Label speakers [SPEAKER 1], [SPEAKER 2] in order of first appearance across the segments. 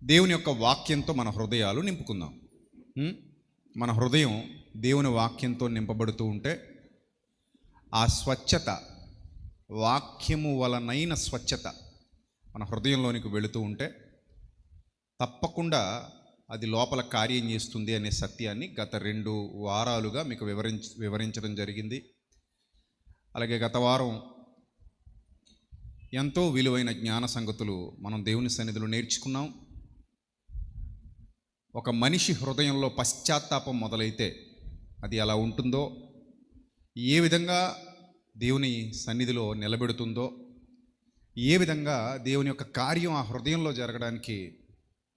[SPEAKER 1] దేవుని యొక్క వాక్యంతో మన హృదయాలు నింపుకుందాం. మన హృదయం దేవుని వాక్యంతో నింపబడుతూ ఉంటే ఆ స్వచ్ఛత, వాక్యము వలనైన స్వచ్ఛత మన హృదయంలోనికి వెళుతూ ఉంటే తప్పకుండా అది లోపల కార్యం చేస్తుంది అనే సత్యాన్ని గత 2 వారాలుగా మీకు వివరించడం జరిగింది. అలాగే గత వారం ఎంతో విలువైన జ్ఞాన సంగతులు మనం దేవుని సన్నిధిలో నేర్చుకున్నాం. ఒక మనిషి హృదయంలో పశ్చాత్తాపం మొదలైతే అది ఎలా ఉంటుందో, ఏ విధంగా దేవుని సన్నిధిలో నిలబెడుతుందో, ఏ విధంగా దేవుని యొక్క కార్యం ఆ హృదయంలో జరగడానికి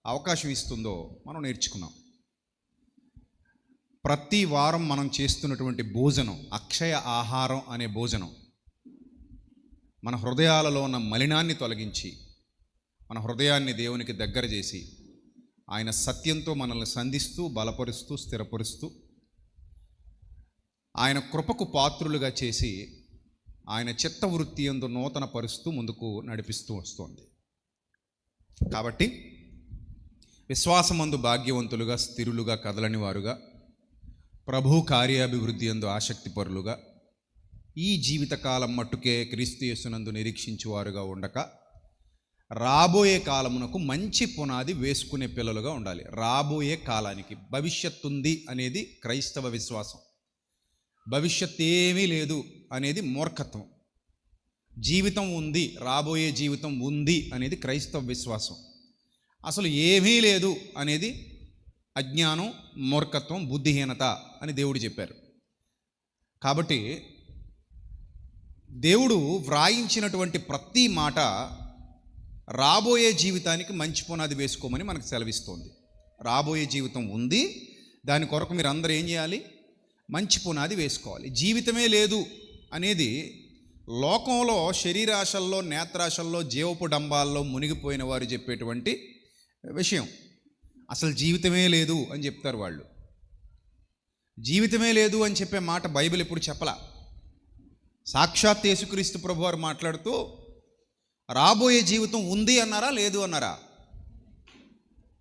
[SPEAKER 1] అవకాశం ఇస్తుందో మనం నేర్చుకున్నాం. ప్రతి వారం మనం చేస్తున్నటువంటి భోజనం, అక్షయ ఆహారం అనే భోజనం మన హృదయాలలో ఉన్న మలినాన్ని తొలగించి మన హృదయాన్ని దేవునికి దగ్గర చేసి ఆయన సత్యంతో మనల్ని సంధిస్తూ, బలపరుస్తూ, స్థిరపరుస్తూ, ఆయన కృపకు పాత్రులుగా చేసి ఆయన చిత్తవృత్తి యందు నూతన పరుస్తూ ముందుకు నడిపిస్తూ వస్తోంది. కాబట్టి విశ్వాసమందు భాగ్యవంతులుగా, స్థిరులుగా, కదలని వారుగా, ప్రభు కార్యాభివృద్ధి యందు ఆసక్తిపరులుగా, ఈ జీవితకాలం మట్టుకే క్రీస్తు యేసునందు నిరీక్షించువారుగా ఉండక రాబోయే కాలమునకు మంచి పునాది వేసుకునే పిల్లలుగా ఉండాలి. రాబోయే కాలానికి భవిష్యత్తు ఉంది అనేది క్రైస్తవ విశ్వాసం. భవిష్యత్తు ఏమీ లేదు అనేది మూర్ఖత్వం. జీవితం ఉంది, రాబోయే జీవితం ఉంది అనేది క్రైస్తవ విశ్వాసం. అసలు ఏమీ లేదు అనేది అజ్ఞానం, మూర్ఖత్వం, బుద్ధిహీనత అని దేవుడు చెప్పారు. కాబట్టి దేవుడు వ్రాయించినటువంటి ప్రతి మాట రాబోయే జీవితానికి మంచి పునాది వేసుకోమని మనకు సెలవిస్తోంది. రాబోయే జీవితం ఉంది, దాని కొరకు మీరు అందరూ ఏం చేయాలి? మంచి పునాది వేసుకోవాలి. జీవితమే లేదు అనేది లోకంలో శరీరాశల్లో, నేత్రాశల్లో, జీవపు డంబాల్లో మునిగిపోయిన వారు చెప్పేటువంటి విషయం. అసలు జీవితమే లేదు అని చెప్తారు వాళ్ళు. జీవితమే లేదు అని చెప్పే మాట బైబిల్ ఎప్పుడు చెప్పలా. సాక్షాత్ యేసుక్రీస్తు ప్రభువారు మాట్లాడుతూ రాబోయే జీవితం ఉంది అన్నారా, లేదు అన్నారా?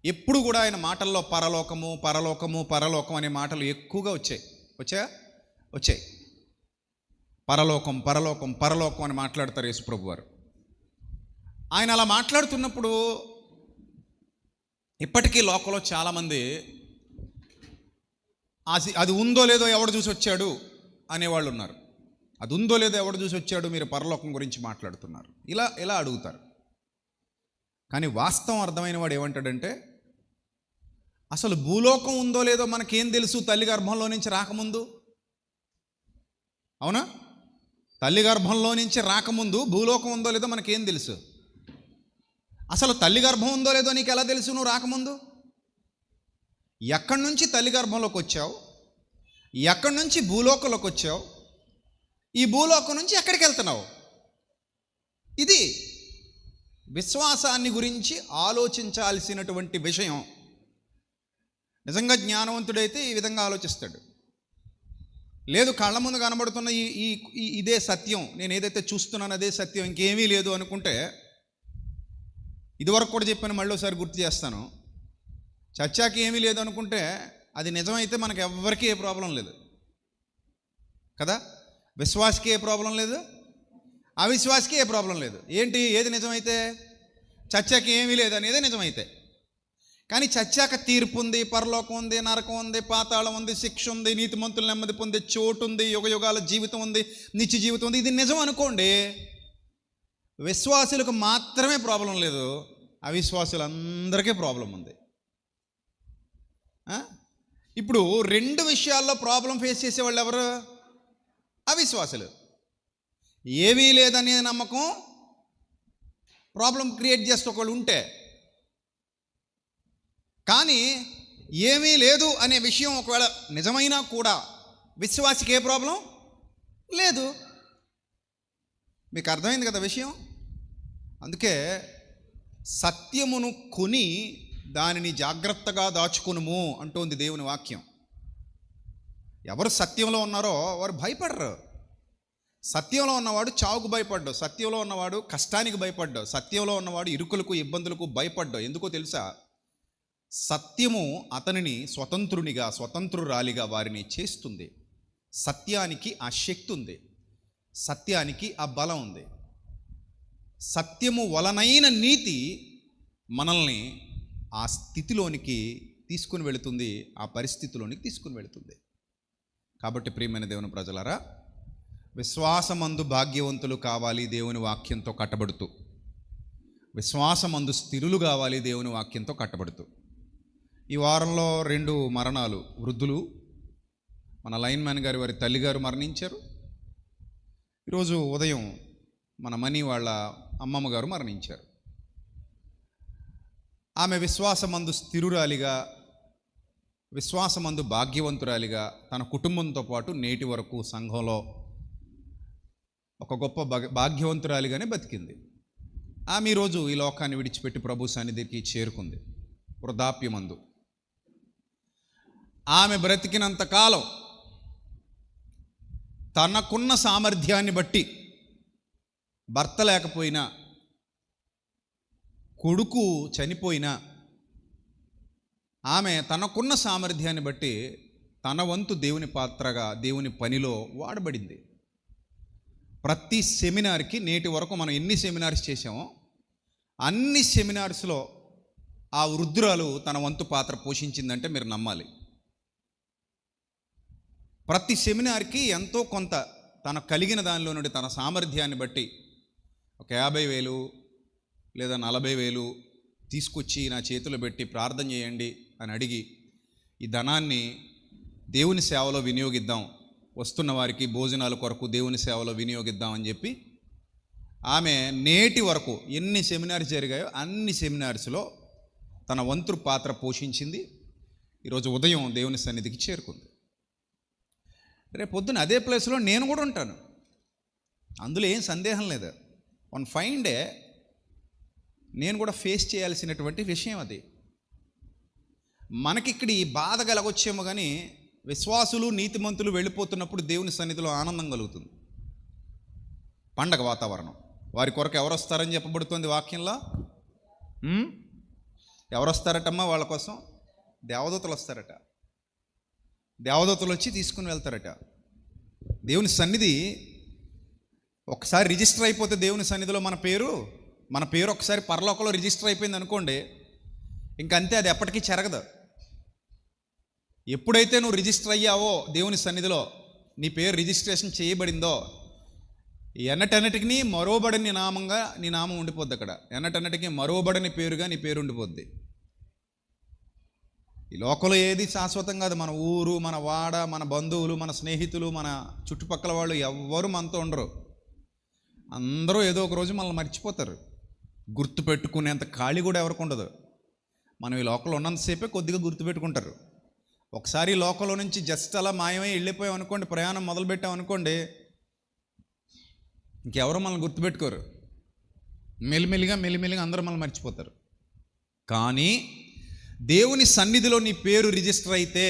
[SPEAKER 1] ఎప్పుడు కూడా ఆయన మాటల్లో పరలోకము, పరలోకము, పరలోకం అనే మాటలు ఎక్కువగా వచ్చాయి. పరలోకం, పరలోకం, పరలోకం అని మాట్లాడతారు యేసు ప్రభువారు. ఆయన అలా మాట్లాడుతున్నప్పుడు ఇప్పటికీ లోకంలో చాలామంది అది ఉందో లేదో ఎవడు చూసి వచ్చాడు అనేవాళ్ళు ఉన్నారు. అది ఉందో లేదో ఎవడు చూసి వచ్చాడు, మీరు పరలోకం గురించి మాట్లాడుతున్నారు, ఇలా అడుగుతారు. కానీ వాస్తవం అర్థమైన వాడు ఏమంటాడంటే, అసలు భూలోకం ఉందో లేదో మనకేం తెలుసు తల్లి గర్భంలో నుంచి రాకముందు? అవునా? తల్లి గర్భంలో నుంచి రాకముందు భూలోకం ఉందో లేదో మనకేం తెలుసు? అసలు తల్లి గర్భం ఉందో లేదో నీకు ఎలా తెలుసు నువ్వు రాకముందు? ఎక్కడి నుంచి తల్లి గర్భంలోకి వచ్చావు? ఎక్కడి నుంచి భూలోకంలోకి వచ్చావు? ఈ భూలోకం నుంచి ఎక్కడికి వెళ్తున్నావు? ఇది విశ్వాసాన్ని గురించి ఆలోచించాల్సినటువంటి విషయం. నిజంగా జ్ఞానవంతుడైతే ఈ విధంగా ఆలోచిస్తాడు. లేదు, కళ్ళ ముందు కనబడుతున్న ఇదే సత్యం, నేను ఏదైతే చూస్తున్నాను అదే సత్యం, ఇంకేమీ లేదు అనుకుంటే, ఇదివరకు కూడా చెప్పాను, మళ్ళీ ఒకసారి గుర్తు చేస్తాను. చచ్చాకి ఏమీ లేదు అనుకుంటే అది నిజమైతే మనకు ఎవ్వరికీ ఏ ప్రాబ్లం లేదు కదా. విశ్వాసకి ఏ ప్రాబ్లం లేదు, అవిశ్వాసకి ఏ ప్రాబ్లం లేదు. ఏది నిజమైతే? చచ్చాకి ఏమీ లేదు అనేదే నిజమైతే. కానీ చచ్చాక తీర్పు ఉంది, పరలోకం ఉంది, నరకం ఉంది, పాతాళం ఉంది, శిక్ష ఉంది, నీతిమంతులు నెమ్మది పొందే చోటు ఉంది, యుగయుగాల జీవితం ఉంది, నిత్య జీవితం ఉంది. ఇది నిజం అనుకోండి, విశ్వాసులకు మాత్రమే ప్రాబ్లం లేదు, అవిశ్వాసులందరికీ ప్రాబ్లం ఉంది. ఇప్పుడు 2 విషయాల్లో ప్రాబ్లం ఫేస్ చేసేవాళ్ళు ఎవరు? అవిశ్వాసులు. ఏమీ లేదనే నమ్మకం ప్రాబ్లం క్రియేట్ చేస్తే ఒకళ్ళు ఉంటే, కానీ ఏమీ లేదు అనే విషయం ఒకవేళ నిజమైనా కూడా విశ్వాసికి ఏ ప్రాబ్లం లేదు. మీకు అర్థమైంది కదా విషయం? అందుకే సత్యమును కొని దానిని జాగ్రత్తగా దాచుకునుము అంటోంది దేవుని వాక్యం. ఎవరు సత్యంలో ఉన్నారో వారు భయపడరు. సత్యంలో ఉన్నవాడు చావుకు భయపడ్డావు, సత్యంలో ఉన్నవాడు కష్టానికి భయపడ్డావు, సత్యంలో ఉన్నవాడు ఇరుకులకు, ఇబ్బందులకు భయపడ్డావు. ఎందుకో తెలుసా? సత్యము అతనిని స్వతంత్రురాలిగా వారిని చేస్తుంది. సత్యానికి ఆ శక్తి ఉంది, సత్యానికి ఆ బలం ఉంది. సత్యము వలనైన నీతి మనల్ని ఆ స్థితిలోనికి తీసుకుని వెళుతుంది, ఆ పరిస్థితిలోనికి తీసుకుని వెళుతుంది. కాబట్టి ప్రియమైన దేవుని ప్రజలారా, విశ్వాసమందు భాగ్యవంతులు కావాలి దేవుని వాక్యంతో కట్టబడుతూ, విశ్వాసమందు స్థిరులు కావాలి దేవుని వాక్యంతో కట్టబడుతూ. ఈ వారంలో 2 మరణాలు, వృద్ధులు, మన లైన్మ్యాన్ గారి వారి తల్లిగారు మరణించారు. ఈరోజు ఉదయం మన మనీ వాళ్ళ అమ్మమ్మ గారు మరణించారు. ఆమె విశ్వాసమందు స్థిరురాలిగా, విశ్వాసమందు భాగ్యవంతురాలిగా తన కుటుంబంతో పాటు నేటి వరకు సంఘంలో ఒక గొప్ప భాగ్యవంతురాలిగానే బతికింది. ఆమె ఈరోజు ఈ లోకాన్ని విడిచిపెట్టి ప్రభు సన్నిధికి చేరుకుంది వృద్ధాప్యమందు. ఆమె బ్రతికినంత కాలం తనకున్న సామర్థ్యాన్ని బట్టి, భర్త లేకపోయినా, కొడుకు చనిపోయినా, ఆమె తనకున్న సామర్థ్యాన్ని బట్టి తన వంతు దేవుని పాత్రగా దేవుని పనిలో వాడబడింది. ప్రతి సెమినార్కి నేటి వరకు మనం ఎన్ని సెమినార్స్ చేసామో అన్ని సెమినార్స్లో ఆ వృద్ధురాలు తన వంతు పాత్ర పోషించిందంటే మీరు నమ్మాలి. ప్రతి సెమినార్కి ఎంతో కొంత తన కలిగిన దానిలో నుండి తన సామర్థ్యాన్ని బట్టి ఒక 50,000 లేదా 40,000 తీసుకొచ్చి నా చేతిలో పెట్టి ప్రార్థన చేయండి అని అడిగి, ఈ ధనాన్ని దేవుని సేవలో వినియోగిద్దాం, వస్తున్న వారికి భోజనాల కొరకు దేవుని సేవలో వినియోగిద్దాం అని చెప్పి ఆమె నేటి వరకు ఎన్ని సెమినార్స్ జరిగాయో అన్ని సెమినార్స్లో తన వంతు పాత్ర పోషించింది. ఈరోజు ఉదయం దేవుని సన్నిధికి చేరుకుంది. రేపు పొద్దున అదే ప్లేస్లో నేను కూడా ఉంటాను, అందులో ఏం సందేహం లేదు. వన్ ఫైన్ డే నేను కూడా ఫేస్ చేయాల్సినటువంటి విషయం అది. మనకిక్కడ ఈ బాధ కలగొచ్చేమో కానీ విశ్వాసులు నీతిమంతులు వెళ్ళిపోతున్నప్పుడు దేవుని సన్నిధిలో ఆనందం కలుగుతుంది. పండగ వాతావరణం. వారి కొరకు ఎవరు వస్తారని చెప్పబడుతుంది వాక్యంలో. ఎవరు వస్తారటమ్మా వాళ్ళ కోసం? దేవదూతలు వస్తారట. దేవదూతలు వచ్చి తీసుకుని వెళ్తారట. దేవుని సన్నిధి ఒకసారి రిజిస్టర్ అయిపోతే దేవుని సన్నిధిలో మన పేరు ఒకసారి పరలోకంలో రిజిస్టర్ అయిపోయింది అనుకోండి, ఇంకంతే, అది ఎప్పటికీ చెరగదు. ఎప్పుడైతే నువ్వు రిజిస్టర్ అయ్యావో దేవుని సన్నిధిలో, నీ పేరు రిజిస్ట్రేషన్ చేయబడిందో, ఎన్నటన్నిటికీ మరోబడని నామంగా నీ నామం ఉండిపోద్ది అక్కడ. ఎన్నటన్నిటికీ మరోబడని పేరుగా నీ పేరు ఉండిపోద్ది. ఈ లోకంలో ఏది శాశ్వతం కాదు. మన ఊరు, మన వాడ, మన బంధువులు, మన స్నేహితులు, మన చుట్టుపక్కల వాళ్ళు ఎవ్వరూ మనతో ఉండరు. అందరూ ఏదో ఒక రోజు మనల్ని మర్చిపోతారు. గుర్తు పెట్టుకునేంత ఖాళీ కూడా ఎవరికి ఉండదు. మనం ఈ లోకంలో ఉన్నంతసేపే కొద్దిగా గుర్తుపెట్టుకుంటారు. ఒకసారి ఈ లోకంలో నుంచి జస్ట్ అలా మాయమై వెళ్ళిపోయాం అనుకోండి, ప్రయాణం మొదలుపెట్టాం అనుకోండి, ఇంకెవరో మనల్ని గుర్తుపెట్టుకోరు. మెల్లిమెల్లిగా అందరూ మనల్ని మర్చిపోతారు. కానీ దేవుని సన్నిధిలో నీ పేరు రిజిస్టర్ అయితే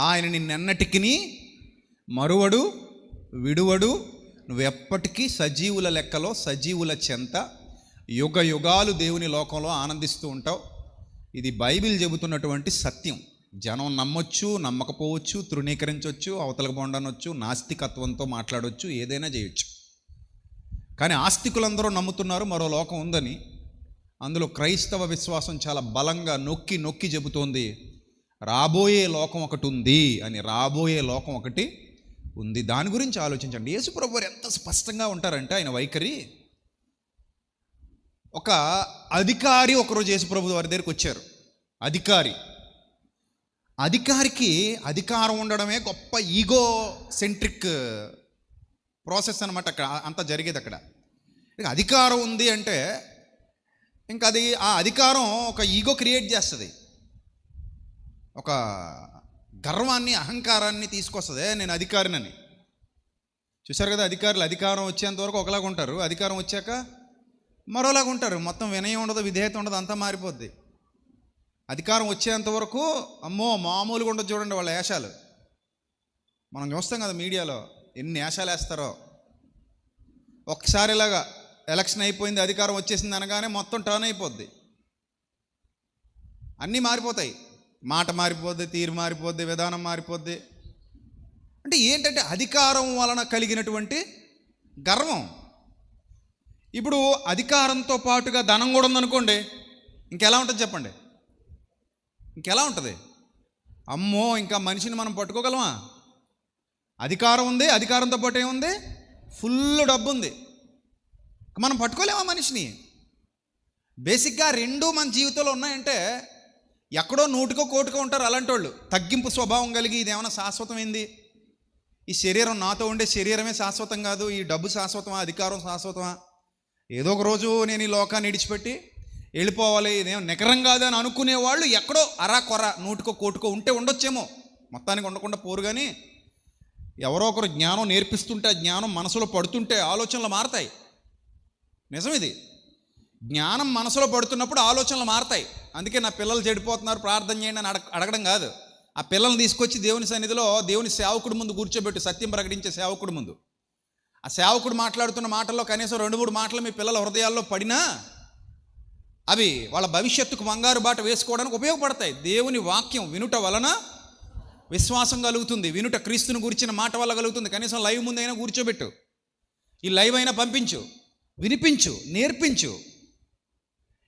[SPEAKER 1] ఆయన నిన్నెన్నటికీ మరువడు, విడువడు. నువ్వెప్పటికీ సజీవుల లెక్కలో, సజీవుల చెంత యుగ యుగాలు దేవుని లోకంలో ఆనందిస్తూ ఉంటావు. ఇది బైబిల్ చెబుతున్నటువంటి సత్యం. జనం నమ్మొచ్చు, నమ్మకపోవచ్చు, తృణీకరించవచ్చు, అవతలకు బొండనొచ్చు, నాస్తికత్వంతో మాట్లాడవచ్చు, ఏదైనా చేయొచ్చు. కానీ ఆస్తికులందరూ నమ్ముతున్నారు మరో లోకం ఉందని. అందులో క్రైస్తవ విశ్వాసం చాలా బలంగా నొక్కి నొక్కి చెబుతోంది, రాబోయే లోకం ఒకటి ఉంది అని. రాబోయే లోకం ఒకటి ఉంది. దాని గురించి ఆలోచించండి. యేసుప్రభు వారు ఎంత స్పష్టంగా ఉంటారంటే ఆయన వైఖరి. ఒక అధికారి ఒకరోజు యేసుప్రభు వారి దగ్గరికి వచ్చారు. అధికారికి అధికారం ఉండడమే గొప్ప ఈగో సెంట్రిక్ ప్రాసెస్ అనమాట. అక్కడ అంతా జరిగేది అక్కడ. అధికారం ఉంది అంటే ఇంకా అది, ఆ అధికారం ఒక ఈగో క్రియేట్ చేస్తుంది, ఒక గర్వాన్ని, అహంకారాన్ని తీసుకొస్తుంది. నేను అధికారినని. చూశారు కదా, అధికారం వచ్చేంత వరకు ఒకలాగా ఉంటారు, అధికారం వచ్చాక మరోలాగా ఉంటారు. మొత్తం వినయం ఉండదు, విధేయత ఉండదు, అంతా మారిపోద్ది. అధికారం వచ్చేంత వరకు అమ్మో మామూలుగా ఉండదు. చూడండి వాళ్ళ వేషాలు మనం చూస్తాం కదా మీడియాలో, ఎన్ని వేషాలు వేస్తారో. ఒక్కసారి ఇలాగా ఎలక్షన్ అయిపోయింది, అధికారం వచ్చేసింది అనగానే మొత్తం టర్న్ అయిపోద్ది. అన్నీ మారిపోతాయి. మాట మారిపోద్ది, తీరు మారిపోద్ది, విధానం మారిపోద్ది. అంటే ఏంటంటే అధికారం వలన కలిగినటువంటి గర్వం. ఇప్పుడు అధికారంతో పాటుగా ధనం కూడా ఉందనుకోండి, ఇంకెలా ఉంటుంది చెప్పండి? ఇంకెలా ఉంటుంది? అమ్మో, ఇంకా మనిషిని మనం పట్టుకోగలమా? అధికారం ఉంది, అధికారంతో పాటు ఏముంది? ఫుల్ డబ్బు ఉంది. మనం పట్టుకోలేమా మనిషిని? బేసిక్గా రెండు మన జీవితంలో ఉన్నాయంటే ఎక్కడో నూటికో కోటికో ఉంటారు అలాంటి వాళ్ళు. తగ్గింపు స్వభావం కలిగి ఇదేమైనా శాశ్వతమైంది, ఈ శరీరం నాతో ఉండే శరీరమే శాశ్వతం కాదు, ఈ డబ్బు శాశ్వతమా, అధికారం శాశ్వతమా, ఏదో ఒక రోజు నేను ఈ లోకాన్ని విడిచిపెట్టి వెళ్ళిపోవాలి, ఇదేమో నికరం కాదు అని అనుకునే వాళ్ళు ఎక్కడో అరా కొర నూటికో కోటికో ఉంటే ఉండొచ్చేమో. మొత్తానికి ఉండకుండా పోరు. కానీ ఎవరో ఒకరు జ్ఞానం నేర్పిస్తుంటే ఆ జ్ఞానం మనసులో పడుతుంటే ఆలోచనలు మారతాయి. నిజం ఇది. జ్ఞానం మనసులో పడుతున్నప్పుడు ఆలోచనలు మారతాయి. అందుకే నా పిల్లలు చెడిపోతున్నారు ప్రార్థన చేయండి అని అడగడం కాదు. ఆ పిల్లల్ని తీసుకొచ్చి దేవుని సన్నిధిలో దేవుని సేవకుడి ముందు కూర్చోబెట్టు, సత్యం ప్రకటించే సేవకుడి ముందు. ఆ సేవకుడు మాట్లాడుతున్న మాటల్లో కనీసం 2-3 మాటలు మీ పిల్లల హృదయాల్లో పడినా అవి వాళ్ళ భవిష్యత్తుకు బంగారు బాట వేసుకోవడానికి ఉపయోగపడతాయి. దేవుని వాక్యం వినుట వలన విశ్వాసం కలుగుతుంది. వినుట క్రీస్తుని గురించిన మాట వల్ల కలుగుతుంది. కనీసం లైవ్ ముందైనా కూర్చోబెట్టు, ఈ లైవ్ అయినా పంపించు, వినిపించు, నేర్పించు.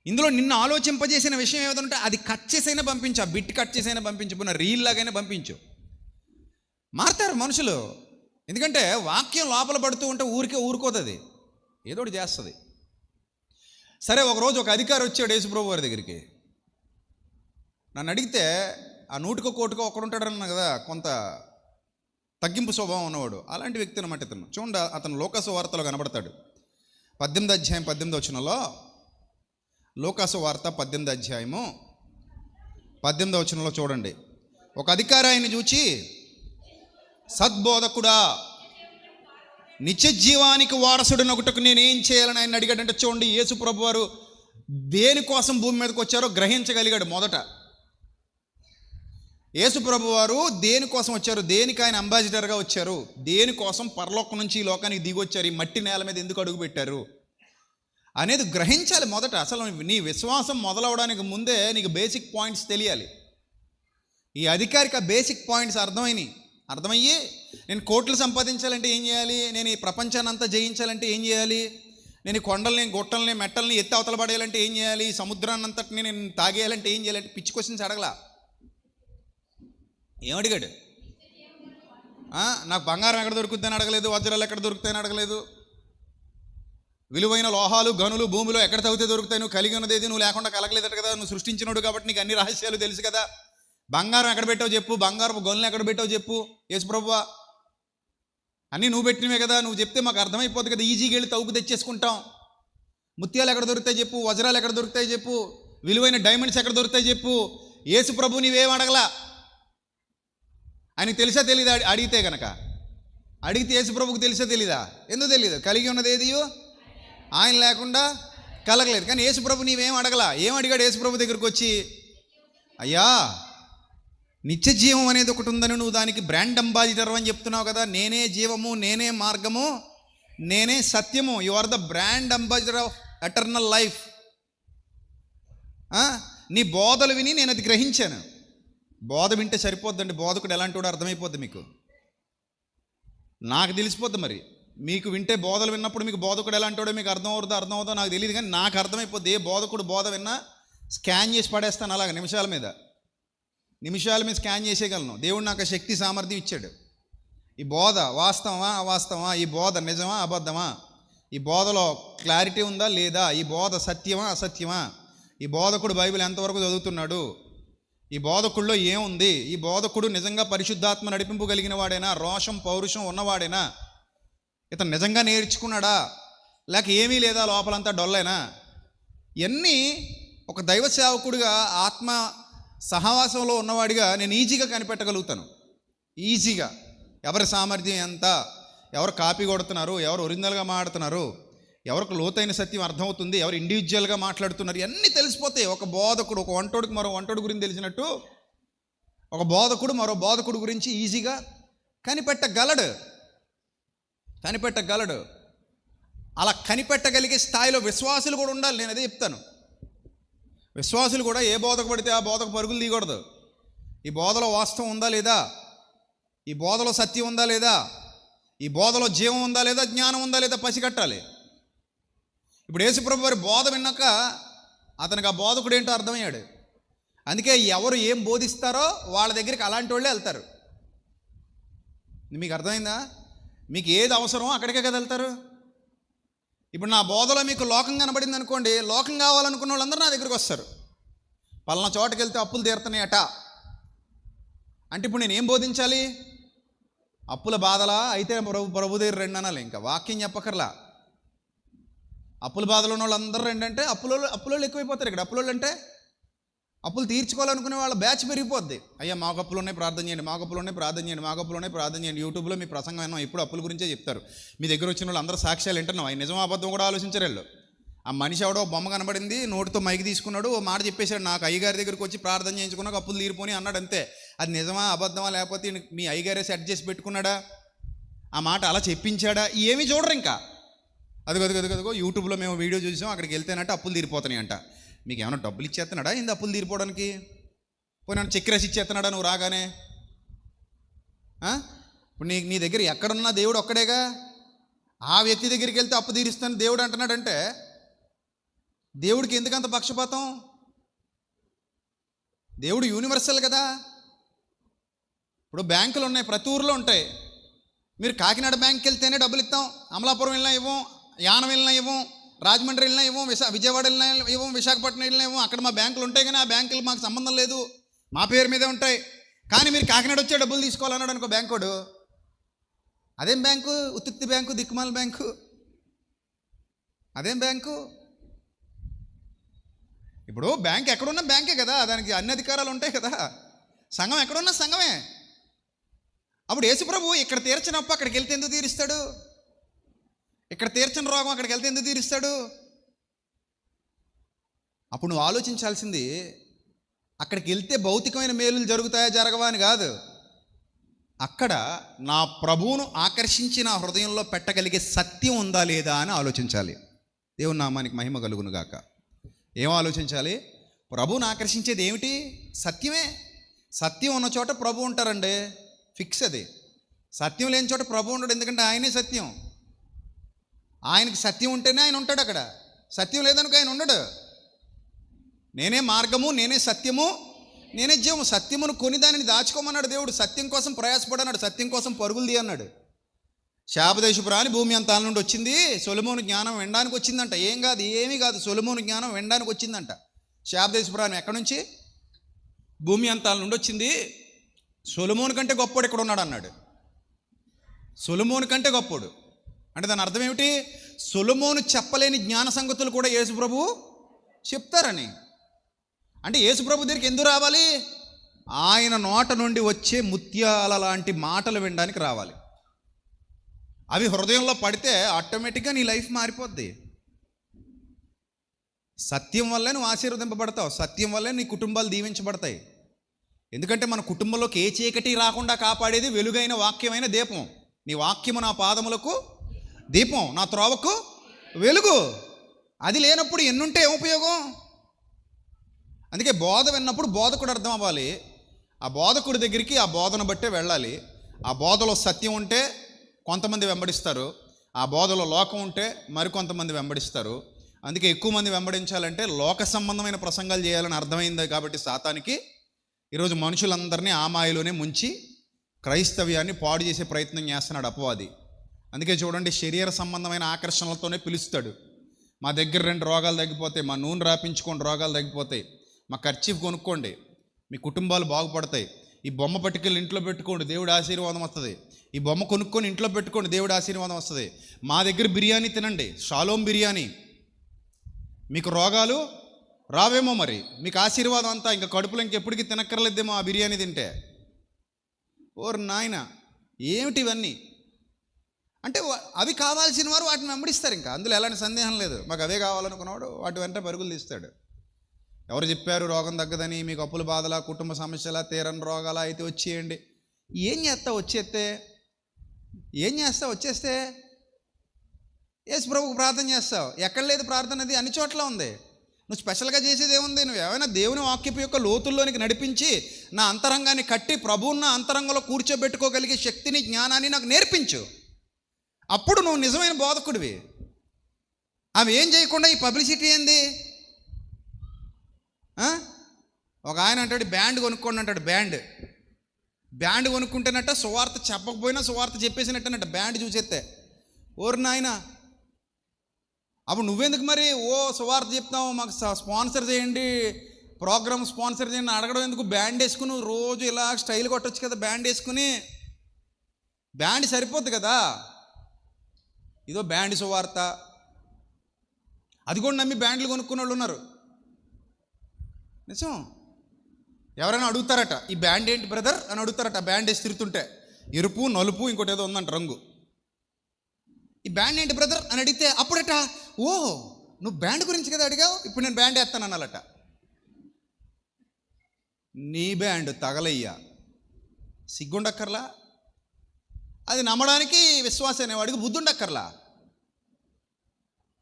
[SPEAKER 1] ఇందులో నిన్ను ఆలోచింపజేసిన విషయం ఏదంటే అది కట్ చేసైనా పంపించు, ఆ బిట్ కట్ చేసైనా పంపించు, పునః రీల్ లాగైనా పంపించు. మారుతారు మనుషులు. ఎందుకంటే వాక్యం లోపల పడుతూ ఉంటే ఊరుకోదు, అది ఏదో ఒకటి చేస్తుంది. సరే, ఒకరోజు ఒక అధికారి వచ్చాడు యేసుప్రభు వారి దగ్గరికి. నన్ను అడిగితే ఆ నూటికో కోటికో ఒకడుంటాడన్న కదా, కొంత తగ్గింపు స్వభావం ఉన్నవాడు. అలాంటి వ్యక్తి అన్నమాట ఇతను. చూడండి, అతను లోకాసు వార్తలో కనబడతాడు. 18వ అధ్యాయం 18వ వచనంలో, లోకాసు వార్త 18వ అధ్యాయము 18వ వచనంలో చూడండి. ఒక అధికారి ఆయన్ని చూచి, సద్బోధకుడా, నిత్య జీవానికి వారసుడినొకటకు నేనేం చేయాలని ఆయన అడిగాడంటే, చూడండి, యేసు ప్రభు వారు దేనికోసం భూమి మీదకి వచ్చారో గ్రహించగలిగాడు. మొదట యేసు ప్రభు వారు దేనికోసం వచ్చారు, దేనికి ఆయన అంబాసిడర్గా వచ్చారు, దేనికోసం పరలోకం నుంచి ఈ లోకానికి దిగి వచ్చారు, ఈ మట్టి నేల మీద ఎందుకు అడుగు పెట్టారు అనేది గ్రహించాలి మొదట. అసలు నీ విశ్వాసం మొదలవడానికి ముందే నీకు బేసిక్ పాయింట్స్ తెలియాలి. ఈ అధికారికి ఆ బేసిక్ పాయింట్స్ అర్థమయ్యి నేను కోట్లు సంపాదించాలంటే ఏం చేయాలి, నేను ఈ ప్రపంచాన్ని అంతా జయించాలంటే ఏం చేయాలి, నేను ఈ కొండల్ని, గుట్టల్ని, మెట్టల్ని ఎత్తి అవతల పడేయాలంటే ఏం చేయాలి, సముద్రాన్ని అంతటిని నేను తాగేయాలంటే ఏం చేయాలంటే పిచ్చి క్వశ్చన్స్ అడగలా. ఏమడిగాడు? నాకు బంగారం ఎక్కడ దొరుకుతుందని అడగలేదు, వజ్రాలు ఎక్కడ దొరుకుతాయని అడగలేదు, విలువైన లోహాలు గనులు భూమిలో ఎక్కడ తగ్గితే దొరుకుతాయి, నువ్వు కలిగి ఉన్నది ఏది, నువ్వు లేకుండా కలగలేదట కదా, నువ్వు సృష్టించినోడు కాబట్టి నీకు అన్ని రహస్యాలు తెలుసు కదా, బంగారం ఎక్కడ పెట్టావు చెప్పు, బంగారపు గనులు ఎక్కడ పెట్టావు చెప్పు యేసుప్రభువా, అన్నీ నువ్వు పెట్టినవే కదా, నువ్వు చెప్తే మాకు అర్థమైపోతుంది కదా, ఈజీగా వెళ్ళి తవ్వుకు తెచ్చేసుకుంటాం. ముత్యాలు ఎక్కడ దొరుకుతాయి చెప్పు, వజ్రాలు ఎక్కడ దొరుకుతాయి చెప్పు, విలువైన డైమండ్స్ ఎక్కడ దొరుకుతాయి చెప్పు. యేసుప్రభు నీవేం అడగలా, ఆయనకు తెలిసా తెలీదా? అడిగితే కనుక అడిగితే యేసుప్రభుకు తెలిసా తెలీదా? ఎందుకు తెలీదు? కలిగి ఉన్నది ఏదియో ఆయన లేకుండా కలగలేదు. కానీ యేసుప్రభు నీవేం అడగలా. ఏం అడిగాడు యేసుప్రభు దగ్గరికి వచ్చి? అయ్యా, నిత్య జీవం అనేది ఒకటి ఉందని నువ్వు దానికి బ్రాండ్ అంబాసిడర్ అని చెప్తున్నావు కదా, నేనే జీవము, నేనే మార్గము, నేనే సత్యము, you are the brand ambassador of eternal life. నీ బోధలు విని నేను అది గ్రహించాను. బోధ వింటే సరిపోద్దండి, బోధకుడు ఎలాంటి వాడో అర్థమైపోద్ది మీకు, నాకు తెలిసిపోద్ది. మరి మీకు వింటే బోధలు విన్నప్పుడు మీకు బోధకుడు ఎలాంటి వాడో మీకు అర్థమవుతుందో నాకు తెలియదు, కానీ నాకు అర్థమైపోద్ది. ఏ బోధకుడు బోధ విన్నా స్కాన్ చేసి పడేస్తాను, అలాగ నిమిషాల మీద స్కాన్ చేసేయగలను. దేవుడు నాకు శక్తి సామర్థ్యం ఇచ్చాడు. ఈ బోధ వాస్తవమా అవాస్తవమా, ఈ బోధ నిజమా అబద్ధమా, ఈ బోధలో క్లారిటీ ఉందా లేదా, ఈ బోధ సత్యమా అసత్యమా, ఈ బోధకుడు బైబిల్ ఎంతవరకు చదువుతున్నాడు, ఈ బోధకుడిలో ఏముంది, ఈ బోధకుడు నిజంగా పరిశుద్ధాత్మ నడిపింపు కలిగిన వాడేనా, రోషం పౌరుషం ఉన్నవాడేనా, ఇతను నిజంగా నేర్చుకున్నాడా, లేక ఏమీ లేదా, లోపలంతా డొల్లైనా. ఇవన్నీ ఒక దైవ సేవకుడిగా ఆత్మ సహవాసంలో ఉన్నవాడిగా నేను ఈజీగా కనిపెట్టగలుగుతాను. ఈజీగా ఎవరి సామర్థ్యం ఎంత, ఎవరు కాపీ కొడుతున్నారు, ఎవరు ఒరిజినల్గా మాట్లాడుతున్నారు, ఎవరికి లోతైన సత్యం అర్థమవుతుంది, ఎవరు ఇండివిజువల్గా మాట్లాడుతున్నారు, ఇవన్నీ తెలిసిపోతాయి. ఒక బోధకుడు ఒక వంటోడికి మరో వంటోడి గురించి తెలిసినట్టు ఒక బోధకుడు మరో బోధకుడు గురించి ఈజీగా కనిపెట్టగలడు. అలా కనిపెట్టగలిగే స్థాయిలో విశ్వాసులు కూడా ఉండాలి. నేను అదే చెప్తాను. విశ్వాసులు కూడా ఏ బోధకు పడితే ఆ బోధకు పరుగులు తీయకూడదు. ఈ బోధలో వాస్తవం ఉందా లేదా, ఈ బోధలో సత్యం ఉందా లేదా, ఈ బోధలో జీవం ఉందా లేదా, జ్ఞానం ఉందా లేదా పసిగట్టాలి. ఇప్పుడు యేసుప్రభు వారి బోధ విన్నాక అతనికి ఆ బోధకుడు ఏంటో అర్థమయ్యాడు. అందుకే ఎవరు ఏం బోధిస్తారో వాళ్ళ దగ్గరికి అలాంటి వాళ్ళే వెళ్తారు. మీకు అర్థమైందా? మీకు ఏది అవసరమో అక్కడికే కదా వెళ్తారు. ఇప్పుడు నా బోధలో మీకు లోకం కనబడింది అనుకోండి, లోకం కావాలనుకున్న వాళ్ళందరూ నా దగ్గరికి వస్తారు. పలానా చోటకి వెళ్తే అప్పులు తీరుతున్నాయట అంటే ఇప్పుడు నేను ఏం బోధించాలి? అప్పుల బాధలా అయితే ప్రభు దగ్గర రెండు అనాలి. ఇంకా వాక్యం చెప్పకర్లా. అప్పుల బాధలో ఉన్న వాళ్ళందరూ రెండంటే అప్పులోళ్ళు ఎక్కువైపోతారు. ఇక్కడ అప్పులోళ్ళు అంటే అప్పులు తీర్చుకోవాలనుకునే వాళ్ళ బ్యాచ్ పెరిగిపోద్ది. అయ్యా మాకు అప్పులు ఉన్నాయి ప్రార్థన చేయండి, మాకు అప్పులు ఉన్నాయి ప్రార్థన చేయండి, మాకు అప్పులు ఉన్నాయి ప్రార్థన చేయండి. యూట్యూబ్లో మీ ప్రసంగం అయినా ఇప్పుడు అప్పుల గురించే చెప్తారు. మీ దగ్గర వచ్చిన వాళ్ళు అందరూ సాక్ష్యాలు వింటున్నాం. అవి నిజం అబద్ధం కూడా ఆలోచించరు వీళ్ళు. ఆ మనిషి ఎవడో బొమ్మ కనబడింది, నోటితో మైకి తీసుకున్నాడు, ఓ మాట చెప్పేశాడు, నాకు అయ్యగారి దగ్గరికి వచ్చి ప్రార్థన చేయించుకున్నాక అప్పులు తీరిపోని అన్నాడు అంతే. అది నిజమా అబద్ధమా, లేకపోతే మీ అయ్యగారే సెట్ చేసి పెట్టుకున్నాడా, ఆ మాట అలా చెప్పించాడా, ఏమీ చూడరు. ఇంకా అదిగో యూట్యూబ్లో మేము వీడియో చూసాం, అక్కడికి వెళ్తేనంటే అప్పులు తీరిపోతున్నాయి అంట. మీకు ఏమైనా డబ్బులు ఇచ్చేస్తున్నాడా ఇంత అప్పులు తీరిపోవడానికి? పోయినా చెక్ రాసి ఇచ్చేస్తున్నాడా నువ్వు రాగానే? ఇప్పుడు నీ దగ్గర ఎక్కడున్నా దేవుడు ఒక్కడేగా. ఆ వ్యక్తి దగ్గరికి వెళ్తే అప్పు తీరుస్తాను దేవుడు అంటున్నాడంటే దేవుడికి ఎందుకంత పక్షపాతం? దేవుడు యూనివర్సల్ కదా. ఇప్పుడు బ్యాంకులు ఉన్నాయి, ప్రతి ఊరిలో ఉంటాయి. మీరు కాకినాడ బ్యాంక్కి వెళ్తేనే డబ్బులు ఇస్తాం, అమలాపురం వెళ్ళినా ఇవ్వం, యానం వెళ్ళినా ఇవ్వం, రాజమండ్రి వెళ్ళినా ఇవ్వం, విజయవాడ వెళ్ళినా ఇవ్వం, విశాఖపట్నం వెళ్ళినా ఇవ్వం. అక్కడ మా బ్యాంకులు ఉంటాయి కానీ ఆ బ్యాంకులు మాకు సంబంధం లేదు, మా పేరు మీదే ఉంటాయి. కానీ మీరు కాకినాడ వచ్చే డబ్బులు తీసుకోవాలన్నాడు అనుకో బ్యాంకోడు, అదేం బ్యాంకు? ఉత్తుత్తి బ్యాంకు, దిక్కుమాల బ్యాంకు, అదేం బ్యాంకు? ఇప్పుడు బ్యాంక్ ఎక్కడున్నా బ్యాంకే కదా, దానికి అన్ని అధికారాలు ఉంటాయి కదా. సంఘం ఎక్కడున్నా సంఘమే. అప్పుడు యేసుప్రభు ఇక్కడ తీర్చిన అప్పు అక్కడికి వెళ్తే ఎందుకు తీరుస్తాడు? ఇక్కడ తీర్చిన రోగం అక్కడికి వెళ్తే ఎందుకు తీరుస్తాడు? అప్పుడు నువ్వు ఆలోచించాల్సింది అక్కడికి వెళ్తే భౌతికమైన మేలులు జరుగుతాయా జరగవా అని కాదు. అక్కడ నా ప్రభువును ఆకర్షించి నా హృదయంలో పెట్టగలిగే సత్యం ఉందా లేదా అని ఆలోచించాలి. దేవుని నామానికి మహిమ కలుగును గాక. ఏం ఆలోచించాలి? ప్రభువును ఆకర్షించేది ఏమిటి? సత్యమే. సత్యం ఉన్న చోట ప్రభు ఉంటారండి, ఫిక్స్ అది. సత్యం లేని చోట ప్రభు ఉండడు, ఎందుకంటే ఆయనే సత్యం. ఆయనకి సత్యం ఉంటేనే ఆయన ఉంటాడు అక్కడ. సత్యం లేదనుకో ఆయన ఉండడు. నేనే మార్గము, నేనే సత్యము, నేనే జీవము. సత్యమును కొని దానిని దాచుకోమన్నాడు దేవుడు. సత్యం కోసం ప్రయాసపడన్నాడు, సత్యం కోసం పరుగులు తీయన్నాడు. శాపదేశపు రాణి భూమి అంతాల నుండి వచ్చింది, సొలొమోను జ్ఞానం వినడానికి వచ్చిందంట. ఏం కాదు, ఏమీ కాదు, సొలొమోను జ్ఞానం వినడానికి వచ్చిందంట. శాపదేశపు రాణి ఎక్కడి నుంచి? భూమి అంతాల నుండి వచ్చింది. సొలొమోను కంటే గొప్పోడు ఇక్కడ ఉన్నాడు అన్నాడు. సొలొమోను కంటే గొప్పోడు అంటే దాని అర్థం ఏమిటి? సొలొమోను చెప్పలేని జ్ఞాన సంగతులు కూడా యేసుప్రభు చెప్తారని. అంటే యేసుప్రభు దగ్గరికి ఎందుకు రావాలి? ఆయన నోట నుండి వచ్చే ముత్యాల లాంటి మాటలు వినడానికి రావాలి. అవి హృదయంలో పడితే ఆటోమేటిక్గా నీ లైఫ్ మారిపోద్ది. సత్యం వల్లే నువ్వు ఆశీర్వదింపబడతావు, సత్యం వల్లే నీ కుటుంబాలు దీవించబడతాయి. ఎందుకంటే మన కుటుంబంలోకి ఏ చీకటి రాకుండా కాపాడేది వెలుగైన వాక్యమైన దీపం. నీ వాక్యము నా పాదములకు దీపం, నా త్రోవకు వెలుగు. అది లేనప్పుడు ఎన్నుంటే ఏం ఉపయోగం? అందుకే బోధ విన్నప్పుడు బోధకుడు అర్థం అవ్వాలి. ఆ బోధకుడి దగ్గరికి ఆ బోధను బట్టే వెళ్ళాలి. ఆ బోధలో సత్యం ఉంటే కొంతమంది వెంబడిస్తారు, ఆ బోధలో లోకం ఉంటే మరికొంతమంది వెంబడిస్తారు. అందుకే ఎక్కువ మంది వెంబడించాలంటే లోక సంబంధమైన ప్రసంగాలు చేయాలని అర్థమైంది. కాబట్టి సాతానికి ఈరోజు మనుషులందరినీ ఆ మాయలోనే ముంచి క్రైస్తవ్యాన్ని పాడు చేసే ప్రయత్నం చేస్తున్నాడు అపవాది. అందుకే చూడండి, శరీర సంబంధమైన ఆకర్షణలతోనే పిలుస్తాడు. మా దగ్గర 2 రోగాలు తగ్గిపోతాయి, మా నూనె రాపించుకోండి రోగాలు తగ్గిపోతాయి, మా కర్చీఫ్ కొనుక్కోండి మీ కుటుంబాలు బాగుపడతాయి, ఈ బొమ్మ పట్టుకెళ్ళి ఇంట్లో పెట్టుకోండి దేవుడి ఆశీర్వాదం వస్తుంది, ఈ బొమ్మ కొనుక్కొని ఇంట్లో పెట్టుకోండి దేవుడి ఆశీర్వాదం వస్తుంది, మా దగ్గర బిర్యానీ తినండి షాలోమ్ బిర్యానీ, మీకు రోగాలు రావేమో, మరి మీకు ఆశీర్వాదం అంతా ఇంకా కడుపులో ఇంకెప్పటికీ తినక్కర్లేదేమో ఆ బిర్యానీ తింటే. ఓర్ నాయన, ఏమిటి ఇవన్నీ? అంటే అవి కావాల్సిన వారు వాటిని వెంబడిస్తారు. ఇంకా అందులో ఎలాంటి సందేహం లేదు. మాకు అవే కావాలనుకున్నవాడు వాటి వెంట పరుగులు తీస్తాడు. ఎవరు చెప్పారు రోగం తగ్గదని, మీకు అప్పుల బాధలా, కుటుంబ సమస్యలా, తీరని రోగాలా అయితే వచ్చేయండి. ఏం చేస్తావు వచ్చేస్తే? ఏం చేస్తావు వచ్చేస్తే? యేసు ప్రభువుకు ప్రార్థన చేస్తావు, ఎక్కడ లేదు ప్రార్థన? అది అన్ని చోట్ల ఉంది. నువ్వు స్పెషల్గా చేసేది ఏముంది? నువ్వు ఏమైనా దేవుని వాక్యపు యొక్క లోతుల్లోనికి నడిపించి నా అంతరంగాన్ని కట్టి ప్రభువున్న అంతరంగంలో కూర్చోబెట్టుకోగలిగే శక్తిని, జ్ఞానాన్ని నాకు నేర్పించు. అప్పుడు నువ్వు నిజమైన బోధకుడివి. అవి ఏం చేయకుండా ఈ పబ్లిసిటీ ఏంది? ఒక ఆయన అంటాడు బ్యాండ్ కొనుక్కోండి అంటాడు. బ్యాండ్ కొనుక్కుంటేనట్ట సువార్త చెప్పకపోయినా సువార్త చెప్పేసినట్టనట్ట బ్యాండ్ చూసేస్తే. ఓరు నాయన, అప్పుడు నువ్వెందుకు మరి సువార్త చెప్తావు, మాకు స్పాన్సర్ చేయండి, ప్రోగ్రామ్ స్పాన్సర్ చేయండి అడగడం ఎందుకు? బ్యాండ్ వేసుకుని రోజు ఇలా స్టైల్ కొట్టచ్చు కదా. బ్యాండ్ వేసుకుని బ్యాండ్ సరిపోద్ది కదా. ఇదో బ్యాండ్ సువార్త, అది కూడా నమ్మి బ్యాండ్లు కొనుక్కునే వాళ్ళు ఉన్నారు. నిజం. ఎవరైనా అడుగుతారట, ఈ బ్యాండ్ ఏంటి బ్రదర్ అని అడుగుతారట. బ్యాండ్ వేసి తిరుగుతుంటే ఎరుపు, నలుపు, ఇంకోటి ఏదో ఉందంట రంగు. ఈ బ్యాండ్ ఏంటి బ్రదర్ అని అడిగితే అప్పుడట, ఓ నువ్వు బ్యాండ్ గురించి కదా అడిగావు, ఇప్పుడు నేను బ్యాండ్ వేస్తాను అనాలట. నీ బ్యాండ్ తగలయ్యా, సిగ్గుండక్కర్లా? అది నమ్మడానికి విశ్వాసం అనేవాడికి బుద్ధుండక్కర్లా?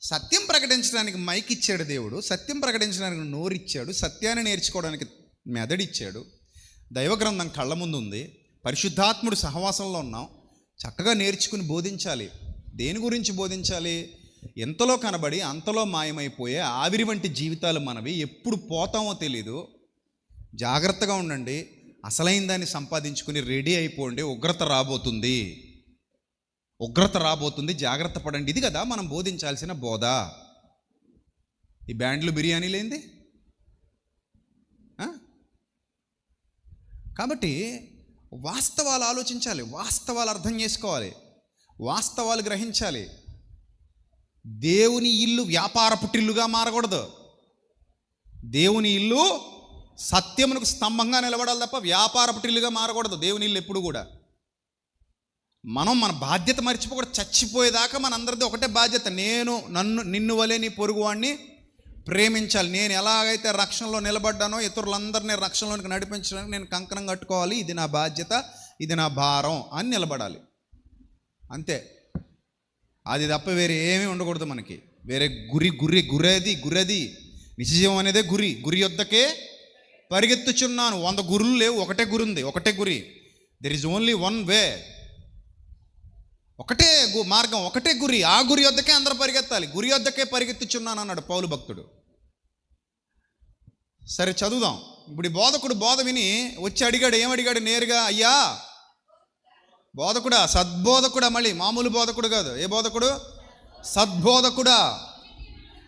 [SPEAKER 1] సత్యం ప్రకటించడానికి మైక్ ఇచ్చాడు దేవుడు, సత్యం ప్రకటించడానికి నోరిచ్చాడు, సత్యాన్ని నేర్చుకోవడానికి మెదడిచ్చాడు. దైవగ్రంథం కళ్ళ ముందు ఉంది, పరిశుద్ధాత్ముడు సహవాసంలో ఉన్నాం. చక్కగా నేర్చుకుని బోధించాలి. దేని గురించి బోధించాలి? ఎంతలో కనబడి అంతలో మాయమైపోయే ఆవిరి వంటి జీవితాలు మనవి. ఎప్పుడు పోతామో తెలీదు. జాగ్రత్తగా ఉండండి. అసలైన దాన్ని సంపాదించుకుని రెడీ అయిపోండి. ఉగ్రత రాబోతుంది, జాగ్రత్త పడండి. ఇది కదా మనం బోధించాల్సిన బోధ. ఈ బ్యాండ్లు, బిర్యానీలు ఏంది? కాబట్టి వాస్తవాలు ఆలోచించాలి, వాస్తవాలు అర్థం చేసుకోవాలి, వాస్తవాలు గ్రహించాలి. దేవుని ఇల్లు వ్యాపార పుట్టిల్లుగా మారకూడదు. దేవుని ఇల్లు సత్యమునకు స్తంభంగా నిలబడాలి తప్ప వ్యాపార పుట్టిల్లుగా మారకూడదు. దేవుని ఇల్లు ఎప్పుడు కూడా మన బాధ్యత మర్చిపోకూడదు. చచ్చిపోయేదాకా మనందరిది ఒకటే బాధ్యత. నిన్ను వలే నీ పొరుగువాడిని ప్రేమించాలి. నేను ఎలాగైతే రక్షణలో నిలబడ్డానో ఇతరులందరినీ రక్షణలోనికి నడిపించడానికి నేను కంకణం కట్టుకోవాలి. ఇది నా బాధ్యత, ఇది నా భారం అని నిలబడాలి. అంతే. అది తప్ప వేరే ఏమీ ఉండకూడదు మనకి. వేరే గురది నిజజీవం అనేదే గురి యొద్దకే పరిగెత్తుచున్నాను. 100 గురులు లేవు, ఒకటే గురి ఉంది, ఒకటే గురి. There is only one way. ఒకటే మార్గం, ఒకటే గురి. ఆ గురి యొద్దకే అందరూ పరిగెత్తాలి. గురి యొద్దకే పరిగెత్తుచున్నాను అన్నాడు పౌలు భక్తుడు. సరే చదువుదాం. ఇప్పుడు ఈ బోధకుడు బోధ విని వచ్చి అడిగాడు. ఏమడిగాడు నేరుగా? అయ్యా బోధకుడా, సద్బోధకుడా, మళ్ళీ మామూలు బోధకుడు కాదు. ఏ బోధకుడు? సద్బోధకుడా,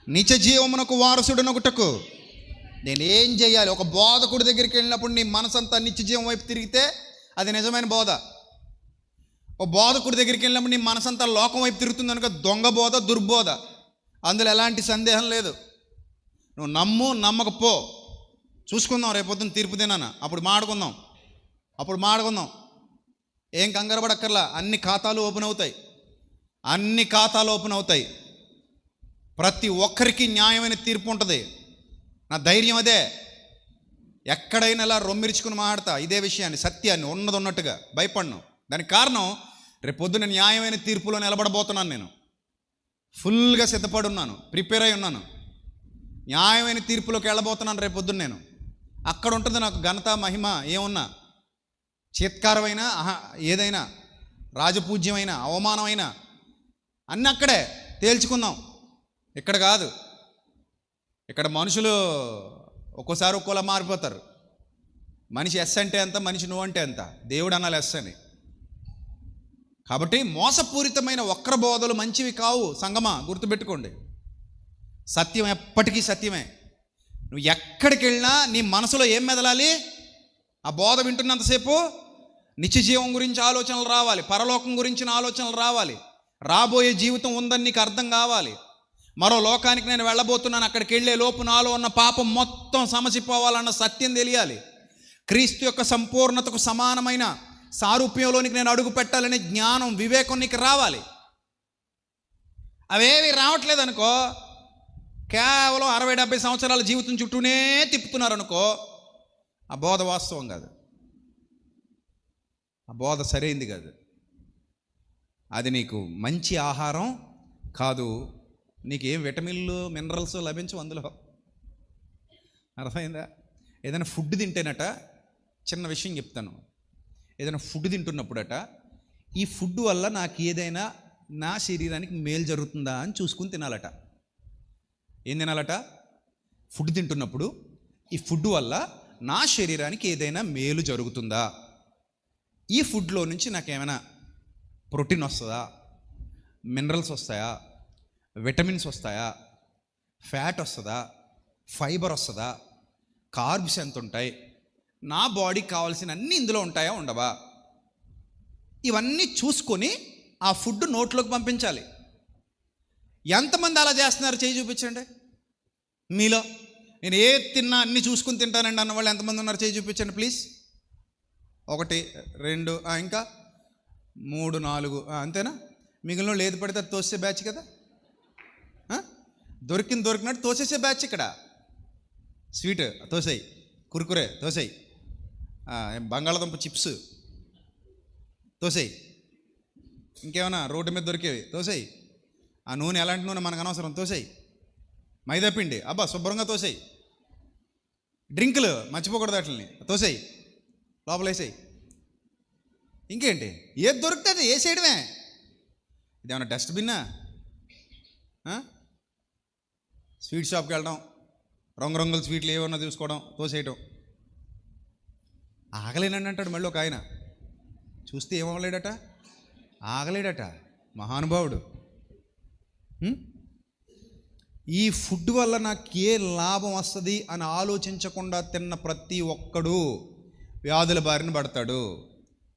[SPEAKER 1] నిత్య జీవమునకు వారసుడునగుటకు నేనేం చేయాలి? ఒక బోధకుడి దగ్గరికి వెళ్ళినప్పుడు నీ మనసంతా నిత్య జీవం వైపు తిరిగితే అది నిజమైన బోధ. ఓ బోధకుడి దగ్గరికి వెళ్ళినప్పుడు నీ మనసంతా లోకం వైపు తిరుగుతుంది కనుక దొంగ బోధ, దుర్బోధ. అందులో ఎలాంటి సందేహం లేదు. నువ్వు నమ్మకపో. చూసుకుందాం, రేపొద్దున తీర్పు దినాన అప్పుడు మాడుకుందాం. ఏం కంగారు పడక్కర్లా. అన్ని ఖాతాలు ఓపెన్ అవుతాయి. ప్రతి ఒక్కరికి న్యాయమైన తీర్పు ఉంటుంది. నా ధైర్యం అదే. ఎక్కడైనా ఇలా రొమ్మిరుచుకుని మాట్లాడతా ఇదే విషయాన్ని, సత్యాన్ని ఉన్నది ఉన్నట్టుగా, భయపడను. దానికి కారణం రేపొద్దున న్యాయమైన తీర్పులో నిలబడబోతున్నాను. నేను ఫుల్గా సిద్ధపడి ఉన్నాను, ప్రిపేర్ అయి ఉన్నాను. న్యాయమైన తీర్పులోకి వెళ్ళబోతున్నాను రేపొద్దున. నేను అక్కడ ఉంటుంది నాకు ఘనత, మహిమ. ఏమున్నా, చీత్కారమైన, ఏదైనా రాజపూజ్యమైన, అవమానమైన అన్నీ అక్కడే తేల్చుకుందాం. ఇక్కడ కాదు. ఇక్కడ మనుషులు ఒక్కోసారి ఒక్కోలా మారిపోతారు. మనిషి ఎస్ అంటే ఎంత, మనిషి నువ్వు అంటే ఎంత. దేవుడు అనాలి ఎస్ అని. కాబట్టి మోసపూరితమైన వక్ర బోధలు మంచివి కావు సంగమా, గుర్తుపెట్టుకోండి. సత్యం ఎప్పటికీ సత్యమే. నువ్వు ఎక్కడికి వెళ్ళినా నీ మనసులో ఏం మెదలాలి? ఆ బోధ వింటున్నంతసేపు నిత్య జీవం గురించి ఆలోచనలు రావాలి, పరలోకం గురించిన ఆలోచనలు రావాలి, రాబోయే జీవితం ఉందని నీకు అర్థం కావాలి. మరో లోకానికి నేను వెళ్ళబోతున్నాను, అక్కడికి వెళ్ళే లోపు నాలో ఉన్న పాపం మొత్తం సమసిపోవాలన్న సత్యం తెలియాలి. క్రీస్తు యొక్క సంపూర్ణతకు సమానమైన సారూప్యంలోనికి నేను అడుగు పెట్టాలనే జ్ఞానం, వివేకం నీకు రావాలి. అవేవి రావట్లేదు అనుకో, కేవలం 60-70 సంవత్సరాల జీవితం చుట్టూనే తిప్పుతున్నారనుకో, ఆ బోధ వాస్తవం కాదు, ఆ బోధ సరైంది కాదు. అది నీకు మంచి ఆహారం కాదు. నీకు ఏం విటమిన్లు, మినరల్స్ లభించవు అందులో. అర్థమైందా? ఏదైనా ఫుడ్ తింటేనట, చిన్న విషయం చెప్తాను, ఏదైనా ఫుడ్ తింటున్నప్పుడట ఈ ఫుడ్ వల్ల నాకు ఏదైనా నా శరీరానికి మేలు జరుగుతుందా అని చూసుకుని తినాలట. ఏం తినాలట? ఫుడ్ తింటున్నప్పుడు ఈ ఫుడ్ వల్ల నా శరీరానికి ఏదైనా మేలు జరుగుతుందా, ఈ ఫుడ్లో నుంచి నాకేమైనా ప్రోటీన్ వస్తుందా, మినరల్స్ వస్తాయా, విటమిన్స్ వస్తాయా, ఫ్యాట్ వస్తుందా, ఫైబర్ వస్తుందా, కార్బ్స్ ఎంత ఉంటాయి, నా బాడీకి కావాల్సిన అన్నీ ఇందులో ఉంటాయా ఉండవా, ఇవన్నీ చూసుకొని ఆ ఫుడ్ నోట్లోకి పంపించాలి. ఎంతమంది అలా చేస్తున్నారు? చేయి చూపించండి. మీలో నేను ఏ తిన్నా అన్నీ చూసుకుని తింటానండి అన్న వాళ్ళు ఎంతమంది ఉన్నారు? చేయి చూపించండి ప్లీజ్. 1 2 ఇంకా 3 4 అంతేనా? మిగిలిన వాళ్ళు ఏది పడితే అది తోసే బ్యాచ్ కదా. దొరికినట్టు తోసేసే బ్యాచ్ ఇక్కడ. స్వీట్ తోసేయి, కురుకురే తోసేయి, బంగాళదుంప చిప్స్ తోసేయి, ఇంకేమైనా రోడ్డు మీద దొరికేవి తోసేయి, ఆ నూనె ఎలాంటి నూనె మనకు అనవసరం తోసేయి, మైదాపిండి అబ్బా శుభ్రంగా తోసేయి, డ్రింకులు మర్చిపోకూడదు వాటిని తోసేయి, లోపల వేసేయి. ఇంకేంటి? ఏది దొరుకుతుంది వేసేయడమే. ఇదేమన్నా డస్ట్బిన్నా? స్వీట్ షాప్కి వెళ్ళడం, రంగురంగుల స్వీట్లు ఏమన్నా చూసుకోవడం, తోసేయటం. ఆగలేనండి అంటాడు మళ్ళీ ఒక ఆయన. చూస్తే ఏమవ్వలేడట, ఆగలేడట, మహానుభావుడు. ఈ ఫుడ్ వల్ల నాకు ఏ లాభం వస్తుంది అని ఆలోచించకుండా తిన్న ప్రతి ఒక్కడు వ్యాధుల బారిన పడతాడు,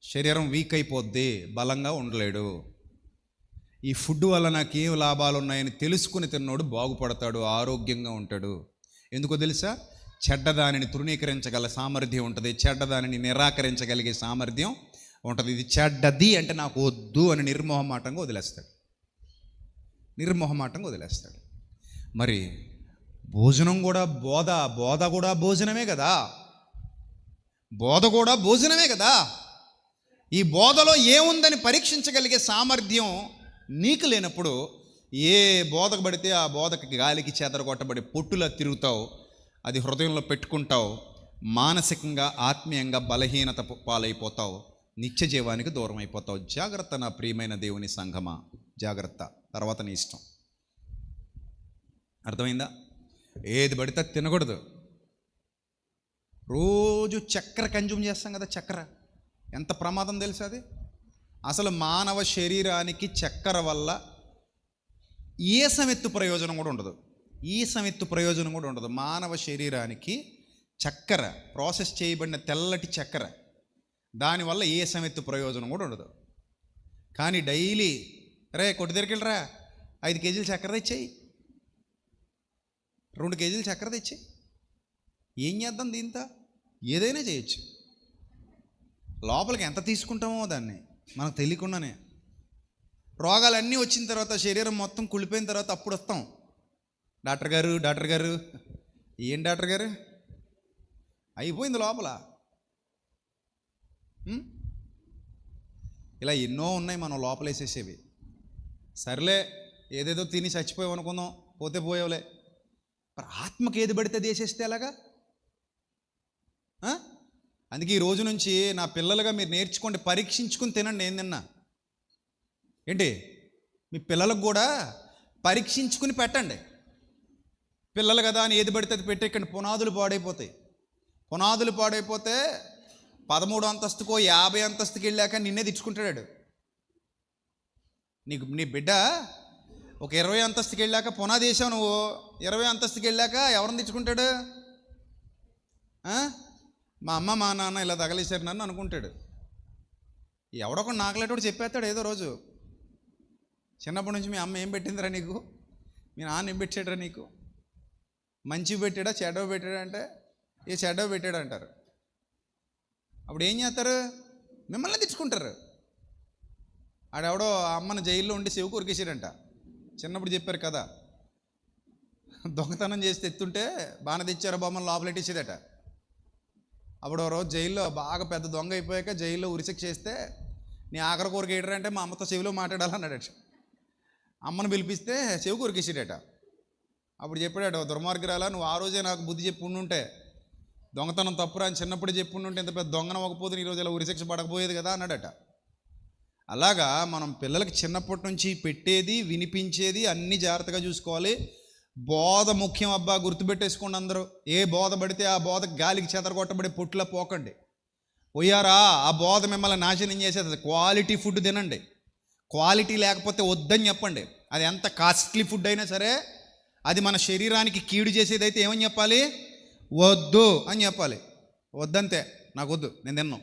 [SPEAKER 1] శరీరం వీక్ అయిపోద్ది, బలంగా ఉండలేడు. ఈ ఫుడ్ వల్ల నాకు ఏం లాభాలు ఉన్నాయని తెలుసుకుని తిన్నోడు బాగుపడతాడు, ఆరోగ్యంగా ఉంటాడు. ఎందుకో తెలుసా? చెడ్డదానిని తృణీకరించగల సామర్థ్యం ఉంటుంది, చెడ్డదానిని నిరాకరించగలిగే సామర్థ్యం ఉంటుంది. ఇది చెడ్డది అంటే నాకు వద్దు అని నిర్మోహమాటంగా వదిలేస్తాడు. మరి భోజనం కూడా బోధ కూడా భోజనమే కదా. ఈ బోధలో ఏముందని పరీక్షించగలిగే సామర్థ్యం నీకు లేనప్పుడు ఏ బోధకు పడితే ఆ బోధకి గాలికి చెదరగొట్టబడి పొట్టులా తిరుగుతావు, అది హృదయంలో పెట్టుకుంటావు, మానసికంగా ఆత్మీయంగా బలహీనత పాలైపోతావు, నిత్య జీవానికి దూరం అయిపోతావు. జాగ్రత్త నా ప్రియమైన దేవుని సంఘమా, జాగ్రత్త. తర్వాత నీ ఇష్టం. అర్థమైందా? ఏది పడితే తినకూడదు. రోజు చక్కెర కన్జ్యూమ్ చేస్తాం కదా. చక్కెర ఎంత ప్రమాదం తెలుసా? అది అసలు మానవ శరీరానికి చక్కెర వల్ల ఏ సమెత్తు ప్రయోజనం కూడా ఉండదు. మానవ శరీరానికి చక్కెర, ప్రాసెస్ చేయబడిన తెల్లటి చక్కెర, దానివల్ల ఏ సమెత్తు ప్రయోజనం కూడా ఉండదు. కానీ డైలీ కొట్టి దగ్గరికెళ్ళరా 5 కేజీలు చక్కెర తెచ్చేయి, 2 కేజీలు చక్కెర తెచ్చేయి. ఏం చేద్దాం? దీంతో ఏదైనా చేయొచ్చు. లోపలికి ఎంత తీసుకుంటామో దాన్ని మనకు తెలియకుండానే. రోగాలన్నీ వచ్చిన తర్వాత, శరీరం మొత్తం కుళ్ళిపోయిన తర్వాత అప్పుడు వస్తాం, డాక్టర్ గారు. ఏం డాక్టర్ గారు? అయిపోయింది లోపల. ఇలా ఎన్నో ఉన్నాయి మనం లోపలేసేసేవి. సర్లే ఏదేదో తిని చచ్చిపోయావు అనుకుందాం, పోతే పోయావులే. మరి ఆత్మకి ఏది పడితే వేసేస్తే ఎలాగా? అందుకే ఈ రోజు నుంచి నా పిల్లలుగా మీరు నేర్చుకోండి, పరీక్షించుకుని తినండి. ఏం తిన్నా ఏంటి, మీ పిల్లలకు కూడా పరీక్షించుకుని పెట్టండి. పిల్లలు కదా అని ఏది పడితే అది పెట్టేకండి, పునాదులు పాడైపోతే 13 అంతస్తుకో 50 అంతస్తుకి వెళ్ళాక నిన్నే తెచ్చుకుంటాడు. నీ బిడ్డ ఒక 20 అంతస్తుకి వెళ్ళాక పునాది వేసావు నువ్వు, 20 అంతస్తుకి వెళ్ళాక ఎవరిని తెచ్చుకుంటాడు? మా అమ్మ మా నాన్న ఇలా తగలేశారు నన్ను అనుకుంటాడు. ఎవడొక నాకలేటోడు చెప్పేస్తాడు ఏదో రోజు, చిన్నప్పటి నుంచి మీ అమ్మ ఏం పెట్టిందిరా నీకు, మీ నాన్న ఏం పెట్టాడురా నీకు, మంచి పెట్టాడా చెడ్డవ పెట్టాడా అంటే ఏ చెడ్డవ పెట్టాడు అంటారు. అప్పుడు ఏం చేస్తారు? మిమ్మల్ని తెచ్చుకుంటారు. ఆడెవడో అమ్మను జైల్లో ఉండి చెవి కొరికేసాడంట, చిన్నప్పుడు చెప్పారు కదా. దొంగతనం చేసి తెత్తుంటే బాగా తెచ్చారు బొమ్మను లోపలెట్టేసేదట. అప్పుడు రోజు జైల్లో బాగా పెద్ద దొంగ అయిపోయాక జైల్లో ఉరిశిక్ష చేస్తే, నీ ఆఖరి కోరిక ఏంటంటే మా అమ్మతో చెవిలో మాట్లాడాలన్నాడట. అమ్మను పిలిపిస్తే చెవి కొరికేసాడట. అప్పుడు చెప్పాడు, దుర్మార్గురాలా, నువ్వు ఆ రోజే నాకు బుద్ధి చెప్పి ఉండుంటే, దొంగతనం తప్పురా అని చిన్నప్పుడు చెప్పి ఉండుంటే ఇంత పెద్ద దొంగన అవ్వకపోతే ఈరోజు ఇలా ఉరిశిక్ష పడకపోయేది కదా అన్నాడట. అలాగా మనం పిల్లలకి చిన్నప్పటి నుంచి పెట్టేది, వినిపించేది అన్నీ జాగ్రత్తగా చూసుకోవాలి. బోధ ముఖ్యం అబ్బా, గుర్తుపెట్టేసుకోండి అందరూ. ఏ బోధ పడితే ఆ బోధ గాలికి చెదరగొట్టబడి పొట్టులా పోకండి. పోయారా, ఆ బోధ మిమ్మల్ని నాశనం చేసేది. క్వాలిటీ ఫుడ్ తినండి. క్వాలిటీ లేకపోతే వద్దని చెప్పండి. అది ఎంత కాస్ట్లీ ఫుడ్ అయినా సరే, అది మన శరీరానికి కీడు చేసేది అయితే ఏమని చెప్పాలి? వద్దు అని చెప్పాలి. వద్దంతే, నాకు వద్దు, నేను తిన్నాను,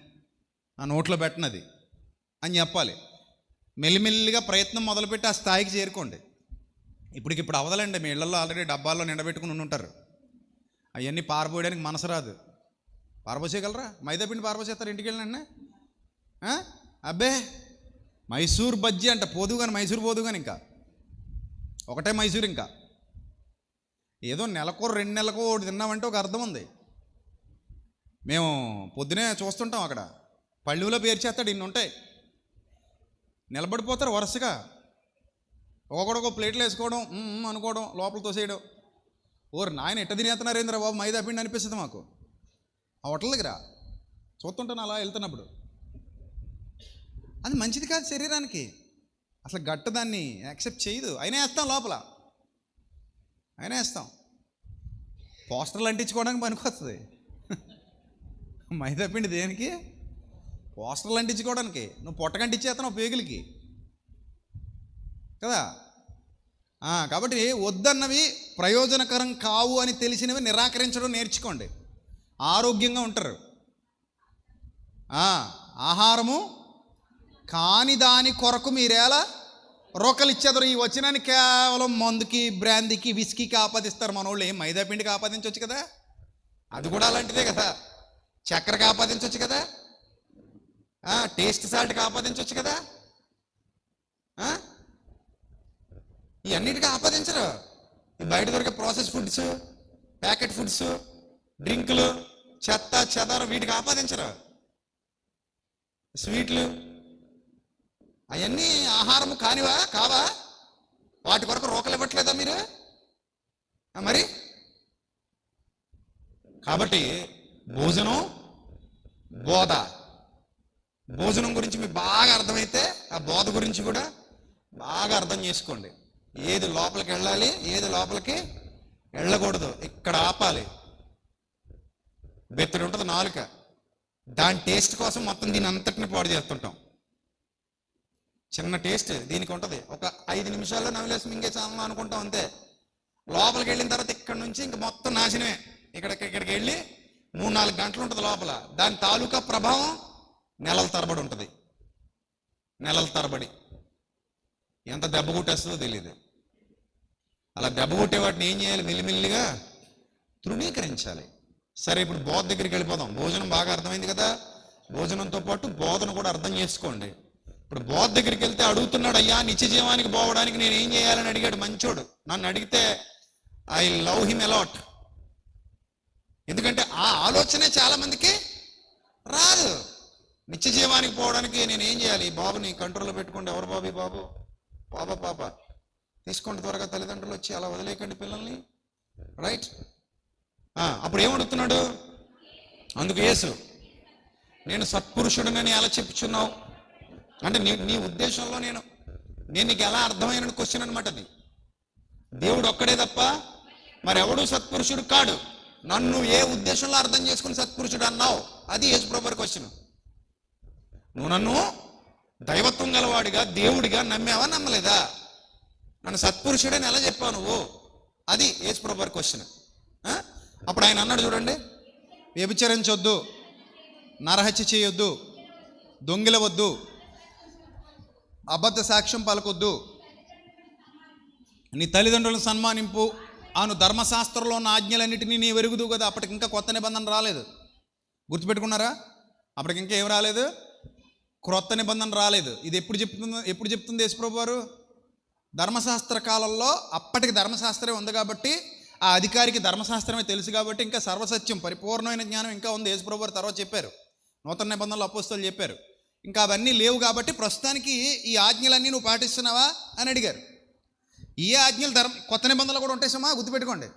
[SPEAKER 1] నా నోట్లో పెట్టినది అని చెప్పాలి. మెల్లిమెల్లిగా ప్రయత్నం మొదలుపెట్టి ఆ స్థాయికి చేరుకోండి. ఇప్పటికిప్పుడు అవదలండి. మీ ఇళ్లలో ఆల్రెడీ డబ్బాల్లో నిండబెట్టుకుని ఉంటారు. అవన్నీ పారబోయడానికి మనసు రాదు. పారబోసేయగలరా? మైదాపిండి పారబోసేస్తారు ఇంటికి వెళ్ళినండి. అబ్బే, మైసూర్ బజ్జీ అంట, పోదు కానీ మైసూర్ పోదు కానీ, ఇంకా ఒకటే మైసూర్. ఇంకా ఏదో నెలకో 2 నెలలకో ఒకటి తిన్నామంటే ఒక అర్థం ఉంది. మేము పొద్దునే చూస్తుంటాం, అక్కడ పళ్ళులో పేర్చేస్తాడు, ఇన్ని ఉంటాయి, నిలబడిపోతారు వరుసగా. ఒక్కొక్కడొక ప్లేట్లు వేసుకోవడం, అనుకోవడం, లోపల తోసేయడం. ఓరు నాయన ఎట్ట తినేస్తున్నారేంద్ర బాబు మైదా పిండి అనిపిస్తుంది మాకు ఆ హోటల్ దగ్గర చూస్తుంటాను అలా వెళ్తున్నప్పుడు. అది మంచిది కాదు శరీరానికి, అసలు గట్టు దాన్ని యాక్సెప్ట్ చేయదు. అయినా వేస్తాం, లోపల అయినా వేస్తాం. పోస్టర్లు అంటించుకోవడానికి పనికొస్తుంది మైదా పిండి. దేనికి? పోస్టర్లు అంటించుకోవడానికి. నువ్వు పొట్టకంటించేస్తున్నావు పేగులకి కదా. కాబట్టి వద్దన్నవి, ప్రయోజనకరం కావు అని తెలిసినవి నిరాకరించడం నేర్చుకోండి. ఆరోగ్యంగా ఉంటారు. ఆహారము కాని దాని కొరకు మీరేలా రోకలు ఇచ్చేదారు. ఈ వచనాన్ని కేవలం మందుకి, బ్రాందీకి, విస్కీకి ఆపాదిస్తారు మన వాళ్ళు. ఏం మైదా పిండికి ఆపాదించవచ్చు కదా, అది కూడా అలాంటిదే కదా. చక్కెరకి ఆపాదించవచ్చు కదా, టేస్ట్ సాల్ట్కి ఆపాదించవచ్చు కదా. ఇవన్నిటికీ ఆపాదించరు. బయట దొరికే ప్రాసెస్ ఫుడ్స్, ప్యాకెట్ ఫుడ్స్, డ్రింకులు, చెత్త చెదారం, వీటికి ఆపాదించరు. స్వీట్లు అవన్నీ ఆహారము కానివా కావా? వాటి కొరకు రోకలు ఇవ్వట్లేదా మీరు మరి? కాబట్టి భోజనం, బోధ. భోజనం గురించి మీకు బాగా అర్థమైతే ఆ బోధ గురించి కూడా బాగా అర్థం చేసుకోండి. ఏది లోపలికి వెళ్ళాలి, ఏది లోపలికి వెళ్ళకూడదు, ఇక్కడ ఆపాలి. బెత్తడి ఉంటుంది నాలుక, దాని టేస్ట్ కోసం మొత్తం దీని అంతటిని పాడు చేస్తుంటాం. చిన్న టేస్ట్ దీనికి ఉంటుంది, ఒక 5 నిమిషాల్లో నవ్వులేసి మింగేసామా అనుకుంటాం అంతే. లోపలికి వెళ్ళిన తర్వాత ఇక్కడ నుంచి ఇంక మొత్తం నాశనమే. ఇక్కడికి వెళ్ళి 3-4 గంటలు ఉంటుంది లోపల. దాని తాలూకా ప్రభావం నెలల తరబడి ఉంటుంది. నెలల తరబడి ఎంత దెబ్బ కొట్టేస్తుందో తెలియదు. అలా దెబ్బ కొట్టే వాటిని ఏం చేయాలి? మెల్లిమెల్లిగా తృణీకరించాలి. సరే, ఇప్పుడు బోధ దగ్గరికి వెళ్ళిపోదాం. భోజనం బాగా అర్థమైంది కదా. భోజనంతో పాటు బోధన కూడా అర్థం చేసుకోండి. ఇప్పుడు బోధ దగ్గరికి వెళ్తే అడుగుతున్నాడు, అయ్యా నిత్య జీవానికి పోవడానికి నేను ఏం చేయాలని అడిగాడు మంచోడు. నన్ను అడిగితే ఐ లవ్ హిమ్ అలాట్. ఎందుకంటే ఆ ఆలోచనే చాలా మందికి రాదు. నిత్య జీవానికి పోవడానికి నేను ఏం చేయాలి? బాబుని కంట్రోల్లో పెట్టుకోండి. ఎవరు బాబు? బాబు పాప తీసుకోండి త్వరగా, తల్లిదండ్రులు వచ్చి అలా వదిలేయకండి పిల్లల్ని, రైట్? అప్పుడు ఏమడుగుతున్నాడు? అందుకు యేసు, నేను సత్పురుషుడినని ఎలా చెప్పుచున్నావు అంటే నీ ఉద్దేశంలో నేను నీకు ఎలా అర్థమైన క్వశ్చన్ అనమాట అది. దేవుడు ఒక్కడే తప్ప మరెవడు సత్పురుషుడు కాడు. నన్ను ఏ ఉద్దేశంలో అర్థం చేసుకుని సత్పురుషుడు అన్నావు? అది యేసుప్రభు క్వశ్చన్. నువ్వు నన్ను దైవత్వం గలవాడిగా, దేవుడిగా నమ్మావా, నమ్మలేదా? నన్ను సత్పురుషుడని ఎలా చెప్పావు నువ్వు? అది యేసుప్రభు క్వశ్చన్. అప్పుడు ఆయన అన్నాడు చూడండి, వ్యభిచరించొద్దు, నరహత్య చేయొద్దు, దొంగిలవద్దు, అబద్ధ సాక్ష్యం పలకొద్దు, నీ తల్లిదండ్రులను సన్మానింపు అను ధర్మశాస్త్రంలో ఉన్న ఆజ్ఞలన్నిటినీ నీ వెరుగుదు కదా. అప్పటికి ఇంకా కొత్త నిబంధన రాలేదు, గుర్తుపెట్టుకున్నారా? అప్పటికి ఇంకా ఏం రాలేదు, క్రొత్త నిబంధన రాలేదు. ఇది ఎప్పుడు చెప్తుంది యేసుప్రభు వారు? ధర్మశాస్త్ర కాలంలో. అప్పటికి ధర్మశాస్త్రమే ఉంది కాబట్టి, ఆ అధికారికి ధర్మశాస్త్రమే తెలుసు కాబట్టి ఇంకా సర్వసత్యం, పరిపూర్ణమైన జ్ఞానం ఇంకా ఉంది. యేసుప్రభు వారు తర్వాత చెప్పారు, నూతన నిబంధనలు అపోస్తలులు చెప్పారు. ఇంకా అవన్నీ లేవు కాబట్టి ప్రస్తుతానికి ఈ ఆజ్ఞలన్నీ నువ్వు పాటిస్తున్నావా అని అడిగారు. ఈ ఆజ్ఞలు కొత్త నిబంధనలు కూడా ఉంటాయి సుమా, గుర్తుపెట్టుకోండి.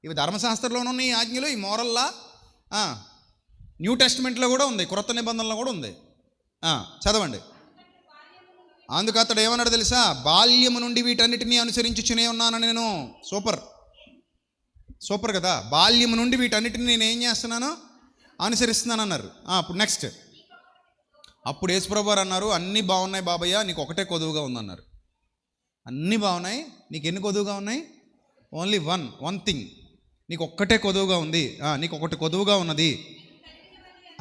[SPEAKER 1] ఇవి ధర్మశాస్త్రంలోనూ ఉన్న ఈ ఆజ్ఞలు, ఈ మోరల్లా న్యూ టెస్ట్మెంట్లో కూడా ఉంది, క్రొత్త నిబంధనలో కూడా ఉంది. చదవండి. అందుకు అతడు ఏమన్నాడు తెలుసా? బాల్యము నుండి వీటన్నిటినీ అనుసరించుచునే ఉన్నాను నేను. సూపర్ సూపర్ కదా. బాల్యము నుండి వీటన్నిటిని నేను ఏం చేస్తున్నాను? అనుసరిస్తున్నాను అన్నారు. అప్పుడు నెక్స్ట్, అప్పుడు యేసుప్రభు వారు అన్నారు, అన్నీ బాగున్నాయి బాబయ్య, నీకు ఒకటే కొదువుగా ఉందన్నారు. అన్నీ బాగున్నాయి, నీకు ఎన్ని కొదువుగా ఉన్నాయి? ఓన్లీ వన్ థింగ్, నీకు ఒక్కటే కొదువుగా ఉంది, నీకు ఒకటి కొదువుగా ఉన్నది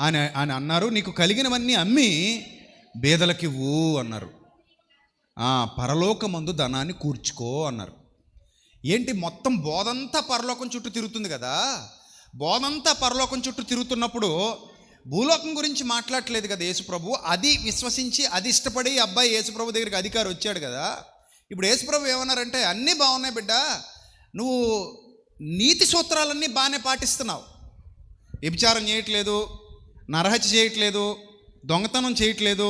[SPEAKER 1] అని అన్నారు. నీకు కలిగినవన్నీ అమ్మి బేదలకివ్వు అన్నారు. పరలోకమందు ధనాన్ని కూర్చుకో అన్నారు. ఏంటి, మొత్తం బోధంతా పరలోకం చుట్టూ తిరుగుతుంది కదా. బోధంతా పరలోకం చుట్టూ తిరుగుతున్నప్పుడు భూలోకం గురించి మాట్లాడట్లేదు కదా యేసుప్రభు. అది విశ్వసించి, అది ఇష్టపడి అబ్బాయి యేసుప్రభు దగ్గరికి అధికారి వచ్చాడు కదా. ఇప్పుడు యేసుప్రభు ఏమన్నారంటే, అన్నీ బాగున్నాయి బిడ్డ, నువ్వు నీతి సూత్రాలన్నీ బాగానే పాటిస్తున్నావు. వ్యభిచారం చేయట్లేదు, నరహత్య చేయట్లేదు, దొంగతనం చేయట్లేదు,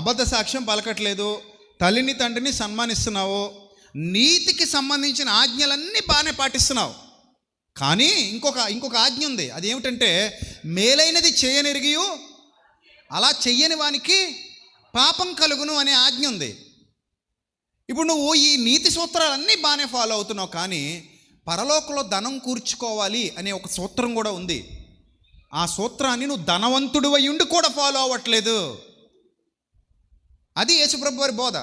[SPEAKER 1] అబద్ధ సాక్ష్యం పలకట్లేదు, తల్లిని తండ్రిని సన్మానిస్తున్నావు, నీతికి సంబంధించిన ఆజ్ఞలన్నీ బాగానే పాటిస్తున్నావు. కానీ ఇంకొక ఆజ్ఞ ఉంది. అదేమిటంటే, మేలైనది చేయనెరిగియు అలా చెయ్యని వానికి పాపం కలుగును అనే ఆజ్ఞ ఉంది. ఇప్పుడు నువ్వు ఈ నీతి సూత్రాలన్నీ బాగానే ఫాలో అవుతున్నావు, కానీ పరలోకంలో ధనం కూర్చుకోవాలి అనే ఒక సూత్రం కూడా ఉంది. ఆ సూత్రాన్ని నువ్వు ధనవంతుడు అయి ఉండి కూడా ఫాలో అవ్వట్లేదు. అది యేసుప్రభు వారి బోధ.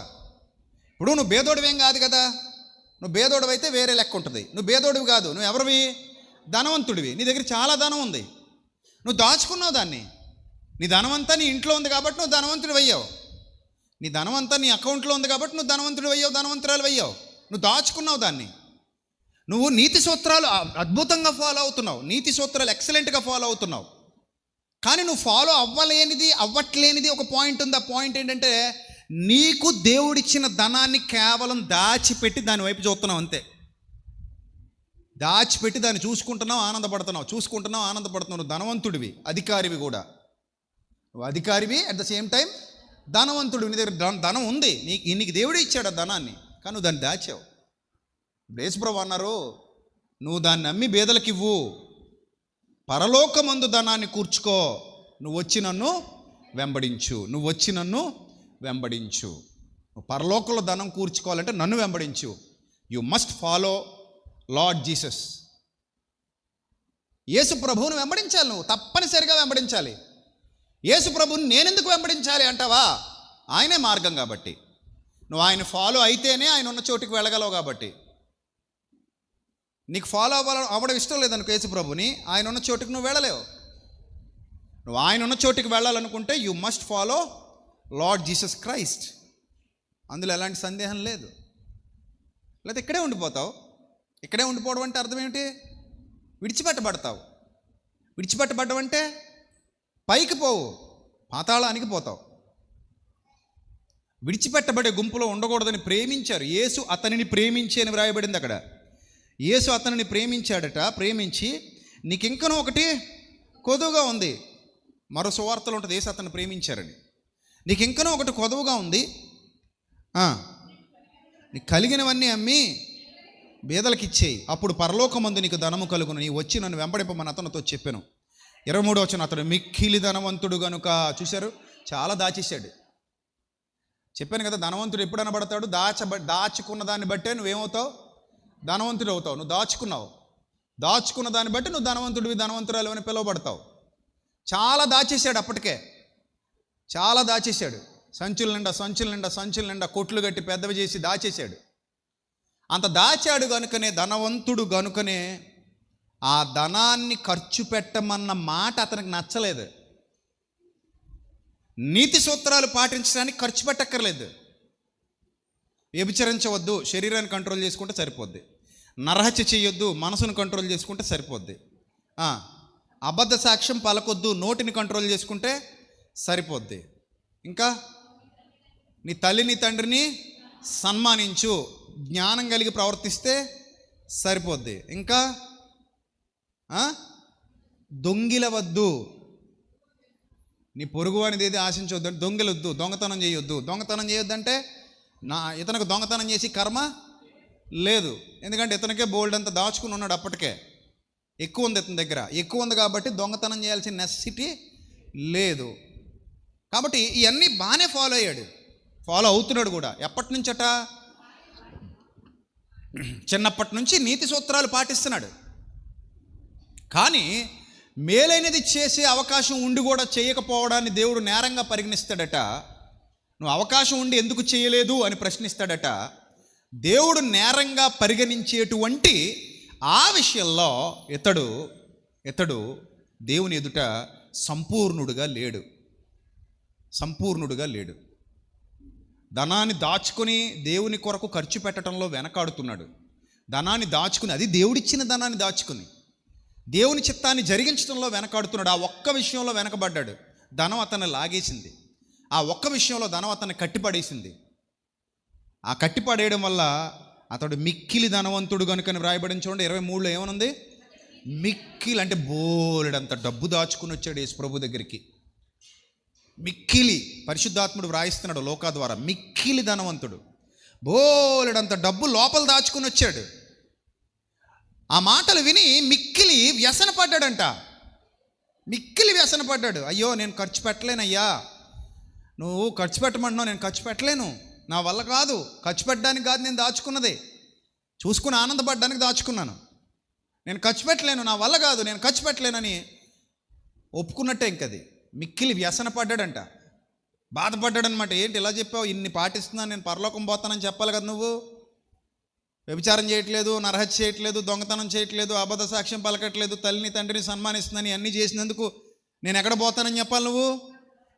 [SPEAKER 1] ఇప్పుడు నువ్వు బేదోడివేం కాదు కదా. నువ్వు బేదోడివి అయితే వేరే లెక్క ఉంటుంది. నువ్వు బేదోడివి కాదు, నువ్వు ఎవరివి? ధనవంతుడివి. నీ దగ్గర చాలా ధనం ఉంది, నువ్వు దాచుకున్నావు దాన్ని. నీ ధనమంతా నీ ఇంట్లో ఉంది కాబట్టి నువ్వు ధనవంతుడు అయ్యావు. నీ ధనమంతా నీ అకౌంట్లో ఉంది కాబట్టి నువ్వు ధనవంతుడు అయ్యావు, ధనవంతురాలు అయ్యావు. నువ్వు దాచుకున్నావు దాన్ని. నువ్వు నీతి సూత్రాలు అద్భుతంగా ఫాలో అవుతున్నావు, నీతి సూత్రాలు ఎక్సలెంట్గా ఫాలో అవుతున్నావు. కానీ నువ్వు ఫాలో అవ్వట్లేనిది ఒక పాయింట్ ఉంది. ఆ పాయింట్ ఏంటంటే, నీకు దేవుడిచ్చిన ధనాన్ని కేవలం దాచిపెట్టి దాని వైపు చూస్తున్నావు అంతే. దాచిపెట్టి దాన్ని చూసుకుంటున్నావు, ఆనందపడుతున్నావు. నువ్వు ధనవంతుడివి, అధికారివి కూడా. నువ్వు అధికారివి, అట్ ద సేమ్ టైం ధనవంతుడివి. నీ దగ్గర ధనం ఉంది, నీకు దేవుడే ఇచ్చాడు ఆ ధనాన్ని, కానీ నువ్వు దాన్ని దాచావు. యేసుప్రభు అన్నారు, నువ్వు దాన్ని అమ్మి బేదలకు ఇవ్వు, పరలోకమందు ధనాన్ని కూర్చుకో, నువ్వు వచ్చి నన్ను వెంబడించు. నువ్వు పరలోకంలో ధనం కూర్చుకోవాలంటే నన్ను వెంబడించు. You must follow Lord Jesus. యేసు ప్రభువును వెంబడించాలి, నువ్వు తప్పనిసరిగా వెంబడించాలి. యేసు ప్రభువుని నేనెందుకు వెంబడించాలి అంటావా? ఆయనే మార్గం కాబట్టి. నువ్వు ఆయన ఫాలో అయితేనే ఆయన ఉన్న చోటుకి వెళ్ళగలవు. కాబట్టి నీకు ఫాలో అవ్వడం ఇష్టం లేదనుకో యేసు ప్రభుని, ఆయన ఉన్న చోటుకి నువ్వు వెళ్ళలేవు. నువ్వు ఆయన ఉన్న చోటుకి వెళ్ళాలనుకుంటే you must follow Lord Jesus Christ. అందులో ఎలాంటి సందేహం లేదు. లేకపోతే ఇక్కడే ఉండిపోతావు. ఇక్కడే ఉండిపోవడం అంటే అర్థం ఏమిటి? విడిచిపెట్టబడతావు. విడిచిపెట్టబడ్డం అంటే పైకి పోవు, పాతాళానికి పోతావు. విడిచిపెట్టబడే గుంపులో ఉండకూడదని ప్రేమించారు. యేసు అతనిని ప్రేమించి అని వ్రాయబడింది అక్కడ. యేసు అతనిని ప్రేమించాడట. ప్రేమించి నీకు ఇంకనూ ఒకటి కొదువుగా ఉంది. మరో సువార్తలు ఉంటుంది యేసు అతన్ని ప్రేమించారని. నీకు ఇంకనూ ఒకటి కొదువుగా ఉంది, నీకు కలిగినవన్నీ అమ్మి బేదలకు ఇచ్చేయి, అప్పుడు పరలోకమందు నీకు ధనము కలుగును. నీ వచ్చి నన్ను వెంబడింపమని అతనితో చెప్పాను. 23వ వచనం, అతడు మిక్కిలి ధనవంతుడు గనుక. చూశారు, చాలా దాచేశాడు. చెప్పాను కదా, ధనవంతుడు ఎప్పుడు అనబడతాడు? దాచుకున్న దాన్ని బట్టే నువ్వేమవుతావు? ధనవంతుడు అవుతావు. నువ్వు దాచుకున్న దాన్ని బట్టి నువ్వు ధనవంతుడివి, ధనవంతురాలు అని పిలువబడతావు. చాలా దాచేశాడు, అప్పటికే చాలా దాచేశాడు. సంచుల నిండా కొట్లు కట్టి పెద్దవి చేసి దాచేశాడు. అంత దాచాడు కనుకనే, ధనవంతుడు కనుకనే ఆ ధనాన్ని ఖర్చు పెట్టమన్న మాట అతనికి నచ్చలేదు. నీతి సూత్రాలు పాటించడానికి ఖర్చు పెట్టక్కర్లేదు. వ్యభిచరించవద్దు, శరీరాన్ని కంట్రోల్ చేసుకుంటే సరిపోద్ది. నరహత్య చేయొద్దు, మనసును కంట్రోల్ చేసుకుంటే సరిపోద్ది. అబద్ధ సాక్ష్యం పలకొద్దు, నోటిని కంట్రోల్ చేసుకుంటే సరిపోద్ది. ఇంకా నీ తల్లిని తండ్రిని సన్మానించు, జ్ఞానం కలిగి ప్రవర్తిస్తే సరిపోద్ది. ఇంకా దొంగిలవద్దు, నీ పొరుగువానిది ఏది ఆశించవద్దు, దొంగిలొద్దు, దొంగతనం చేయొద్దు. దొంగతనం చేయొద్దంటే ఇతనికి దొంగతనం చేసి కర్మ లేదు. ఎందుకంటే ఇతనికే బోల్డ్ అంత దాచుకుని ఉన్నాడు, అప్పటికే ఎక్కువ ఉంది ఇతని దగ్గర, ఎక్కువ ఉంది కాబట్టి దొంగతనం చేయాల్సిన నెసెసిటీ లేదు. కాబట్టి ఇవన్నీ బాగానే ఫాలో అయ్యాడు, ఫాలో అవుతున్నాడు కూడా. ఎప్పటి నుంచట? చిన్నప్పటి నుంచి నీతి సూత్రాలు పాటిస్తున్నాడు. కానీ మేలైనది చేసే అవకాశం ఉండి కూడా చేయకపోవడాన్ని దేవుడు నేరంగా పరిగణిస్తాడట. నువ్వు అవకాశం ఉండి ఎందుకు చేయలేదు అని ప్రశ్నిస్తాడట. దేవుడు నేరంగా పరిగణించేటువంటి ఆ విషయంలో ఇతడు దేవుని ఎదుట సంపూర్ణుడుగా లేడు. ధనాన్ని దాచుకొని దేవుని కొరకు ఖర్చు పెట్టడంలో వెనకాడుతున్నాడు. ధనాన్ని దాచుకుని, అది దేవుడిచ్చిన ధనాన్ని దాచుకుని దేవుని చిత్తాన్ని జరిగించడంలో వెనకాడుతున్నాడు. ఆ ఒక్క విషయంలో వెనకబడ్డాడు. ధనం అతన్ని లాగేసింది. ఆ ఒక్క విషయంలో ధనం అతన్ని కట్టిపడేసింది. ఆ కట్టిపడేయడం వల్ల అతడు మిక్కిలి ధనవంతుడు కనుకని వ్రాయబడిన చూడండి 23లో ఏమనుంది? మిక్కిలి అంటే బోలెడంత డబ్బు దాచుకుని వచ్చాడు యేసు ప్రభు దగ్గరికి. మిక్కిలి, పరిశుద్ధాత్ముడు వ్రాయిస్తున్నాడు లోకా ద్వారా, మిక్కిలి ధనవంతుడు, బోలెడంత డబ్బు లోపల దాచుకుని వచ్చాడు. ఆ మాటలు విని మిక్కిలి వ్యసన పడ్డాడంట. మిక్కిలి వ్యసన పడ్డాడు. అయ్యో నేను ఖర్చు పెట్టలేనయ్యా, నువ్వు ఖర్చు పెట్టమంటున్నావు, నేను ఖర్చు పెట్టలేను, నా వల్ల కాదు, ఖర్చు పెట్టడానికి కాదు నేను దాచుకున్నది, చూసుకుని ఆనందపడడానికి దాచుకున్నాను, నేను ఖర్చు పెట్టలేను, నా వల్ల కాదు, నేను ఖర్చు పెట్టలేనని ఒప్పుకున్నట్టే. ఇంకది మిక్కిలి వ్యసన పడ్డాడంట, బాధపడ్డాడనమాట. ఏంటి ఇలా చెప్పావు, ఇన్ని పాటిస్తున్నాను, నేను పరలోకం పోతానని చెప్పాలి కదా నువ్వు. వ్యభిచారం చేయట్లేదు, నరహత్య చేయట్లేదు, దొంగతనం చేయట్లేదు, అబద్ధ సాక్ష్యం పలకట్లేదు, తల్లిని తండ్రిని సన్మానిస్తున్నాను, అన్నీ చేసినందుకు నేను ఎక్కడ పోతానని చెప్పాలి? నువ్వు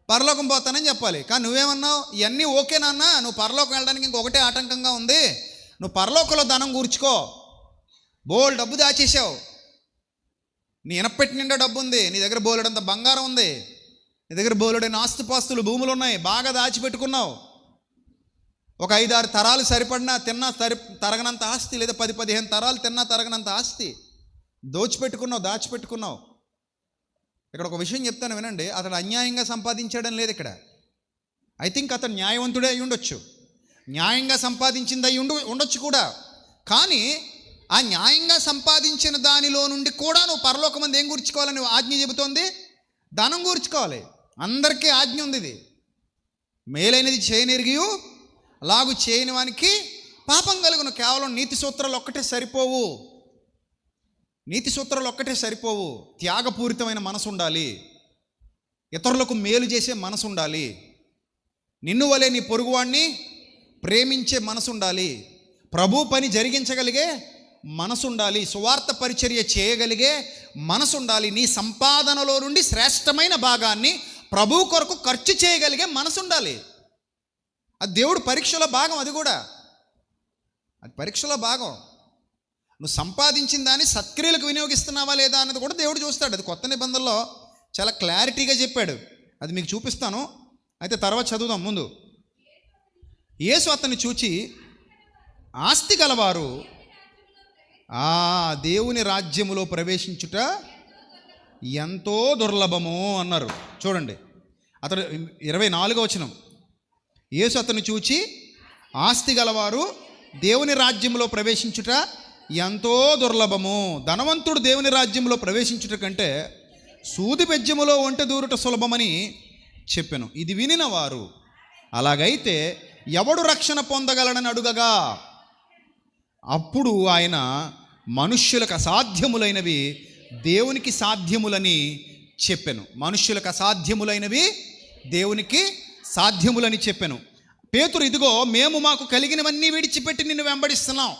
[SPEAKER 1] పరలోకం పోతానని చెప్పాలి. కానీ నువ్వేమన్నావు? ఇవన్నీ ఓకే నాన్న, నువ్వు పరలోకం వెళ్ళడానికి ఇంకొకటే ఆటంకంగా ఉంది, నువ్వు పరలోకంలో ధనం కూర్చుకో, బోల్ డబ్బు దాచేసావు, నీ ఇనపెట్టి నిండా డబ్బు ఉంది, నీ దగ్గర బోలెడంత బంగారం ఉంది, నీ దగ్గర బోలెడైన ఆస్తుపాస్తులు భూములు ఉన్నాయి, బాగా దాచిపెట్టుకున్నావు. ఒక 5-6 తరాలు సరిపడినా తిన్నా తరగనంత ఆస్తి, లేదా 10-15 తరాలు తిన్నా తరగనంత ఆస్తి దాచిపెట్టుకున్నావు. ఇక్కడ ఒక విషయం చెప్తాను వినండి. అతడు అన్యాయంగా సంపాదించాడని లేదు ఇక్కడ. ఐ థింక్ అతడు న్యాయవంతుడే అయి ఉండొచ్చు, న్యాయంగా సంపాదించింది అయి ఉండొచ్చు కూడా. కానీ ఆ న్యాయంగా సంపాదించిన దానిలో నుండి కూడా నువ్వు పరలోకమంది ఏం కూర్చుకోవాలని ఆజ్ఞ చెబుతోంది? ధనం కూర్చుకోవాలి. అందరికీ ఆజ్ఞ ఉంది. ఇది మేలైనది చేయనెరిగియు అలాగు చేయని వానికి పాపం కలుగును. కేవలం నీతి సూత్రాలు ఒక్కటే సరిపోవు. త్యాగపూరితమైన మనసు ఉండాలి, ఇతరులకు మేలు చేసే మనసు ఉండాలి, నిన్ను వలె నీ పొరుగువాడిని ప్రేమించే మనసు ఉండాలి, ప్రభు పని జరిగించగలిగే మనసు ఉండాలి, సువార్త పరిచర్య చేయగలిగే మనసు ఉండాలి, నీ సంపాదనలో నుండి శ్రేష్టమైన భాగాన్ని ప్రభు కొరకు ఖర్చు చేయగలిగే మనసు ఉండాలి. అది దేవుడు పరీక్షలో భాగం. అది పరీక్షలో భాగం. నువ్వు సంపాదించిన దాన్ని సత్క్రియలకు వినియోగిస్తున్నావా లేదా అన్నది కూడా దేవుడు చూస్తాడు. అది కొత్త నిబంధనలో చాలా క్లారిటీగా చెప్పాడు. అది మీకు చూపిస్తాను. అయితే తర్వాత చదువుదాం. ముందు యేసు అతన్ని చూచి, ఆస్తి గలవారు దేవుని రాజ్యములో ప్రవేశించుట ఎంతో దుర్లభము అన్నారు. చూడండి, అతడు 24వ వచనం. యేసు అతన్ని చూచి, ఆస్తి గలవారు దేవుని రాజ్యంలో ప్రవేశించుట ఎంతో దుర్లభము. ధనవంతుడు దేవుని రాజ్యంలో ప్రవేశించుట కంటే సూది బెజ్జములో ఒంటె దూరుట సులభమని చెప్పెను. ఇది వినిన వారు, అలాగైతే ఎవడు రక్షణ పొందగలడని అడుగగా, అప్పుడు ఆయన మనుష్యులకు అసాధ్యములైనవి దేవునికి సాధ్యములని చెప్పెను. మనుష్యులకు అసాధ్యములైనవి దేవునికి సాధ్యములని చెప్పెను. పేతురు, ఇదిగో మేము మాకు కలిగినవన్నీ విడిచిపెట్టి నిన్ను వెంబడిస్తున్నాం.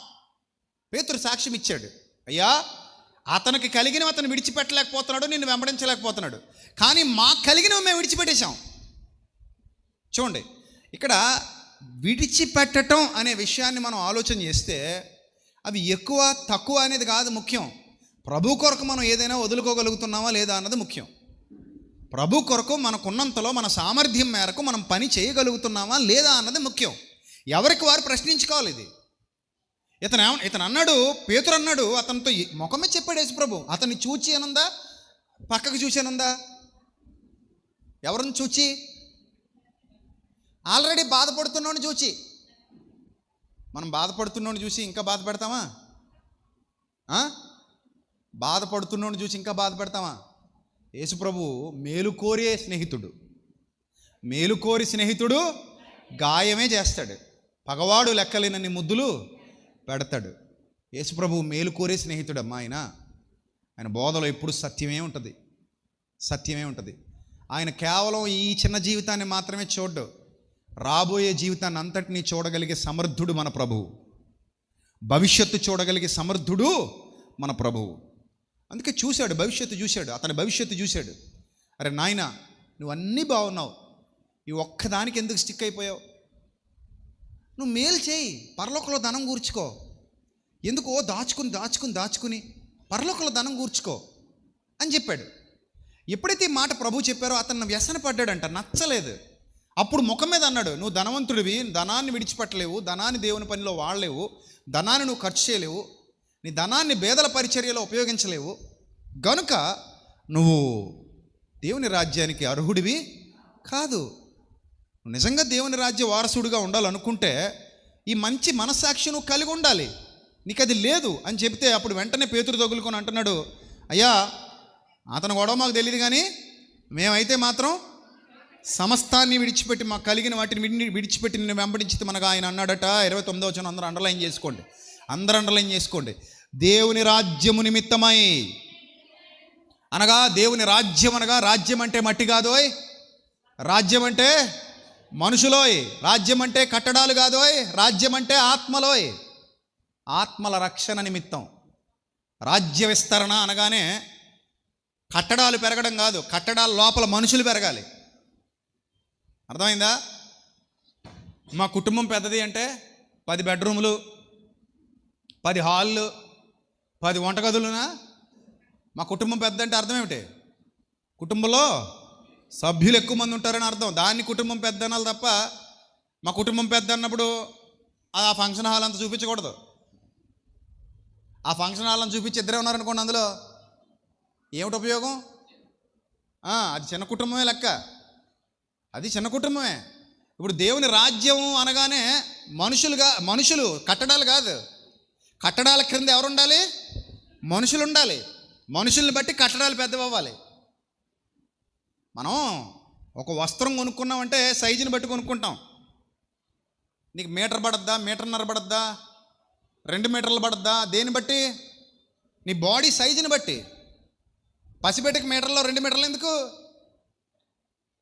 [SPEAKER 1] పేతురు సాక్ష్యం ఇచ్చాడు. అయ్యా, అతనికి కలిగినవి అతను విడిచిపెట్టలేకపోతున్నాడు, నిన్ను వెంబడించలేకపోతున్నాడు, కానీ మాకు కలిగినవి మేము విడిచిపెట్టేశాం. చూడండి, ఇక్కడ విడిచిపెట్టడం అనే విషయాన్ని మనం ఆలోచన చేస్తే అవి ఎక్కువ తక్కువ అనేది కాదు ముఖ్యం. ప్రభు కొరకు మనం ఏదైనా వదులుకోగలుగుతున్నామా లేదా అన్నది ముఖ్యం. ప్రభు కొరకు మనకున్నంతలో మన సామర్థ్యం మేరకు మనం పని చేయగలుగుతున్నామా లేదా అన్నది ముఖ్యం. ఎవరికి వారు ప్రశ్నించుకోవాలి. ఇది ఇతను అన్నాడు, పేతురు అన్నాడు, అతనితో ముఖమే చెప్పాడు యేసు ప్రభు. అతన్ని చూచి అనుందా, పక్కకు చూచి అనుందా? ఎవరిని చూచి? ఆల్రెడీ బాధపడుతున్నాను చూచి. మనం బాధపడుతున్నోడిని చూసి ఇంకా బాధపెడతామా? బాధపడుతున్నోడిని చూసి ఇంకా బాధపెడతామా? యేసుప్రభు మేలుకోరే స్నేహితుడు. మేలుకోరి స్నేహితుడు గాయమే చేస్తాడు, పగవాడు లెక్కలేనన్ని ముద్దులు పెడతాడు. యేసుప్రభు మేలుకోరే స్నేహితుడు అమ్మా. ఆయన బోధలో ఎప్పుడు సత్యమే ఉంటుంది, సత్యమే ఉంటుంది. ఆయన కేవలం ఈ చిన్న జీవితాన్ని మాత్రమే చూడ్డు, రాబోయే జీవితాన్ని అంతటినీ చూడగలిగే సమర్థుడు మన ప్రభువు. భవిష్యత్తు చూడగలిగే సమర్థుడు మన ప్రభువు. అందుకే చూశాడు, భవిష్యత్తు చూశాడు, అతని భవిష్యత్తు చూశాడు. అరే నాయన, నువ్వు అన్నీ బాగున్నావు, ఈ ఒక్కదానికి ఎందుకు స్టిక్ అయిపోయావు? నువ్వు మేలు చేయి, పరలోకంలో ధనం కూర్చుకో. ఎందుకో దాచుకుని పరలోకంలో ధనం కూర్చుకో అని చెప్పాడు. ఎప్పుడైతే ఈ మాట ప్రభు చెప్పారో అతను వ్యసన పడ్డాడంట, నచ్చలేదు. అప్పుడు ముఖం మీద అన్నాడు, నువ్వు ధనవంతుడివి, ధనాన్ని విడిచిపెట్టలేవు, ధనాన్ని దేవుని పనిలో వాడలేవు, ధనాన్ని నువ్వు ఖర్చు చేయలేవు, నీ ధనాన్ని బేదల పరిచర్యలో ఉపయోగించలేవు, గనుక నువ్వు దేవుని రాజ్యానికి అర్హుడివి కాదు. నిజంగా దేవుని రాజ్య వారసుడిగా ఉండాలనుకుంటే ఈ మంచి మనస్సాక్షి నువ్వు కలిగి ఉండాలి, నీకు అది లేదు అని చెప్తే అప్పుడు వెంటనే పేతురు తగులుకొని అంటున్నాడు, అయ్యా అతను గొడవ మాకు తెలియదు, కానీ మేమైతే మాత్రం సమస్తాన్ని విడిచిపెట్టి మాకు కలిగిన వాటిని విడిచిపెట్టి నిన్ను వెంబడించితే మనకు ఆయన అన్నాడట. 29వ వచనం అందరూ అండర్లైన్ చేసుకోండి. దేవుని రాజ్యము నిమిత్తమై అనగా, దేవుని రాజ్యం అనగా, రాజ్యం అంటే మట్టి కాదోయ్, రాజ్యం అంటే మనుషులోయ్, రాజ్యం అంటే కట్టడాలు కాదోయ్, రాజ్యం అంటే ఆత్మలోయ్, ఆత్మల రక్షణ నిమిత్తం. రాజ్య విస్తరణ అనగానే కట్టడాలు పెరగడం కాదు, కట్టడాల లోపల మనుషులు పెరగాలి. అర్థమైందా? మా కుటుంబం పెద్దది అంటే 10 బెడ్రూములు, 10 హాళ్ళు, 10 వంటగదులునా? మా కుటుంబం పెద్ద అంటే అర్థం ఏమిటి? కుటుంబంలో సభ్యులు ఎక్కువ మంది ఉంటారని అర్థం. దాన్ని కుటుంబం పెద్ద అనాలి తప్ప మా కుటుంబం పెద్ద అన్నప్పుడు ఆ ఫంక్షన్ హాల్ అంతా చూపించకూడదు. ఆ ఫంక్షన్ హాల్ అంతా చూపించి ఇద్దరే ఉన్నారనుకోండి, అందులో ఏమిటి ఉపయోగం? అది చిన్న కుటుంబమే లెక్క, అది చిన్న కుటుంబమే. ఇప్పుడు దేవుని రాజ్యం అనగానే మనుషులు, కట్టడాలు కాదు. కట్టడాల క్రింద ఎవరు ఉండాలి? మనుషులు ఉండాలి. మనుషుల్ని బట్టి కట్టడాలు పెద్దవ్వాలి. మనం ఒక వస్త్రం కొనుక్కున్నామంటే సైజుని బట్టి కొనుక్కుంటాం. నీకు మీటర్ పడద్దా, మీటర్న్నర పడద్దా, 2 మీటర్లు పడద్దా? దేన్ని బట్టి? నీ బాడీ సైజుని బట్టి. పసిబిడ్డకి మీటర్లో 2 మీటర్లు ఎందుకు?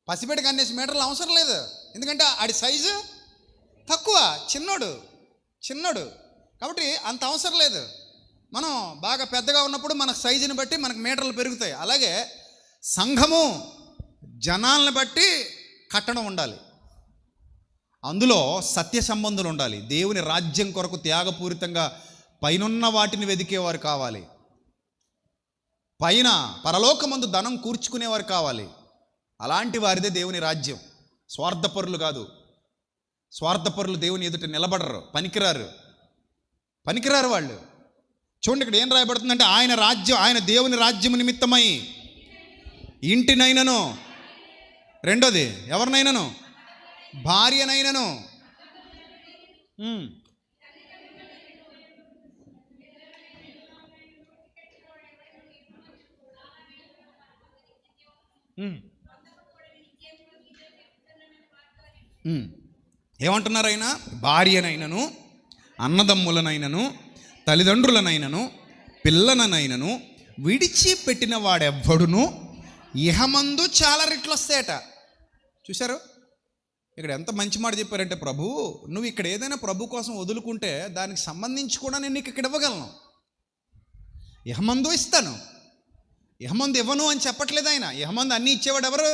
[SPEAKER 1] పసిబిడ్డకి అన్నేసి మీటర్లు అవసరం లేదు, ఎందుకంటే ఆడి సైజు తక్కువ, చిన్నోడు కాబట్టి అంత అవసరం లేదు. మనం బాగా పెద్దగా ఉన్నప్పుడు మన సైజుని బట్టి మనకు మీటర్లు పెరుగుతాయి. అలాగే సంఘము జనాలను బట్టి కట్టడం ఉండాలి, అందులో సత్య సంబంధులు ఉండాలి, దేవుని రాజ్యం కొరకు త్యాగపూరితంగా పైనున్న వాటిని వెదికేవారు కావాలి, పైన పరలోకమందు ధనం కూర్చుకునేవారు కావాలి. అలాంటి వారిదే దేవుని రాజ్యం. స్వార్థపరులు కాదు. స్వార్థపరులు దేవుని ఎదుట నిలబడరు, పనికిరారు వాళ్ళు. చూడండి, ఇక్కడ ఏం రాయబడుతుందంటే, ఆయన దేవుని రాజ్యము నిమిత్తమై ఇంటినైనను, రెండోది ఎవరినైనాను, భార్యనైనను, ఏమంటున్నారు ఆయన? భార్యనైనను, అన్నదమ్ములనైనను, తల్లిదండ్రులనైనను, పిల్లలనైనను విడిచిపెట్టిన వాడెవ్వడును ఇహమందు చాలా రెట్లు వస్తాయట. చూశారు ఇక్కడ ఎంత మంచి మాట చెప్పారంటే, ప్రభు నువ్వు ఇక్కడ ఏదైనా ప్రభు కోసం వదులుకుంటే దానికి సంబంధించి కూడా నేను నీకు ఇక్కడ ఇవ్వగలను, ఇహమందు ఇస్తాను, ఇహమందు ఇవ్వను అని చెప్పట్లేదు ఆయన. ఇహమందు అన్నీ ఇచ్చేవాడు ఎవరు?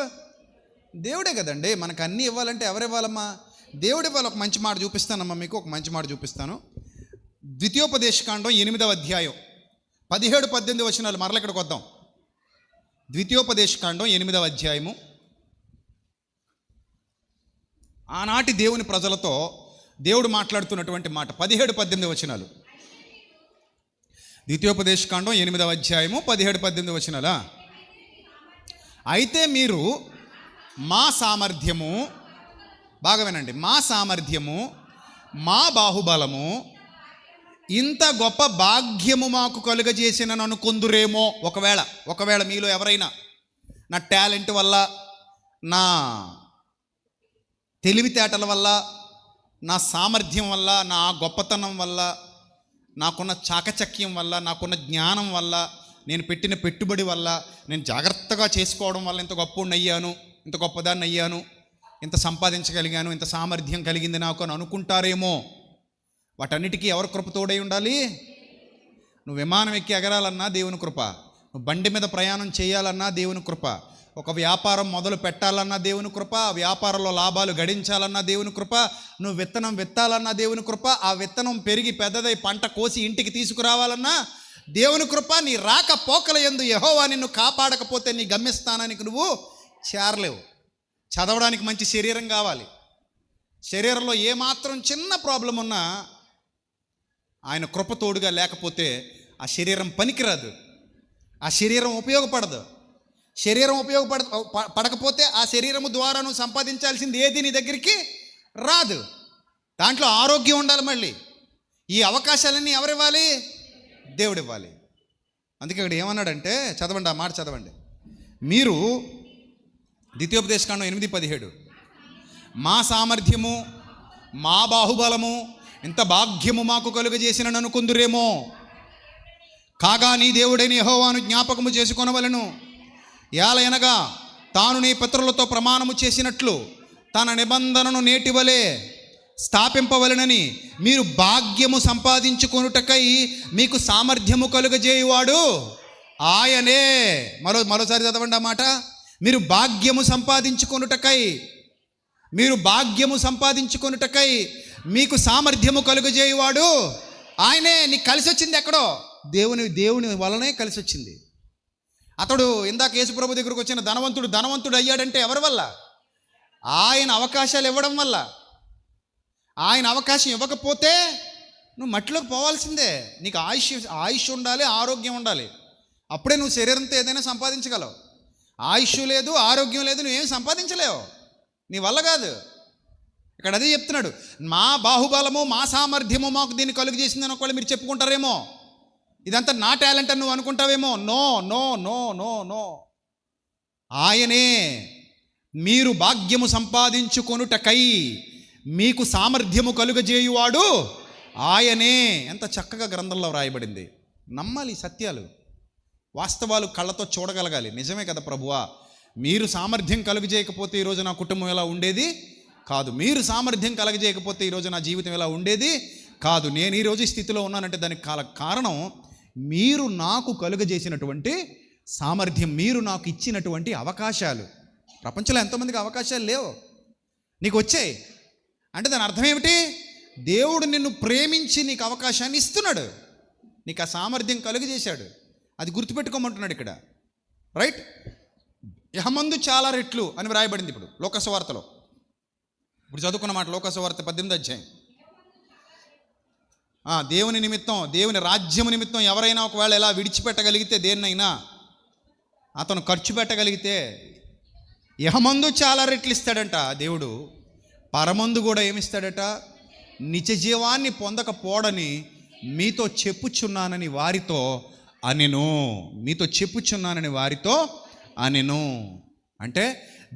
[SPEAKER 1] దేవుడే కదండి. మనకు అన్నీ ఇవ్వాలంటే ఎవరు ఇవ్వాలమ్మా? దేవుడు ఇవ్వాలి. ఒక మంచి మాట చూపిస్తానమ్మా, మీకు ఒక మంచి మాట చూపిస్తాను. ద్వితీయోపదేశకాండం 8వ అధ్యాయం 17-18 వచనాలు. మరల ఇక్కడికి వద్దాం. ద్వితీయోపదేశకాండం 8వ అధ్యాయము. ఆనాటి దేవుని ప్రజలతో దేవుడు మాట్లాడుతున్నటువంటి మాట. 17-18 వచనాలు. ద్వితీయోపదేశకాండం 8వ అధ్యాయము 17-18 వచనాలా? అయితే మీరు మా సామర్థ్యము, బాగా వినండి, మా సామర్థ్యము మా బాహుబలము ఇంత గొప్ప భాగ్యము మాకు కలుగజేసినను అనుకుందురేమో. ఒకవేళ మీలో ఎవరైనా నా టాలెంట్ వల్ల, నా తెలివితేటల వల్ల, నా సామర్థ్యం వల్ల, నా గొప్పతనం వల్ల, నాకున్న చాకచక్యం వల్ల, నాకున్న జ్ఞానం వల్ల, నేను పెట్టిన పెట్టుబడి వల్ల, నేను జాగ్రత్తగా చేసుకోవడం వల్ల ఇంత గొప్పవాడిని అయ్యాను, ఇంత గొప్పదాన్ని అయ్యాను, ఇంత సంపాదించగలిగాను, ఇంత సామర్థ్యం కలిగింది నాకు అని అనుకుంటారేమో. వాటన్నిటికీ ఎవరి కృప తోడై ఉండాలి? నువ్వు విమానం ఎక్కి ఎగరాలన్నా దేవుని కృప, నువ్వు బండి మీద ప్రయాణం చేయాలన్నా దేవుని కృప, ఒక వ్యాపారం మొదలు పెట్టాలన్నా దేవుని కృప, ఆ వ్యాపారంలో లాభాలు గడించాలన్నా దేవుని కృప, నువ్వు విత్తనం విత్తాలన్నా దేవుని కృప, ఆ విత్తనం పెరిగి పెద్దదై పంట కోసి ఇంటికి తీసుకురావాలన్నా దేవుని కృప. నీ రాక పోకల యందు యెహోవా నిన్ను కాపాడకపోతే నీ గమ్యస్థానానికి నువ్వు చేరలేవు. చదవడానికి మంచి శరీరం కావాలి. శరీరంలో ఏమాత్రం చిన్న ప్రాబ్లం ఉన్నా ఆయన కృప తోడుగా లేకపోతే ఆ శరీరం పనికిరాదు, ఆ శరీరం ఉపయోగపడదు. శరీరం పడకపోతే ఆ శరీరము ద్వారా నువ్వు సంపాదించాల్సింది ఏది నీ దగ్గరికి రాదు. దాంట్లో ఆరోగ్యం ఉండాలి. మళ్ళీ ఈ అవకాశాలన్నీ ఎవరివ్వాలి? దేవుడు ఇవ్వాలి. అందుకే ఇక్కడ ఏమన్నాడంటే, చదవండి, ఆ మాట చదవండి. మీరు ద్వితీయోపదేశకాండం 8:17 మా సామర్థ్యము మా బాహుబలము ఇంత భాగ్యము మాకు కలుగజేసినను అనుకుందురేమో. కాగా నీ దేవుడైన యెహోవాను జ్ఞాపకము చేసుకొనవలెను. ఏలయనగా తాను నీ పితరులతో ప్రమాణము చేసినట్లు తన నిబంధనను నేటివలే స్థాపింపవలెనని మీరు భాగ్యము సంపాదించుకొనుటకై మీకు సామర్థ్యము కలుగజేయువాడు ఆయనే. మరోసారి చదవండి ఆ మాట. మీరు భాగ్యము సంపాదించుకొనుటకై మీకు సామర్థ్యము కలుగజేయువాడు ఆయనే. నీకు కలిసి వచ్చింది ఎక్కడో? దేవుని వలనే కలిసి వచ్చింది. అతడు ఇందాక యేసుప్రభు దగ్గరకు వచ్చిన ధనవంతుడు అయ్యాడంటే ఎవరి వల్ల? ఆయన అవకాశాలు ఇవ్వడం వల్ల. ఆయన అవకాశం ఇవ్వకపోతే నువ్వు మట్టిలోకి పోవాల్సిందే. నీకు ఆయుష్ ఉండాలి, ఆరోగ్యం ఉండాలి. అప్పుడే నువ్వు శరీరంతో ఏదైనా సంపాదించగలవు. ఆయుష్ లేదు, ఆరోగ్యం లేదు, నువ్వేం సంపాదించలేవు, నీ వల్ల కాదు. ఇక్కడ అదే చెప్తున్నాడు. మా బాహుబలము మా సామర్థ్యము మాకు దీన్ని కలుగు చేసిందని ఒకవేళ మీరు చెప్పుకుంటారేమో, ఇదంతా నా టాలెంట్ అని నువ్వు అనుకుంటావేమో. No no no no no ఆయనే. మీరు భాగ్యము సంపాదించుకొనుటకై మీకు సామర్థ్యము కలుగజేయువాడు ఆయనే. ఎంత చక్కగా గ్రంథంలో వ్రాయబడింది. నమ్మాలి సత్యాలు, వాస్తవాలు కళ్ళతో చూడగలగాలి. నిజమే కదా ప్రభువా, మీరు సామర్థ్యం కలుగజేయకపోతే ఈరోజు నా కుటుంబం ఎలా ఉండేది కాదు, మీరు సామర్థ్యం కలగజేయకపోతే ఈరోజు నా జీవితం ఎలా ఉండేది కాదు. నేను ఈరోజు ఈ స్థితిలో ఉన్నానంటే దానికి కారణం మీరు నాకు కలుగజేసినటువంటి సామర్థ్యం, మీరు నాకు ఇచ్చినటువంటి అవకాశాలు. ప్రపంచంలో ఎంతోమందికి అవకాశాలు లేవు, నీకు వచ్చాయి అంటే దాని అర్థం ఏమిటి? దేవుడు నిన్ను ప్రేమించి నీకు అవకాశాన్ని ఇస్తున్నాడు, నీకు ఆ సామర్థ్యం కలుగజేశాడు. అది గుర్తుపెట్టుకోమంటున్నాడు ఇక్కడ, రైట్? యహమందు చాలా రెట్లు అని వ్రాయబడింది ఇప్పుడు లోకసువార్తలో. ఇప్పుడు చదువుకున్న మాట లోకసువార్త 18వ అధ్యాయం. దేవుని నిమిత్తం, దేవుని రాజ్యము నిమిత్తం ఎవరైనా ఒకవేళ ఎలా విడిచిపెట్టగలిగితే, దేన్నైనా అతను ఖర్చు పెట్టగలిగితే యహమందు చాలా రెట్లు ఇస్తాడంట దేవుడు. పరమందు కూడా ఏమిస్తాడట? నిత్య జీవాన్ని పొందకపోడని మీతో చెప్పుచున్నానని వారితో అనెను. మీతో చెప్పుచున్నానని వారితో అనెను. అంటే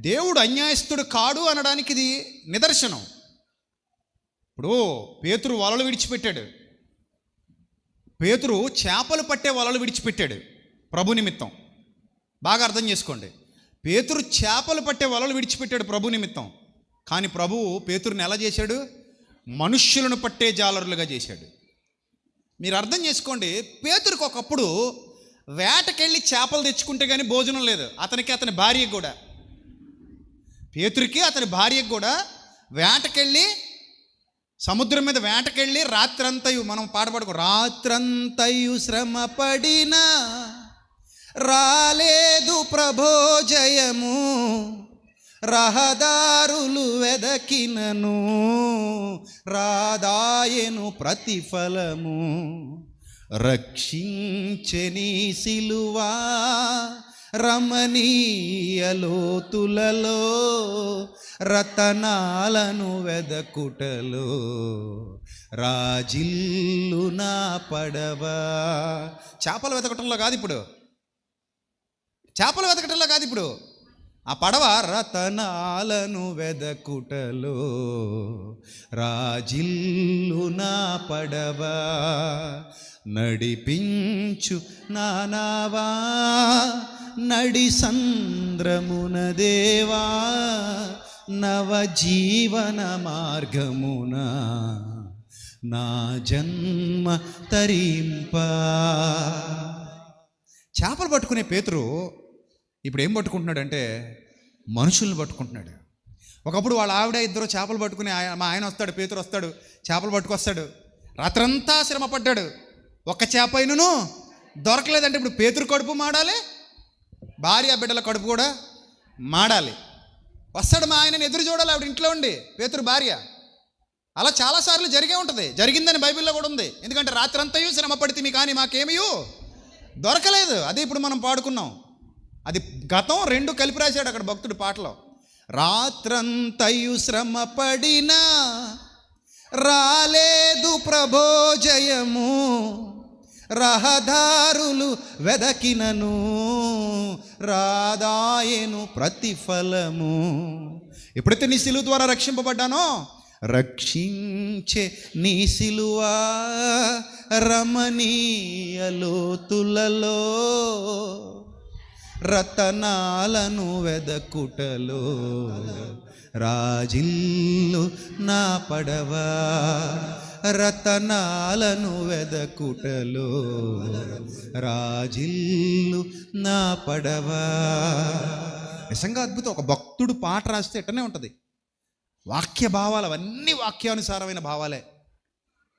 [SPEAKER 1] దేవుడు అన్యాయస్తుడు కాడు అనడానికి ఇది నిదర్శనం. ఇప్పుడు పేతురు వలలు విడిచిపెట్టాడు, పేతురు చేపలు పట్టే వలలు విడిచిపెట్టాడు ప్రభు నిమిత్తం. బాగా అర్థం చేసుకోండి, పేతురు చేపలు పట్టే వలలు విడిచిపెట్టాడు ప్రభు నిమిత్తం. కానీ ప్రభువు పేతురుని ఎలా చేశాడు? మనుష్యులను పట్టే జాలరులుగా చేశాడు. మీరు అర్థం చేసుకోండి, పేతురుకు ఒకప్పుడు వేటకెళ్ళి చేపలు తెచ్చుకుంటే కానీ భోజనం లేదు. అతనికి, అతని భార్యకు కూడా, పేతురికి అతని భార్యకు కూడా వేటకెళ్ళి, సముద్రం మీద వేటకెళ్ళి రాత్రంతయు, మనం పాడబడుకో, రాత్రంతయు శ్రమ పడినా రాలేదు ప్రభో జయము, రహదారులు వెదకినను రాదాయను ప్రతిఫలము, రక్షించెని సిలువా రమణీయ లోతులలో రతనాలను వెదకుటలో రాజిల్లు నా పడవ. చేపలు వెతకటంలో కాదు ఇప్పుడు, చేపలు వెతకటంలో కాదు ఇప్పుడు, ఆ పడవ రతనాలను వెదకుటలో రాజిల్లు నా పడవ. నడిపించు నానావా నడి సంద్రమున దేవా, నవజీవన మార్గమున నా జన్మ తరింప. చేపలు పట్టుకునే పేతురు ఇప్పుడు ఏం పట్టుకుంటున్నాడంటే మనుషుల్ని పట్టుకుంటున్నాడు. ఒకప్పుడు వాళ్ళ ఆవిడ ఇద్దరు చేపలు పట్టుకుని మా ఆయన వస్తాడు, పేతురు వస్తాడు, చేపలు పట్టుకొస్తాడు. రాత్రంతా శ్రమ పడ్డాడు, ఒక్క చేప అయినను దొరకలేదంటే ఇప్పుడు పేతురు కడుపు మాడాలి, భార్య బిడ్డల కడుపు కూడా మాడాలి. వస్తాడు మా ఆయనని ఎదురు చూడాలి ఆవిడ ఇంట్లో ఉండి, పేతురు భార్య. అలా చాలాసార్లు జరిగే ఉంటుంది, జరిగిందని బైబిల్లో కూడా ఉంది. ఎందుకంటే రాత్రంతయు శ్రమ పడితే కానీ మాకేమయూ దొరకలేదు. అదే ఇప్పుడు మనం పాడుకున్నాం, అది గతం రెండు కలిపి రాశాడు అక్కడ భక్తుడు పాటలో. రాత్రంతయు శ్రమ పడినా రాలేదు ప్రభో జయము, రహదారులు వెదకినను రాదాయను ప్రతిఫలము. ఎప్పుడైతే నీ సిలువ ద్వారా రక్షింపబడ్డానో, రక్షించే నీ సిలువా రమణీయ లోతులలో రతనాలను వెదకుటలో రాజిల్లు నా పడవ. రతనాలను వెదకుటలో రాజిల్లు నా పడవ. నిజంగా అద్భుతం. ఒక భక్తుడు పాట రాస్తే ఎట్టనే ఉంటుంది. వాక్య భావాలు అవన్నీ వాక్యానుసారమైన భావాలే.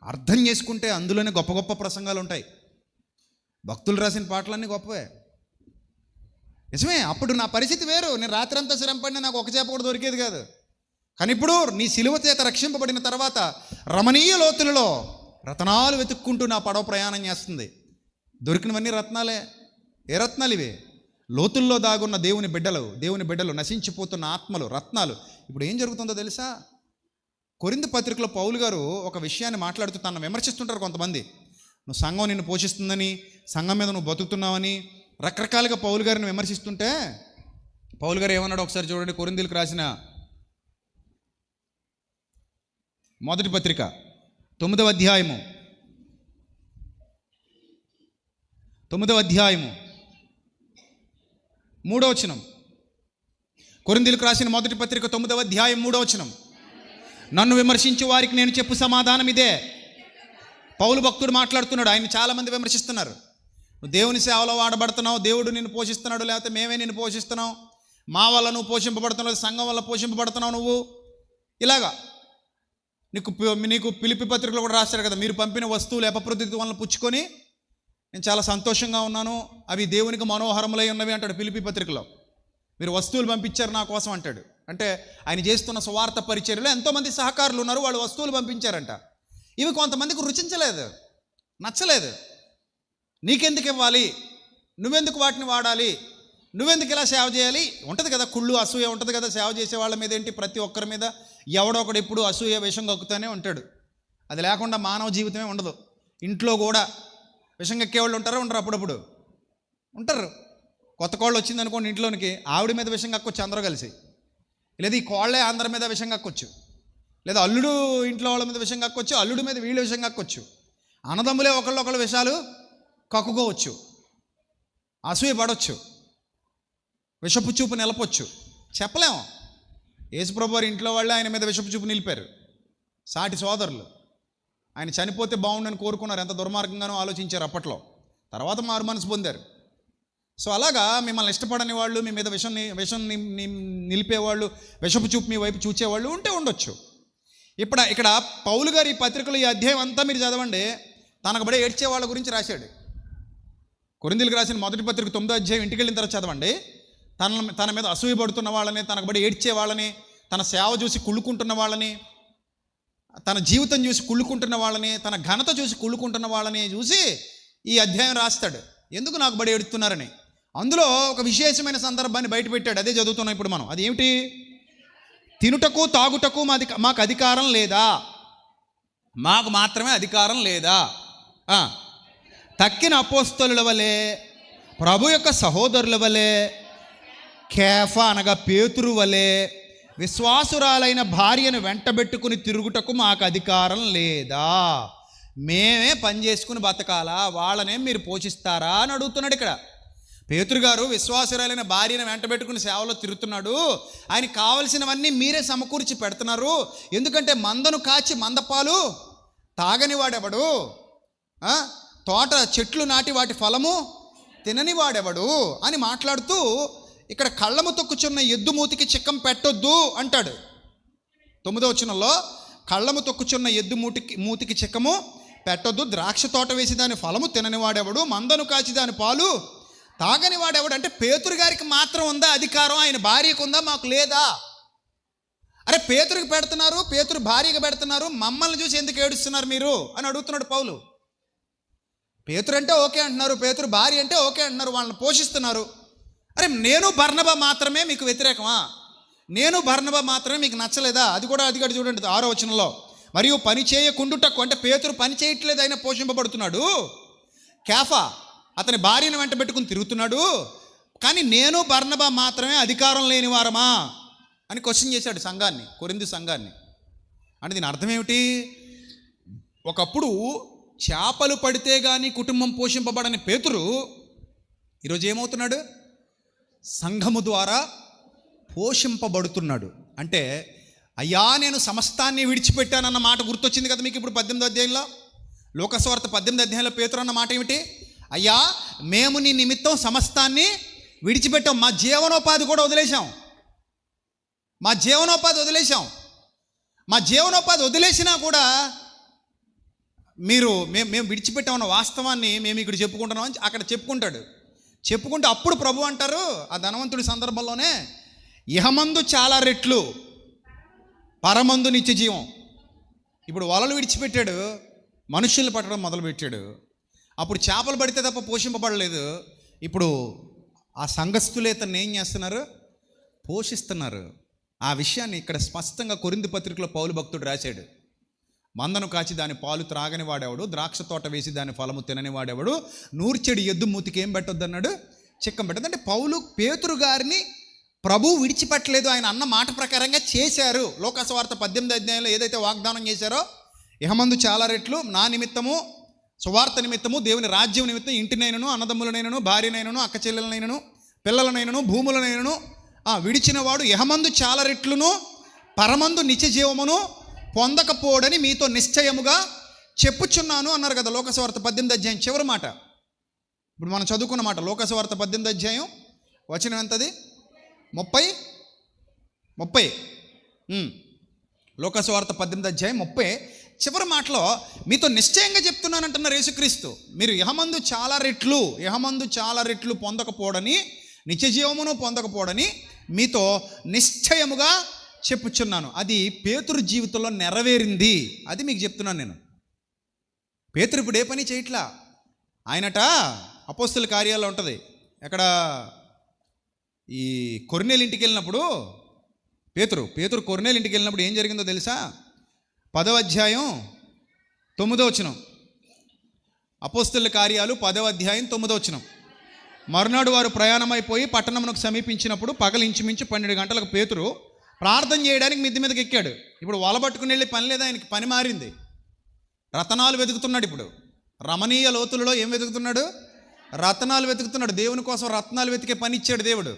[SPEAKER 1] అర్థం చేసుకుంటే అందులోనే గొప్ప గొప్ప ప్రసంగాలు ఉంటాయి. భక్తులు రాసిన పాటలన్నీ గొప్పవే, నిజమే. అప్పుడు నా పరిస్థితి వేరు, నేను రాత్రి అంతా శ్రమ పడినా నాకు ఒక చేప కూడా దొరికేది కాదు. కానీ ఇప్పుడు నీ సిలువ చేత రక్షింపబడిన తర్వాత రమణీయ లోతులలో రత్నాలు వెతుక్కుంటూ నా పడవ ప్రయాణం చేస్తుంది. దొరికినవన్నీ రత్నాలే. ఏ రత్నాలు ఇవి? లోతుల్లో దాగున్న దేవుని బిడ్డలు నశించిపోతున్న ఆత్మలు, రత్నాలు. ఇప్పుడు ఏం జరుగుతుందో తెలుసా? కొరింథీ పత్రికలో పౌలు గారు ఒక విషయాన్ని మాట్లాడుతూ తనను విమర్శిస్తుంటారు కొంతమంది. నువ్వు సంఘం నిన్ను పోషిస్తుందని, సంఘం మీద నువ్వు బతుకుతున్నావని రకరకాలుగా పౌలు గారిని విమర్శిస్తుంటే పౌలు గారు ఏమన్నాడు ఒకసారి చూడండి. కొరింథీలకు రాసిన మొదటి పత్రిక 9వ అధ్యాయము 3వ వచనం. కొరింథీలకు రాసిన మొదటి పత్రిక 9వ అధ్యాయం 3వ వచనం. నన్ను విమర్శించే వారికి నేను చెప్పు సమాధానం ఇదే. పౌలు భక్తుడు మాట్లాడుతున్నాడు. ఆయన చాలామంది విమర్శిస్తున్నారు. నువ్వు దేవుని సేవలో వాడబడుతున్నావు, దేవుడు నిన్ను పోషిస్తున్నాడు, లేకపోతే మేమే నిన్ను పోషిస్తున్నావు, మా వల్ల నువ్వు పోషింపబడుతున్నావు, సంఘం వల్ల పోషింపబడుతున్నావు నువ్వు. ఇలాగా నీకు ఫిలిప్పీ పత్రికలో కూడా రాశాడు కదా, మీరు పంపిన వస్తువులు అపప్రతిత్వ వలన పుచ్చుకొని నేను చాలా సంతోషంగా ఉన్నాను, అవి దేవునికి మనోహరములై ఉన్నవి అంటాడు ఫిలిప్పీ పత్రికలో. మీరు వస్తువులు పంపించారు నా కోసం అంటాడు. అంటే ఆయన చేస్తున్న సువార్త పరిచర్యలో ఎంతోమంది సహకారులు ఉన్నారు, వాళ్ళు వస్తువులు పంపించారంట. ఇవి కొంతమందికి రుచించలేదు, నచ్చలేదు. నీకెందుకు ఇవ్వాలి, నువ్వెందుకు వాటిని వాడాలి, నువ్వెందుకు ఇలా సేవ చేయాలి ఉంటుంది కదా, కుళ్ళు అసూయ ఉంటుంది కదా సేవ చేసే వాళ్ళ మీద. ఏంటి, ప్రతి ఒక్కరి మీద ఎవడో ఒకడు ఎప్పుడు అసూయ విషం కక్కుతూనే ఉంటాడు. అది లేకుండా మానవ జీవితమే ఉండదు. ఇంట్లో కూడా విషం కక్కేవాళ్ళు ఉంటారు, ఉండరు, అప్పుడప్పుడు ఉంటారు. కొత్త కోళ్ళు వచ్చింది అనుకోండి ఇంట్లోనికి, ఆవిడ మీద విషం కక్కొచ్చు అందరూ కలిసి, లేదా ఈ కోళ్ళే అందరి మీద విషం కక్కొచ్చు, లేదా అల్లుడు ఇంట్లో వాళ్ళ మీద విషం కక్కొచ్చు, అల్లుడి మీద వీళ్ళు విషం కక్కొచ్చు, అన్నదమ్ములే ఒకళ్ళు విషాలు కక్కుకోవచ్చు, అసూయ పడవచ్చు, విషపు చూపు నిలపొచ్చు, చెప్పలేము. యేసుప్రభు వారి ఇంట్లో వాళ్ళే ఆయన మీద విషపు చూపు నిలిపారు. సాటి సోదరులు ఆయన చనిపోతే బాగుండని కోరుకున్నారు, ఎంత దుర్మార్గంగానో ఆలోచించారు అప్పట్లో. తర్వాత మారు మనసు పొందారు. సో అలాగా మిమ్మల్ని ఇష్టపడని వాళ్ళు, మీ మీద విషం నిలిపేవాళ్ళు, విషపు చూపు మీ వైపు చూచేవాళ్ళు ఉంటే ఉండొచ్చు. ఇక్కడ పౌలు గారు ఈ పత్రికలో ఈ అధ్యాయం అంతా మీరు చదవండి, తనకు బడే ఏడ్చే వాళ్ళ గురించి రాశాడు. కొరింథీలకు రాసిన మొదటి పత్రిక 9వ అధ్యాయం ఇంటికి వెళ్ళిన తర్వాత చదవండి. తన మీద అసూయ పడుతున్న వాళ్ళని, తనకు బడి ఏడ్చే వాళ్ళని, తన సేవ చూసి కుళ్ళుకుంటున్న వాళ్ళని, తన జీవితం చూసి కుళ్ళుకుంటున్న వాళ్ళని, తన ఘనత చూసి కుళ్ళుకుంటున్న వాళ్ళని చూసి ఈ అధ్యాయం రాస్తాడు. ఎందుకు నాకు బడి ఏడుతున్నారని. అందులో ఒక విశేషమైన సందర్భాన్ని బయట పెట్టాడు. అదే చదువుతున్నాం ఇప్పుడు మనం. అది ఏమిటి? తినుటకు తాగుటకు మాకు అధికారం లేదా? మాకు మాత్రమే అధికారం లేదా? తక్కిన అపోస్తలుల వలె, ప్రభు యొక్క సహోదరుల వలె, కేఫా అనగా పేతురు వలె విశ్వాసురాలైన భార్యను వెంటబెట్టుకుని తిరుగుటకు మాకు అధికారం లేదా? మేమే పని చేసుకుని బతకాలా? వాళ్ళనే మీరు పోషిస్తారా అని అడుగుతున్నాడు ఇక్కడ. పేతురు గారు విశ్వాసురాలైన భార్యను వెంటబెట్టుకుని సేవలో తిరుగుతున్నాడు. ఆయనకి కావలసినవన్నీ మీరే సమకూర్చి పెడుతున్నారు. ఎందుకంటే మందను కాచి మందపాలు తాగని వాడెవడు? తోట చెట్లు నాటి వాటి ఫలము తినని వాడెవడు అని మాట్లాడుతూ ఇక్కడ కళ్ళము తొక్కుచున్న ఎద్దు మూతికి చిక్కం పెట్టొద్దు అంటాడు. 9వ వచనంలో కళ్ళము తొక్కుచున్న ఎద్దు మూతికి చిక్కము పెట్టొద్దు, ద్రాక్ష తోట వేసి దాని ఫలము తినని వాడెవడు, మందను కాచి దాని పాలు తాగని వాడెవడు. అంటే పేతురు గారికి మాత్రం ఉందా అధికారం? ఆయన భార్యకు ఉందా? మాకు లేదా? అరే పేతురుకి పెడుతున్నారు, పేతురు భార్యకు పెడుతున్నారు, మమ్మల్ని చూసి ఎందుకు ఏడుస్తున్నారు మీరు అని అడుగుతున్నాడు పౌలు. పేతురు అంటే ఓకే అంటున్నారు, పేతురు భార్య అంటే ఓకే అంటున్నారు, వాళ్ళని పోషిస్తున్నారు. అరే నేను బర్నబా మాత్రమే మీకు వ్యతిరేకమా? నేను బర్నబా మాత్రమే మీకు నచ్చలేదా? అది కూడా చూడండి 6వ వచనంలో, మరియు పని చేయకుండుటకు, అంటే పేతురు పని చేయట్లేదు, ఆయన పోషింపబడుతున్నాడు. కేఫా అతని భార్యను వెంట పెట్టుకుని తిరుగుతున్నాడు. కానీ నేను బర్నబా మాత్రమే అధికారం లేని వారమా అని క్వశ్చన్ చేశాడు సంఘాన్ని, కొరింథీ సంఘాన్ని. అంటే దీని అర్థం ఏమిటి? ఒకప్పుడు చేపలు పడితే కానీ కుటుంబం పోషింపబడని పేతురు ఈరోజు ఏమవుతున్నాడు? సంఘము ద్వారా పోషింపబడుతున్నాడు. అంటే అయ్యా నేను సమస్తాన్ని విడిచిపెట్టానన్న మాట గుర్తొచ్చింది కదా మీకు ఇప్పుడు 18వ అధ్యాయంలో. లోకసువార్త 18వ అధ్యాయంలో పేతురు అన్న మాట ఏమిటి? అయ్యా మేము నీ నిమిత్తం సమస్తాన్ని విడిచిపెట్టాం, మా జీవనోపాధి కూడా వదిలేశాం, మా జీవనోపాధి వదిలేసినా కూడా మేము విడిచిపెట్టామన్న వాస్తవాన్ని మేము ఇక్కడ చెప్పుకుంటున్నాం అని అక్కడ చెప్పుకుంటే అప్పుడు ప్రభు అంటారు ఆ ధనవంతుడి సందర్భంలోనే, ఇహమందు చాలా రెట్లు, పరమందు నిత్య జీవం. ఇప్పుడు వలలు విడిచిపెట్టాడు, మనుషుల్ని పట్టడం మొదలుపెట్టాడు. అప్పుడు చేపలు పడితే తప్ప పోషింపబడలేదు. ఇప్పుడు ఆ సంఘస్థులే తను ఏం చేస్తున్నారు? పోషిస్తున్నారు. ఆ విషయాన్ని ఇక్కడ స్పష్టంగా కొరింథీ పత్రికలో పౌలు భక్తుడు రాశాడు. మందను కాచి దాని పాలు త్రాగని వాడేవాడు, ద్రాక్ష తోట వేసి దాని ఫలము తినని వాడేవాడు, నూర్చెడి ఎద్దు మూతికి ఏం పెట్టొద్దు అన్నాడు? చిక్కం పెట్టద్దు. అంటే పేతురు గారిని ప్రభు విడిచిపెట్టలేదు, ఆయన అన్న మాట ప్రకారంగా చేశారు. లోకసువార్త 18వ అధ్యాయంలో ఏదైతే వాగ్దానం చేశారో, ఇహమందు చాలా రెట్లు నా నిమిత్తము, సువార్త నిమిత్తము, దేవుని రాజ్యం నిమిత్తం ఇంటినైనను, అన్నదమ్ములనైనను, భార్యనైనను, అక్క చెల్లెలనైనను, పిల్లలనైనను, భూములనైనను విడిచిన వాడు ఇహమందు చాలా రెట్లును పరమందు నిత్య జీవమును పొందకపోడని మీతో నిశ్చయముగా చెప్పుచున్నాను అన్నారు కదా లోకసువార్త 18వ అధ్యాయం చివరి మాట. ఇప్పుడు మనం చదువుకున్న మాట లోకసువార్త 18వ అధ్యాయం వచనం ఎంతది? 30. లోకసువార్త 18వ అధ్యాయం 30 చివరి మాటలో మీతో నిశ్చయంగా చెప్తున్నాను అంటున్నారు యేసుక్రీస్తు. మీరు ఇహమందు చాలా రెట్లు పొందకపోడని, నిత్య జీవమును పొందకపోడని మీతో నిశ్చయముగా చెప్పుచున్నాను. అది పేతురు జీవితంలో నెరవేరింది. అది మీకు చెప్తున్నాను నేను. పేతురు ఇప్పుడు ఏ పని చేయట్లా. ఆయనట అపోస్తల కార్యాల్లో ఉంటుంది. ఎక్కడ ఈ కొర్నేలు ఇంటికి వెళ్ళినప్పుడు పేతురు కొర్నేలు ఇంటికి వెళ్ళినప్పుడు ఏం జరిగిందో తెలుసా? 10వ అధ్యాయం 9వ వచనం. అపోస్తల కార్యాలు 10వ అధ్యాయం 9వ వచనం. మరునాడు వారు ప్రయాణమైపోయి పట్టణమునకు సమీపించినప్పుడు పగలు ఇంచుమించు 12 గంటలకు పేతురు ప్రార్థన చేయడానికి మిద్ది మీదకి ఎక్కాడు. ఇప్పుడు వల పట్టుకుని వెళ్ళి పని లేదా, ఆయనకి పని మారింది. రతనాలు వెతుకుతున్నాడు. ఇప్పుడు రమణీయ లోతులలో ఏం వెతుకుతున్నాడు? రత్నాలు వెతుకుతున్నాడు. దేవుని కోసం రత్నాలు వెతికే పని ఇచ్చాడు దేవుడు.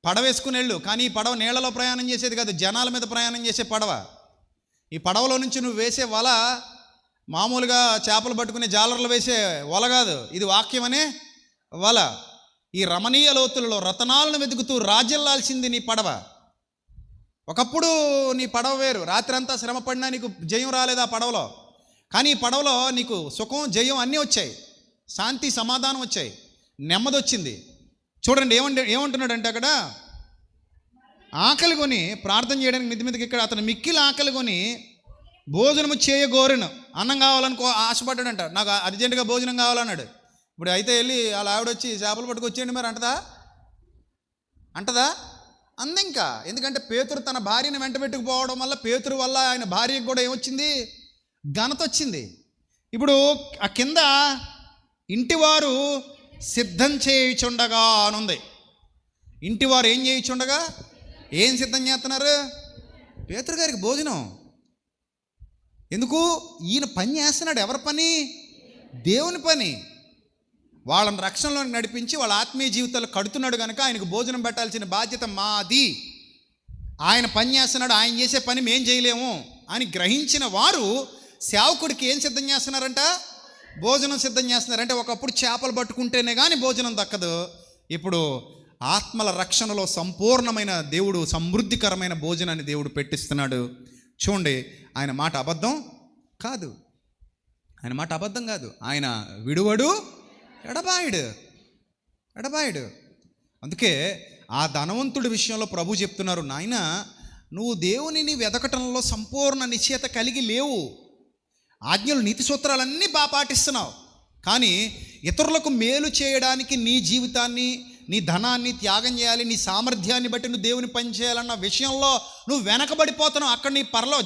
[SPEAKER 1] పడవేసుకుని వెళ్ళు, కానీ ఈ పడవ నీళ్లలో ప్రయాణం చేసేది కాదు, జనాల మీద ప్రయాణం చేసే పడవ. ఈ పడవలో నుంచి నువ్వు వేసే వల మామూలుగా చేపలు పట్టుకునే జాలర్లు వేసే వల కాదు, ఇది వాక్యం అనే వల. ఈ రమణీయ లోతులలో రతనాలను వెతుకుతూ రాజ్యల్లాల్సింది నీ పడవ. ఒకప్పుడు నీ పడవ వేరు, రాత్రి అంతా శ్రమ పడినా నీకు జయం రాలేదు ఆ పడవలో. కానీ ఈ పడవలో నీకు సుఖం, జయం అన్నీ వచ్చాయి, శాంతి, సమాధానం వచ్చాయి, నెమ్మది వచ్చింది. చూడండి ఏమంటున్నాడు అంటే అక్కడ ఆకలి కొని ప్రార్థన చేయడానికి మిద్ది మీదకి ఇక్కడ అతను మిక్కిలి ఆకలి కొని భోజనము చేయగోరెను. అన్నం కావాలనుకో ఆశపడ్డాడంట, నాకు అర్జెంటుగా భోజనం కావాలన్నాడు. ఇప్పుడు అయితే వెళ్ళి వాళ్ళ ఆవిడ వచ్చి చేపలు పట్టుకొచ్చేయండి మరి అంటదా అంద ఇంకా. ఎందుకంటే పేతురు తన భార్యను వెంట పెట్టుకుపోవడం వల్ల పేతురు వల్ల ఆయన భార్యకు కూడా ఏమొచ్చింది, ఘనత వచ్చింది. ఇప్పుడు ఆ కింద ఇంటివారు సిద్ధం చేయుచుండగా అనుంది. ఇంటివారు ఏం చేయుచుండగా, ఏం సిద్ధం చేస్తున్నారు? పేతురు గారికి భోజనం. ఎందుకు? ఈయన పని చేస్తున్నాడు. ఎవరి పని? దేవుని పని. వాళ్ళని రక్షణలోకి నడిపించి వాళ్ళ ఆత్మీయ జీవితాలు కడుతున్నాడు కనుక ఆయనకు భోజనం పెట్టాల్సిన బాధ్యత మాది. ఆయన పని చేస్తున్నాడు, ఆయన చేసే పని మేం చేయలేము అని గ్రహించిన వారు సేవకుడికి ఏం సిద్ధం చేస్తున్నారంట? భోజనం సిద్ధం చేస్తున్నారంటే ఒకప్పుడు చేపలు పట్టుకుంటేనే కానీ భోజనం దక్కదు. ఇప్పుడు ఆత్మల రక్షణలో సంపూర్ణమైన దేవుడు సమృద్ధికరమైన భోజనాన్ని దేవుడు పెట్టిస్తున్నాడు. చూడండి, ఆయన మాట అబద్ధం కాదు. ఆయన మాట అబద్ధం కాదు. ఆయన విడువడు, ఎడబాయుడు. అందుకే ఆ ధనవంతుడి విషయంలో ప్రభు చెప్తున్నారు, నాయన నువ్వు దేవునిని వెదకటంలో సంపూర్ణ నిశ్చయత కలిగి లేవు. ఆజ్ఞలు, నీతి సూత్రాలన్నీ బాగా పాటిస్తున్నావు, కానీ ఇతరులకు మేలు చేయడానికి నీ జీవితాన్ని, నీ ధనాన్ని త్యాగం చేయాలి, నీ సామర్థ్యాన్ని బట్టి నువ్వు దేవుని పని చేయాలన్న విషయంలో నువ్వు వెనకబడిపోతున్నావు. అక్కడ నీ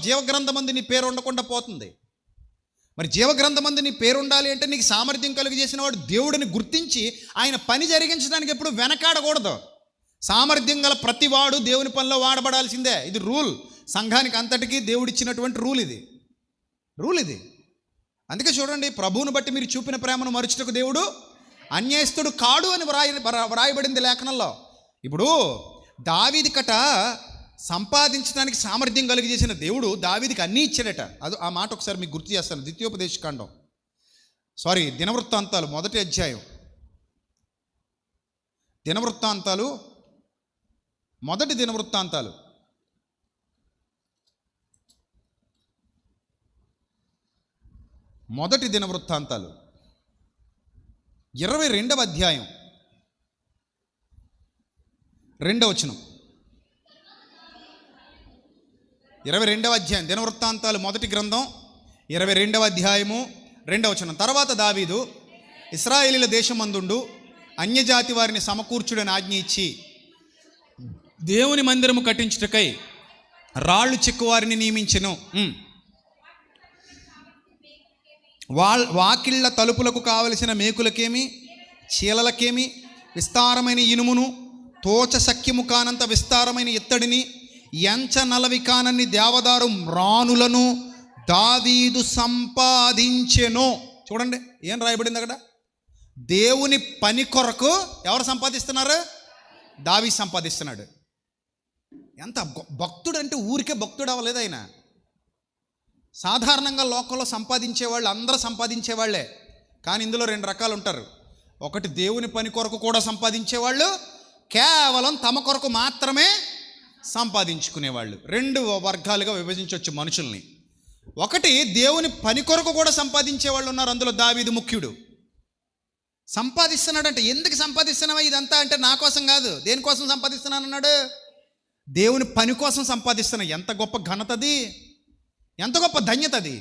[SPEAKER 1] జీవగ్రంథమందు నీ పేరు ఉండకుండా పోతుంది. మరి జీవగ్రంథమందు నీ పేరు ఉండాలి అంటే నీకు సామర్థ్యం కలిగజేసిన వాడు దేవుడిని గుర్తించి ఆయన పని జరిగించడానికి ఎప్పుడు వెనకాడకూడదు. సామర్థ్యం గల ప్రతివాడు దేవుని పనిలో వాడబడాల్సిందే. ఇది రూల్. సంఘానికి అంతటికీ దేవుడిచ్చినటువంటి రూల్ ఇది. అందుకే చూడండి, ప్రభువును బట్టి మీరు చూపిన ప్రేమను మరుచుటకు దేవుడు అన్యాయస్తుడు కాడు అని వ్రాయబడింది లేఖనంలో. ఇప్పుడు దావీదు కట సంపాదించడానికి సామర్థ్యం కలిగజేసిన దేవుడు దావీదుకి అన్నీ ఇచ్చాడట. ఆ మాట ఒకసారి మీకు గుర్తు చేస్తాను. ద్వితీయోపదేశకాండం, దినవృత్తాంతాలు 1వ అధ్యాయం. దినవృత్తాంతాలు 1వ దినవృత్తాంతాలు 1వ దినవృత్తాంతాలు 22వ అధ్యాయం 2వ వచనం. 22వ అధ్యాయం దినవృత్తాంతాలు మొదటి గ్రంథం 22వ అధ్యాయము 2వ వచనం. తర్వాత దావీదు ఇశ్రాయేలీల దేశమందుండు అన్యజాతి వారిని సమకూర్చుడని ఆజ్ఞ ఇచ్చి దేవుని మందిరము కట్టించుటకై రాళ్ళు చెక్కువారిని నియమించెను. వాకిళ్ళ తలుపులకు కావలసిన మేకులకేమి, చీలలకేమి విస్తారమైన ఇనుమును, తోచ శక్యము కానంత విస్తారమైన ఇత్తడిని, ఎంచ నలవి కానన్ని దేవదారు మ్రానులను దావీదు సంపాదించెను. చూడండి ఏం రాయబడింది అక్కడ. దేవుని పని కొరకు ఎవరు సంపాదిస్తున్నారు? దావీదు సంపాదిస్తున్నాడు. ఎంత భక్తుడు అంటే ఊరికే భక్తుడు అవ్వలేదు ఆయన. సాధారణంగా లోకంలో సంపాదించేవాళ్ళు అందరూ సంపాదించేవాళ్లే, కానీ ఇందులో 2 రకాలు ఉంటారు. ఒకటి దేవుని పని కొరకు కూడా సంపాదించేవాళ్ళు, కేవలం తమ కొరకు మాత్రమే సంపాదించుకునేవాళ్ళు. 2 వర్గాలుగా విభజించవచ్చు మనుషుల్ని. ఒకటి దేవుని పని కొరకు కూడా సంపాదించే వాళ్ళు ఉన్నారు. అందులో దావీదు ముఖ్యుడు. సంపాదిస్తున్నాడంటే ఎందుకు సంపాదిస్తున్నావా ఇదంతా అంటే నా కోసం కాదు. దేనికోసం సంపాదిస్తున్నాను అన్నాడు? దేవుని పని కోసం సంపాదిస్తున్నా. ఎంత గొప్ప ఘనతది, ఎంత గొప్ప ధన్యతది.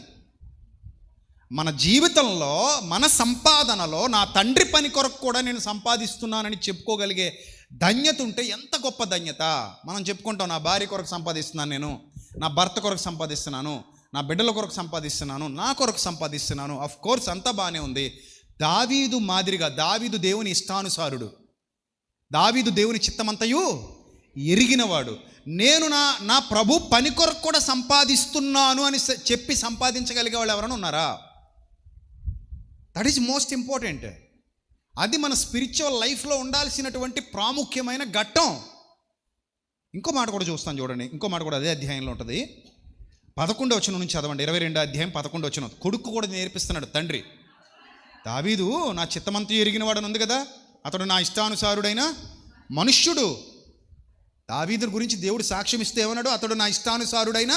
[SPEAKER 1] మన జీవితంలో, మన సంపాదనలో నా తండ్రి పని కొరకు కూడా నేను సంపాదిస్తున్నానని చెప్పుకోగలిగే ధన్యత ఉంటే ఎంత గొప్ప ధన్యత. మనం చెప్పుకుంటాం, నా భార్య కొరకు సంపాదిస్తున్నాను, నేను నా భర్త కొరకు సంపాదిస్తున్నాను, నా బిడ్డల కొరకు సంపాదిస్తున్నాను, నా కొరకు సంపాదిస్తున్నాను. ఆఫ్ కోర్స్ అంతా బాగానే ఉంది. దావీదు మాదిరిగా, దావీదు దేవుని ఇష్టానుసారుడు, దావీదు దేవుని చిత్తమంతయు ఎరిగినవాడు. నేను నా ప్రభు పని కొరకు కూడా సంపాదిస్తున్నాను అని చెప్పి సంపాదించగలిగే వాళ్ళు ఎవరైనా ఉన్నారా? That is most important. అది మన స్పిరిచువల్ లైఫ్లో ఉండాల్సినటువంటి ప్రాముఖ్యమైన ఘట్టం. ఇంకో మాట కూడా చూస్తాను చూడండి. ఇంకో మాట కూడా అదే అధ్యాయంలో ఉంటుంది. 11వ వచనం నుంచి చదవండి. 22వ అధ్యాయం 11వ వచనం. కొడుకు కూడా నేర్పిస్తున్నాడు తండ్రి. దావీదు నా చిత్తమంతయు ఎరిగినవాడని ఉంది కదా, అతడు నా ఇష్టానుసారుడైన మనుష్యుడు. దావీదు గురించి దేవుడు సాక్ష్యం ఇస్తే ఏమన్నాడు? అతడు నా ఇష్టానుసారుడైన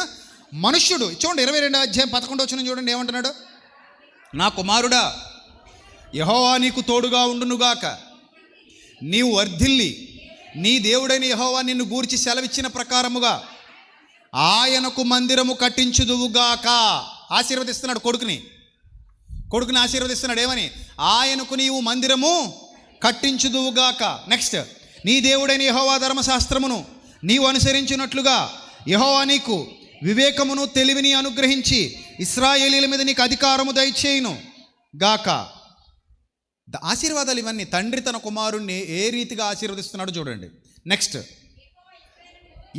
[SPEAKER 1] మనుష్యుడు. చూడండి 22వ అధ్యాయం 11వ వచనం చూడండి ఏమంటున్నాడు. నా కుమారుడా, యెహోవా నీకు తోడుగా ఉండునుగాక, నీవు వర్ధిల్లి నీ దేవుడైన యెహోవా నిన్ను గూర్చి సెలవిచ్చిన ప్రకారముగా ఆయనకు మందిరము కట్టించుదువుగాక. ఆశీర్వదిస్తున్నాడు కొడుకుని. కొడుకుని ఆశీర్వదిస్తున్నాడు ఏమని? ఆయనకు నీవు మందిరము కట్టించుదువుగాక. నెక్స్ట్, నీ దేవుడైన యెహోవా ధర్మశాస్త్రమును నీవు అనుసరించినట్లుగా యెహోవా నీకు వివేకమును తెలివిని అనుగ్రహించి ఇశ్రాయేలీల మీద నీకు అధికారము దయచేయును గాక. ఆశీర్వాదాలు ఇవన్నీ. తండ్రి తన కుమారుణ్ణి ఏ రీతిగా ఆశీర్వదిస్తున్నాడో చూడండి. నెక్స్ట్,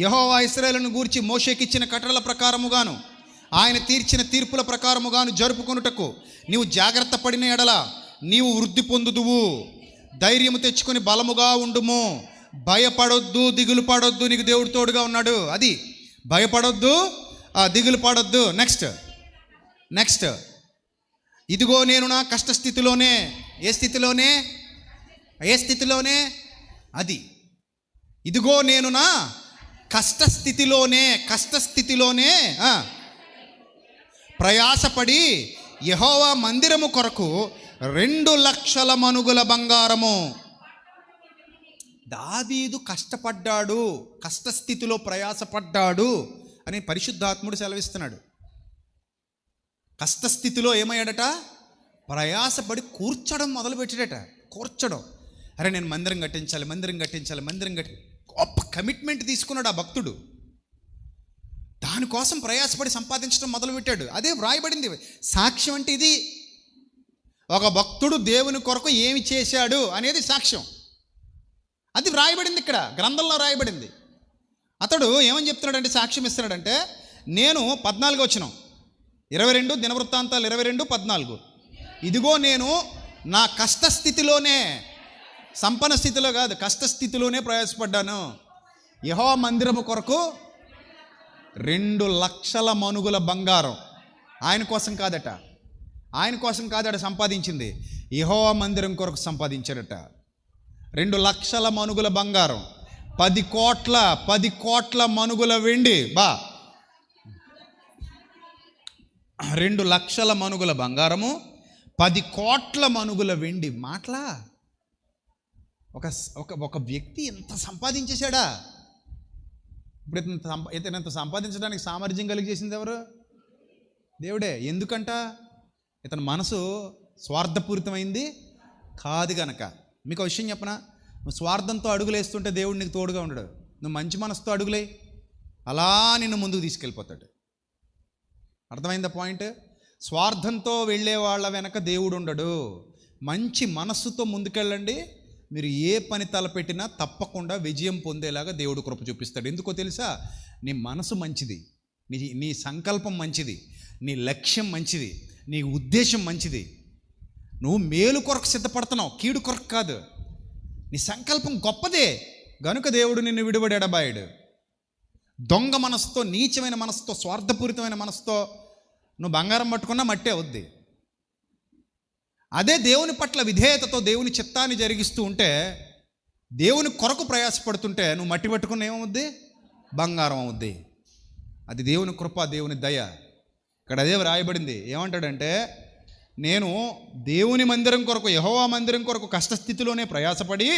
[SPEAKER 1] యెహోవా ఇశ్రాయేలును గూర్చి మోషేకిచ్చిన కట్టడల ప్రకారముగాను ఆయన తీర్చిన తీర్పుల ప్రకారముగాను జరుపుకొనుటకు నీవు జాగ్రత్త పడిన ఎడల నీవు వృద్ధి పొందుదువు. ధైర్యము తెచ్చుకొని బలముగా ఉండుము. భయపడొద్దు, దిగులు పడొద్దు, నీకు దేవుడు తోడుగా ఉన్నాడు. అది భయపడొద్దు, దిగులు పడొద్దు. నెక్స్ట్, ఇదిగో నేను నా కష్టస్థితిలోనే, ఏ స్థితిలోనే అది, ఇదిగో నేను నా కష్టస్థితిలోనే ప్రయాసపడి యెహోవా మందిరము కొరకు 2,00,000 మనుగుల బంగారము. దావీదు కష్టపడ్డాడు, కష్టస్థితిలో ప్రయాసపడ్డాడు అని పరిశుద్ధాత్ముడు సెలవిస్తున్నాడు. కష్టస్థితిలో ఏమయ్యాడట? ప్రయాసపడి కూర్చడం మొదలుపెట్టాడట. కూర్చడం, అరే నేను మందిరం కట్టించాలి. గొప్ప కమిట్మెంట్ తీసుకున్నాడు ఆ భక్తుడు. దానికోసం ప్రయాసపడి సంపాదించడం మొదలుపెట్టాడు. అదే వ్రాయబడింది. సాక్ష్యం అంటే ఇది. ఒక భక్తుడు దేవుని కొరకు ఏమి చేశాడు అనేది సాక్ష్యం. అది వ్రాయబడింది, ఇక్కడ గ్రంథంలో రాయబడింది. అతడు ఏమని చెప్తున్నాడంటే, సాక్ష్యం ఇస్తున్నాడంటే, నేను 14 వచనం 22 దినవృత్తాంతాలు 22:14, ఇదిగో నేను నా కష్టస్థితిలోనే, సంపన్న స్థితిలో కాదు, కష్టస్థితిలోనే ప్రయాసపడ్డాను. యెహోవా మందిరము కొరకు 2,00,000 మనుగుల బంగారం. ఆయన కోసం కాదట సంపాదించింది, యెహోవా మందిరం కొరకు సంపాదించాడట. 2,00,000 మనుగుల బంగారం, 10 కోట్ల మనుగుల వెండి. 2,00,000 మనుగుల బంగారము, 10 కోట్ల మనుగుల వెండి. మాటలా ఒక వ్యక్తి ఎంత సంపాదించేశాడా? ఇప్పుడు ఇతనంత సంపాదించడానికి సామర్థ్యం కలిగి చేసింది ఎవరు? దేవుడే. ఎందుకంట? ఇతని మనసు స్వార్థపూరితమైంది కాదు గనక. మీకు విషయం చెప్పనా? నువ్వు స్వార్థంతో అడుగులేస్తుంటే దేవుడు నీకు తోడుగా ఉండడు. నువ్వు మంచి మనసుతో అడుగులే, అలా నిన్ను ముందుకు తీసుకెళ్ళిపోతాడు. అర్థమైందా పాయింట్? స్వార్థంతో వెళ్ళే వాళ్ళ వెనక దేవుడు ఉండడు. మంచి మనస్సుతో ముందుకెళ్ళండి, మీరు ఏ పని తలపెట్టినా తప్పకుండా విజయం పొందేలాగా దేవుడు కృప చూపిస్తాడు. ఎందుకో తెలుసా? నీ మనసు మంచిది, నీ సంకల్పం మంచిది, నీ లక్ష్యం మంచిది, నీ ఉద్దేశం మంచిది. నువ్వు మేలు కొరకు సిద్ధపడుతున్నావు, కీడు కొరకు కాదు. నీ సంకల్పం గొప్పదే గనుక దేవుడు నిన్ను విడివడి ఎడబాయాడు. దొంగ మనసుతో, నీచమైన మనసుతో, స్వార్థపూరితమైన మనసుతో నువ్వు బంగారం పట్టుకున్నా మట్టే అవుద్ది. అదే దేవుని పట్ల విధేయతతో దేవుని చిత్తాన్ని జరిగిస్తూ ఉంటే, దేవుని కొరకు ప్రయాసపడుతుంటే నువ్వు మట్టి పట్టుకున్న ఏమవుద్ది? బంగారం అవుద్ది. అది దేవుని కృప, దేవుని దయ. ఇక్కడ అదే రాయబడింది. ఏమంటాడంటే, నేను దేవుని మందిరం కొరకు, యెహోవా మందిరం కొరకు కష్టస్థితిలోనే ప్రయాసపడి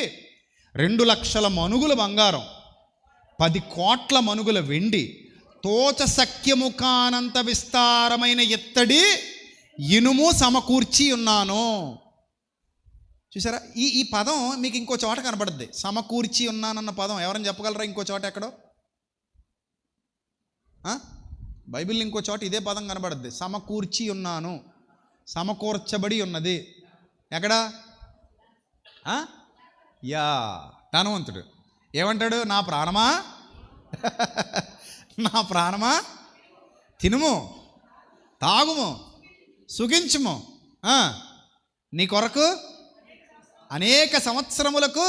[SPEAKER 1] 2,00,000 మనుగుల బంగారం, 10 కోట్ల మనుగుల వెండి, తోచ సఖ్యము కానంత విస్తారమైన ఎత్తడి ఇనుము సమకూర్చి ఉన్నాను. చూసారా? ఈ పదం మీకు ఇంకో చోట కనబడుద్ది. సమకూర్చి ఉన్నానన్న పదం ఎవరైనా చెప్పగలరా? ఇంకో చోట ఎక్కడో బైబిల్లో ఇంకో చోట ఇదే పదం కనబడుద్ది. సమకూర్చి ఉన్నాను, సమకూర్చబడి ఉన్నది. ఎక్కడా? ధనవంతుడు ఏమంటాడు? నా ప్రాణమా తినుము, తాగుము, సుఖించుము, నీ కొరకు అనేక సంవత్సరములకు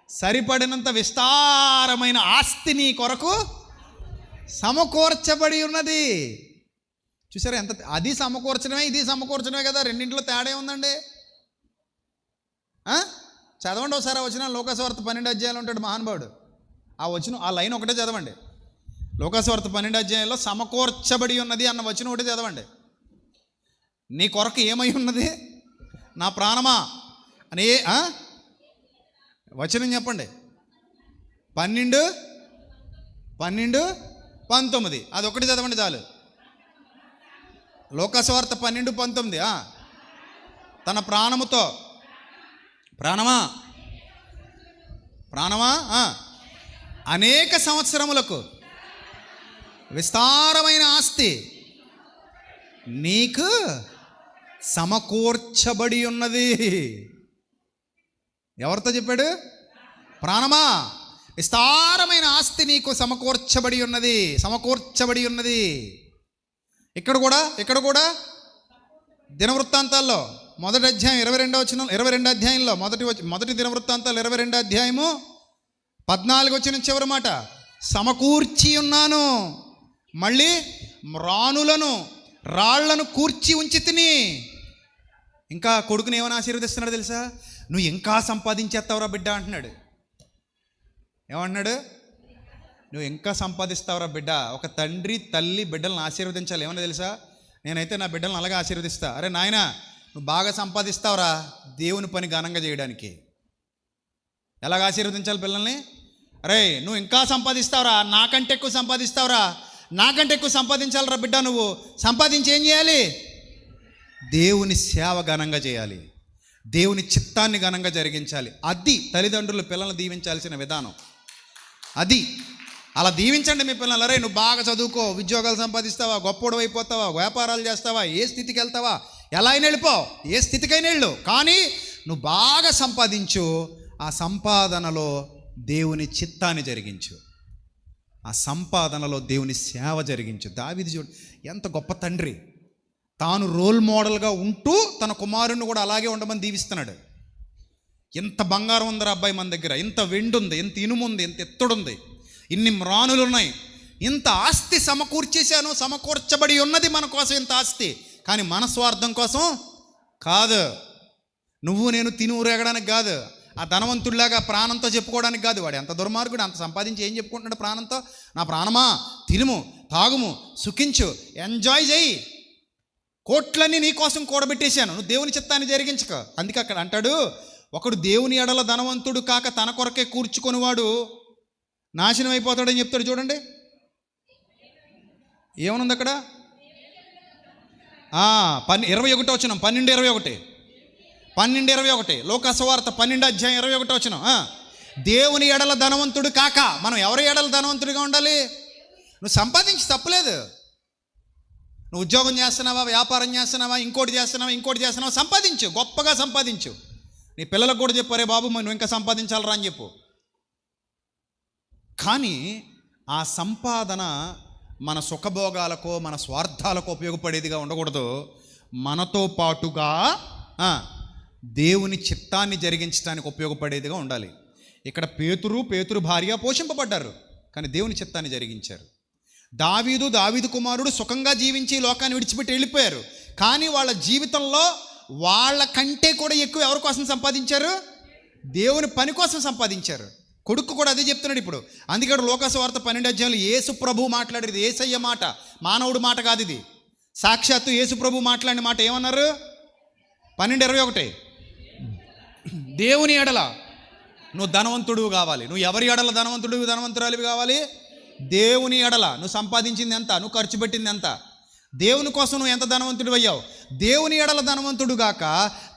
[SPEAKER 1] సరిపడినంత విస్తారమైన ఆస్తి నీ కొరకు సమకూర్చబడి ఉన్నది. చూసారా ఎంత? అది సమకూర్చడమే, ఇది సమకూర్చడమే కదా. రెండింటిలో తేడా ఉందండి. చదవండి ఒకసారి ఆ వచనం. లోకాసువార్త 12 అధ్యాయాలు ఉంటాడు మహానుభావుడు. ఆ వచనం, ఆ లైన్ ఒకటే చదవండి. లోకాసువార్త 12 అధ్యాయంలో సమకూర్చబడి ఉన్నది అన్న వచనం ఒకటే చదవండి. నీ కొరకు ఏమై ఉన్నది? నా ప్రాణమా అనే వచనం చెప్పండి. 12:19 అది ఒకటి చదవండి చాలు. లోకాసువార్త 12:19 తన ప్రాణముతో. ప్రాణమా ప్రాణమా అనేక సంవత్సరములకు విస్తారమైన ఆస్తి నీకు సమకూర్చబడి ఉన్నది. ఎవరితో చెప్పాడు? ప్రాణమా, విస్తారమైన ఆస్తి నీకు సమకూర్చబడి ఉన్నది, సమకూర్చబడి ఉన్నది. ఇక్కడ కూడా దినవృత్తాంతాల్లో మొదటి అధ్యాయం 22 అధ్యాయంలో మొదటి దినవృత్తాంతాలు 22 అధ్యాయము 14 వచ్చిన చివరి మాట, సమకూర్చి ఉన్నాను, మళ్ళీ రాళ్లను కూర్చి ఉంచి తిని. ఇంకా కొడుకుని ఏమైనా ఆశీర్వదిస్తున్నాడు తెలుసా? నువ్వు ఇంకా సంపాదించేస్తావురా బిడ్డ అంటున్నాడు. ఏమంటున్నాడు? నువ్వు ఇంకా సంపాదిస్తావురా బిడ్డ. ఒక తండ్రి తల్లి బిడ్డలను ఆశీర్వదించాలి. ఏమన్నా తెలుసా? నేనైతే నా బిడ్డలను అలాగే ఆశీర్వదిస్తా. అరే నాయనా, నువ్వు బాగా సంపాదిస్తావురా దేవుని పని ఘనంగా చేయడానికి. ఎలాగ ఆశీర్వదించాలి పిల్లల్ని? అరే నువ్వు ఇంకా సంపాదిస్తావురా, నాకంటే ఎక్కువ సంపాదిస్తావురా, నాకంటే ఎక్కువ సంపాదించాలరా బిడ్డ. నువ్వు సంపాదించి ఏం చేయాలి? దేవుని సేవ ఘనంగా చేయాలి, దేవుని చిత్తాన్ని ఘనంగా జరిగించాలి. అది తల్లిదండ్రులు పిల్లల్ని దీవించాల్సిన విధానం. అది అలా దీవించండి మీ పిల్లలు. అరే నువ్వు బాగా చదువుకో, ఉద్యోగాలు సంపాదిస్తావా, గొప్పోడు అయిపోతావా, వ్యాపారాలు చేస్తావా, ఏ స్థితికి వెళ్తావా, ఎలా అయినా వెళ్ళిపో, ఏ స్థితికైనా వెళ్ళు, కానీ నువ్వు బాగా సంపాదించు. ఆ సంపాదనలో దేవుని చిత్తాన్ని జరిగించు, ఆ సంపాదనలో దేవుని సేవ జరిగించు. దావీదు చూడు ఎంత గొప్ప తండ్రి. తాను రోల్ మోడల్గా ఉంటూ తన కుమారుని కూడా అలాగే ఉండమని దీవిస్తున్నాడు. ఎంత బంగారం ఉందిరా అబ్బాయి మన దగ్గర, ఇంత వెండి ఉంది, ఇంత ఇనుము ఉంది, ఇంత ఎత్తుడుంది, ఇన్ని మ్రానులు ఉన్నాయి, ఇంత ఆస్తి సమకూర్చేశాను, సమకూర్చబడి ఉన్నది మన కోసం ఇంత ఆస్తి. కానీ మన స్వార్థం కోసం కాదు, నువ్వు నేను తిని ఊరేగడానికి కాదు, ఆ ధనవంతుడిలాగా ప్రాణంతో చెప్పుకోవడానికి కాదు. వాడు ఎంత దుర్మార్గుడు, అంత సంపాదించి ఏం చెప్పుకుంటున్నాడు ప్రాణంతో? నా ప్రాణమా తినుము, తాగుము, సుఖించు, ఎంజాయ్ చేయి, కోట్లన్నీ నీ కోసం కూడబెట్టేశాను, నువ్వు దేవుని చిత్తాన్ని జరిగించక. అందుకే అక్కడ అంటాడు, ఒకడు దేవుని ఎడల ధనవంతుడు కాక తన కొరకే కూర్చుకొనివాడు నాశనం అయిపోతాడని చెప్తాడు. చూడండి ఏమనుంది అక్కడ? 21 వచనం, 12:21 లోకాసువార్త 12 అధ్యాయం 21 వచనం. దేవుని ఎడల ధనవంతుడు కాక. మనం ఎవరి ఎడల ధనవంతుడిగా ఉండాలి? నువ్వు సంపాదించి తప్పులేదు. నువ్వు ఉద్యోగం చేస్తున్నావా, వ్యాపారం చేస్తున్నావా, ఇంకోటి చేస్తున్నావా, సంపాదించు, గొప్పగా సంపాదించు. నీ పిల్లలకు కూడా చెప్పు, అరే బాబు నువ్వు ఇంకా సంపాదించాలరా అని చెప్పు. కానీ ఆ సంపాదన మన సుఖభోగాలకో మన స్వార్థాలకు ఉపయోగపడేదిగా ఉండకూడదు. మనతో పాటుగా దేవుని చిత్తాన్ని జరిగించడానికి ఉపయోగపడేదిగా ఉండాలి. ఇక్కడ పేతురు భార్య పోషింపబడ్డారు, కానీ దేవుని చిత్తాన్ని జరిగించారు. దావీదు కుమారుడు సుఖంగా జీవించి లోకాన్ని విడిచిపెట్టి వెళ్ళిపోయారు, కానీ వాళ్ళ జీవితంలో వాళ్ళ కంటే కూడా ఎక్కువ ఎవరి కోసం సంపాదించారు? దేవుని పని కోసం సంపాదించారు. కొడుకు కూడా అదే చెప్తున్నాడు ఇప్పుడు. అందుకే లోకాసువార్త 12 అధ్యాయంలో యేసు ప్రభు మాట్లాడేది యేసయ్య మాట, మానవుడు మాట కాదు ఇది. సాక్షాత్తు యేసు ప్రభు మాట్లాడిన మాట ఏమన్నారు? 12:21 దేవుని ఎడల నువ్వు ధనవంతుడు కావాలి. నువ్వు ఎవరి ఎడల ధనవంతురాలివి కావాలి? దేవుని ఎడల. నువ్వు సంపాదించింది ఎంత, నువ్వు ఖర్చు పెట్టింది ఎంత, దేవుని కోసం నువ్వు ఎంత ధనవంతుడు అయ్యావు? దేవుని ఎడల ధనవంతుడు గాక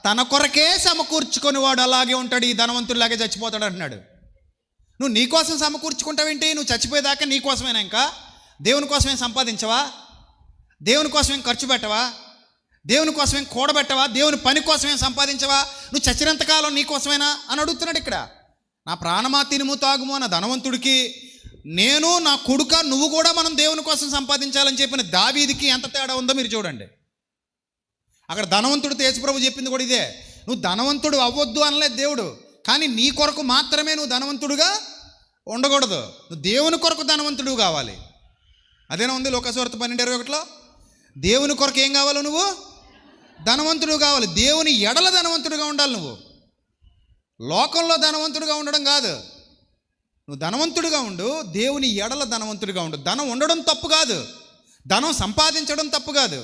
[SPEAKER 1] తన కొరకే సమకూర్చుకొని వాడు అలాగే ఉంటాడు, ఈ ధనవంతుడిలాగే చచ్చిపోతాడు అంటున్నాడు. నువ్వు నీ కోసం సమకూర్చుకుంటావేంటి? నువ్వు చచ్చిపోయేదాకా నీ కోసమేనా? ఇంకా దేవుని కోసమేం సంపాదించవా? దేవుని కోసమేం ఖర్చు పెట్టవా? దేవుని కోసమేం కూడబెట్టవా? దేవుని పని కోసమేం సంపాదించవా? నువ్వు చచ్చినంతకాలం నీ కోసమేనా అని అడుగుతున్నాడు ఇక్కడ. నా ప్రాణమా తినుము తాగుము అన్న ధనవంతుడికి, నేను నా కొడుక నువ్వు కూడా మనం దేవుని కోసం సంపాదించాలని చెప్పిన దావీదికి ఎంత తేడా ఉందో మీరు చూడండి. అక్కడ ధనవంతుడితో యేసుప్రభు చెప్పింది కూడా ఇదే. నువ్వు ధనవంతుడు అవ్వద్దు అనలేదు దేవుడు, కానీ నీ కొరకు మాత్రమే నువ్వు ధనవంతుడుగా ఉండకూడదు, నువ్వు దేవుని కొరకు ధనవంతుడు కావాలి. అదేనా ఉంది లోకాసువార్త 12:21లో. దేవుని కొరకు ఏం కావాలి? నువ్వు ధనవంతుడు కావాలి. దేవుని ఎడల ధనవంతుడిగా ఉండాలి. నువ్వు లోకంలో ధనవంతుడిగా ఉండడం కాదు, నువ్వు ధనవంతుడిగా ఉండు, దేవుని ఎడల ధనవంతుడిగా ఉండు. ధనం ఉండడం తప్పు కాదు, ధనం సంపాదించడం తప్పు కాదు,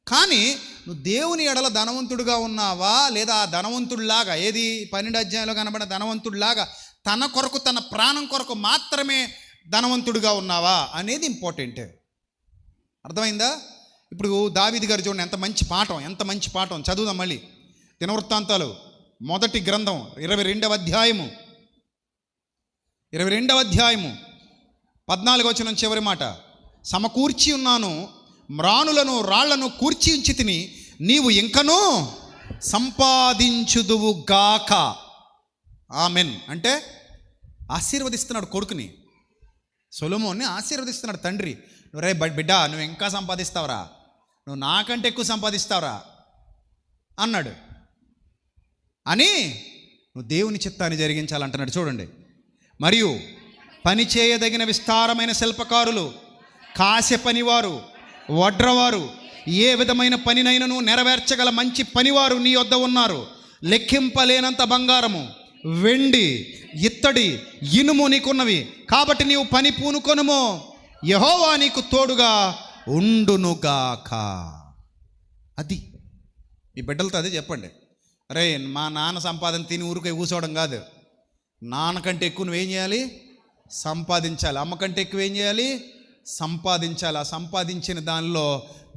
[SPEAKER 1] కానీ నువ్వు దేవుని ఎడల ధనవంతుడిగా ఉన్నావా లేదా? ఆ ధనవంతుడిలాగా, ఏది 12 అధ్యాయంలో కనబడిన ధనవంతుడిలాగా తన కొరకు తన ప్రాణం కొరకు మాత్రమే ధనవంతుడిగా ఉన్నావా అనేది ఇంపార్టెంట్. అర్థమైందా? ఇప్పుడు దావీదు గారు చూడండి, ఎంత మంచి పాఠం చదువుదాం మళ్ళీ. దినవృత్తాంతాలు మొదటి గ్రంథం 22వ అధ్యాయము 14వ వచనం చివరి మాట, సమకూర్చి ఉన్నాను, మ్రానులను రాళ్లను కూర్చి ఉంచి తిని, నీవు ఇంకనూ సంపాదించుదువు గాక. ఆమెన్. అంటే ఆశీర్వదిస్తున్నాడు కొడుకుని, సొలొమోన్ని ఆశీర్వదిస్తున్నాడు తండ్రి. రే బిడ్డ, నువ్వు ఇంకా సంపాదిస్తావురా, నువ్వు నాకంటే ఎక్కువ సంపాదిస్తావురా అన్నాడు. అని నువ్వు దేవుని చిత్తాన్ని జరిగించాలంటున్నాడు. చూడండి, మరియు పని చేయదగిన విస్తారమైన శిల్పకారులు, కాసె పనివారు, వడ్రవారు, ఏ విధమైన పనినైనను నెరవేర్చగల మంచి పనివారు నీ వద్ద ఉన్నారు. లెక్కింపలేనంత బంగారము, వెండి, ఇత్తడి, ఇనుము నీకున్నవి, కాబట్టి నీవు పని పూనుకొనుము, యెహోవా నీకు తోడుగా ఉండునుగాక. అది మీ బిడ్డలతో అదే చెప్పండి. అరే, మా నాన్న సంపాదన తిని ఊరికే కూర్చోవడం కాదు, నాన్నకంటే ఎక్కువ నువ్వేం చేయాలి? సంపాదించాలి. అమ్మకంటే ఎక్కువ ఏం చేయాలి? సంపాదించాలి. ఆ సంపాదించిన దానిలో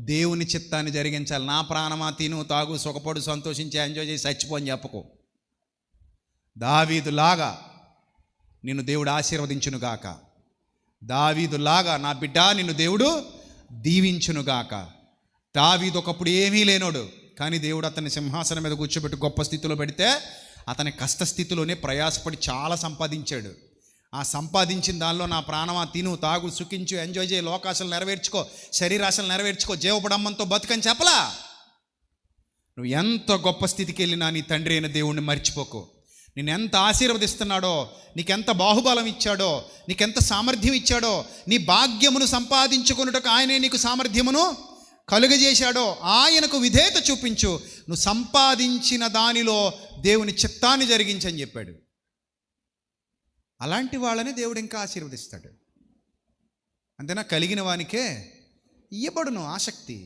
[SPEAKER 1] దేవుని చిత్తాన్ని జరిగించాలి. నా ప్రాణమా, తిను, తాగు, సుఖపడు, సంతోషించి, ఎంజాయ్ చేసి చచ్చిపోని చెప్పకు. దావీదులాగా నిన్ను దేవుడు ఆశీర్వదించునుగాక. దావీదులాగా నా బిడ్డ నిన్ను దేవుడు దీవించునుగాక. దావీదు ఒకప్పుడు ఏమీ లేనోడు, కానీ దేవుడు అతన్ని సింహాసనం మీద కూర్చోబెట్టి గొప్ప స్థితిలో పెడితే అతని కష్టస్థితిలోనే ప్రయాసపడి చాలా సంపాదించాడు. ఆ సంపాదించిన దానిలో నా ప్రాణమా, తిను, తాగు, సుఖించు, ఎంజాయ్ చేయి, లోకాశలు నెరవేర్చుకో, శరీరాశలు నెరవేర్చుకో, జీవపడమ్మంతో బతుకని చెప్పలా. నువ్వు ఎంత గొప్ప స్థితికి వెళ్ళినా నీ తండ్రి అయిన దేవుణ్ణి మర్చిపోకు. నేను ఎంత ఆశీర్వదిస్తున్నాడో, నీకెంత బాహుబలం ఇచ్చాడో, నీకెంత సామర్థ్యం ఇచ్చాడో, నీ భాగ్యమును సంపాదించుకున్నట్టుకు ఆయనే నీకు సామర్థ్యమును కలుగజేశాడో ఆయనకు విధేయత చూపించు. నువ్వు సంపాదించిన దానిలో దేవుని చిత్తాన్ని జరిగించని చెప్పాడు. అలాంటి వాళ్ళని దేవుడు ఇంకా ఆశీర్వదిస్తాడు. అంతేనా? కలిగిన వానికే ఇయ్యబడును ఆసక్తి.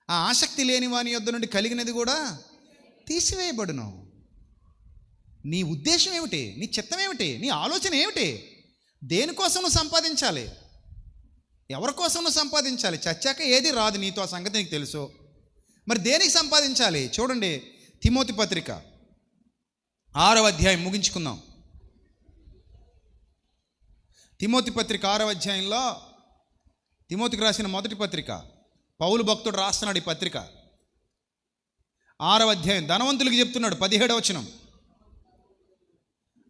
[SPEAKER 1] ఆ ఆసక్తి లేని వాని యొద్ద నుండి కలిగినది కూడా తీసివేయబడును. నీ ఉద్దేశం ఏమిటి? నీ చిత్తం ఏమిటి? నీ ఆలోచన ఏమిటి? దేనికోసం నువ్వు సంపాదించాలి? ఎవరి కోసం నువ్వు సంపాదించాలి? చచ్చాక ఏది రాదు నీతో, ఆ సంగతి నీకు తెలుసు. మరి దేనికి సంపాదించాలి? చూడండి, తిమోతి పత్రిక 6వ అధ్యాయం ముగించుకుందాం. తిమోతి పత్రిక 6వ అధ్యాయంలో, తిమోతికి రాసిన మొదటి పత్రిక, పౌలు భక్తుడు రాస్తున్నాడు ఈ పత్రిక. 6వ అధ్యాయం ధనవంతులకి చెప్తున్నాడు. 17వ వచనం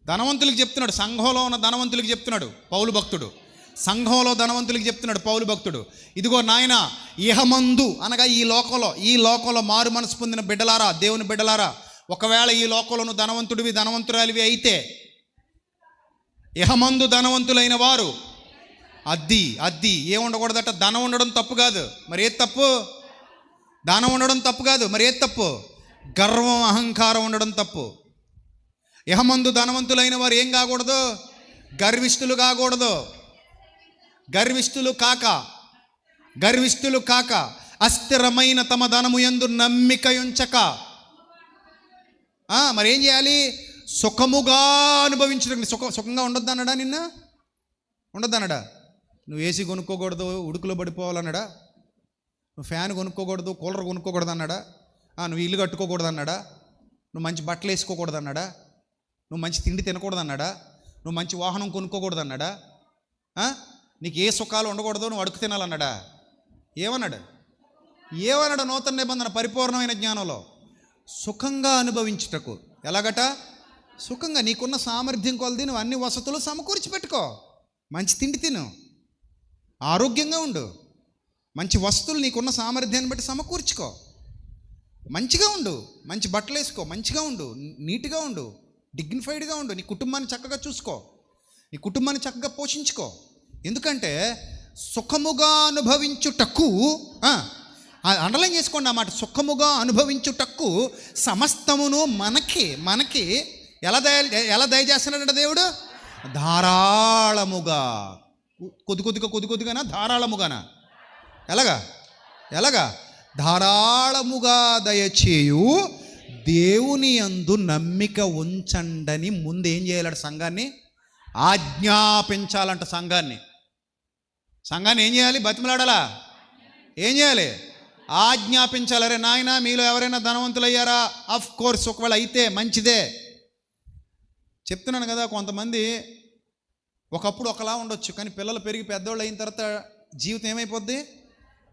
[SPEAKER 1] ధనవంతులకి చెప్తున్నాడు. సంఘంలో ఉన్న ధనవంతులకి చెప్తున్నాడు పౌలు భక్తుడు. సంఘంలో ధనవంతులకి చెప్తున్నాడు పౌలు భక్తుడు, ఇదిగో నాయన, ఇహమందు అనగా ఈ లోకంలో మారు మనసు పొందిన బిడ్డలారా, దేవుని బిడ్డలారా, ఒకవేళ ఈ లోకంలో నువ్వు ధనవంతుడివి, ధనవంతురాలివి అయితే, ఇహమందు ధనవంతులైన వారు అద్ది ఏం ఉండకూడదట? ధనం ఉండడం తప్పు కాదు, మరి ఏది తప్పు? దానం ఉండడం తప్పు కాదు, మరి ఏది తప్పు? గర్వం, అహంకారం ఉండడం తప్పు. ఇహమందు ధనవంతులైన వారు ఏం కాకూడదు? గర్విష్ఠులు కాకూడదు. గర్విష్ఠులు కాక అస్థిరమైన తమ ధనము యందు నమ్మిక ఉంచక. మరి ఏం చేయాలి? సుఖముగా అనుభవించడం. సుఖంగా ఉండొద్దు అన్నాడా? నిన్న ఉండొద్దు అన్నాడా? నువ్వు ఏసీ కొనుక్కోకూడదు, ఉడుకులో పడిపోవాలన్నాడా? నువ్వు ఫ్యాన్ కొనుక్కోకూడదు, కూలర్ కొనుక్కోకూడదు అన్నాడా? నువ్వు ఇల్లు కట్టుకోకూడదు అన్నాడా? నువ్వు మంచి బట్టలు వేసుకోకూడదు అన్నాడా? నువ్వు మంచి తిండి తినకూడదు అన్నాడా? నువ్వు మంచి వాహనం కొనుక్కోకూడదు అన్నాడా? నీకు ఏ సుఖాలు ఉండకూడదు, నువ్వు అడుగు తినాలన్నాడా? ఏమన్నాడు? నూతన నిబంధన పరిపూర్ణమైన జ్ఞానంలో సుఖంగా అనుభవించుటకు. ఎలాగట? సుఖంగా నీకున్న సామర్థ్యం కొలది నువ్వు అన్ని వసతులు సమకూర్చి పెట్టుకో. మంచి తిండి తిను, ఆరోగ్యంగా ఉండు, మంచి వస్తువులు నీకున్న సామర్థ్యాన్ని బట్టి సమకూర్చుకో, మంచిగా ఉండు, మంచి బట్టలు వేసుకో, మంచిగా ఉండు, నీట్గా ఉండు, డిగ్నిఫైడ్గా ఉండు, నీ కుటుంబాన్ని చక్కగా చూసుకో, నీ కుటుంబాన్ని చక్కగా పోషించుకో. ఎందుకంటే సుఖముగా అనుభవించుటకు, అండర్లైన్ చేసుకోండి ఆ మాట, సుఖముగా అనుభవించుటకు సమస్తమును మనకి ఎలా దయచేస్తున్నాడంట దేవుడు? ధారాళముగా. కొద్దిగానా? ధారాళముగానా? ఎలాగా? ధారాళముగా దయచేయు దేవుని యందు నమ్మిక ఉంచండని ముందు ఏం చేయాలంట? సంఘాన్ని ఆజ్ఞాపించాలంట. సంఘాన్ని ఏం చేయాలి? బతిమలాడాలా? ఏం చేయాలి? ఆజ్ఞాపించాలి. అరే నాయన, మీలో ఎవరైనా ధనవంతులయ్యారా? ఆఫ్ కోర్స్, ఒకవేళ అయితే మంచిదే. చెప్తున్నాను కదా, కొంతమంది ఒకప్పుడు ఒకలా ఉండొచ్చు, కానీ పిల్లలు పెరిగి పెద్దోళ్ళు అయిన తర్వాత జీవితం ఏమైపోద్ది?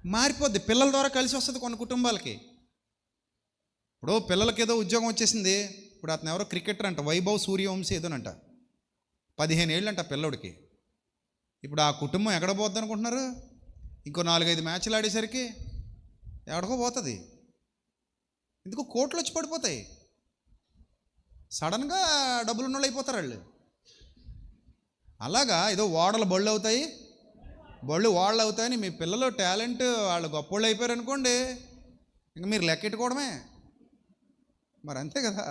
[SPEAKER 1] మారిపోద్ది. పిల్లల ద్వారా కలిసి వస్తుంది కొన్ని కుటుంబాలకి. ఇప్పుడు పిల్లలకి ఏదో ఉద్యోగం వచ్చేసింది. ఇప్పుడు అతను ఎవరో క్రికెటర్ అంట, వైభవ్ సూర్యవంశీ ఏదోనంట, 15 ఏళ్ళంట పిల్లోడికి. ఇప్పుడు ఆ కుటుంబం ఎక్కడ పోద్ది అనుకుంటున్నారు? ఇంకో 4-5 మ్యాచ్లు ఆడేసరికి ఎక్కడికో పోతుంది. ఎందుకు? కోట్లు వచ్చి పడిపోతాయి. సడన్గా డబ్బులు ఉన్నోళ్ళు అయిపోతారు వాళ్ళు. అలాగా ఏదో ఓడలు బళ్ళు అవుతాయి, బళ్ళు ఓడలు అవుతాయని మీ పిల్లలు టాలెంట్ వాళ్ళు గొప్పోళ్ళు అయిపోయారు అనుకోండి, ఇంకా మీరు లెక్కెట్టుకోవడమే. మరి అంతే కదా,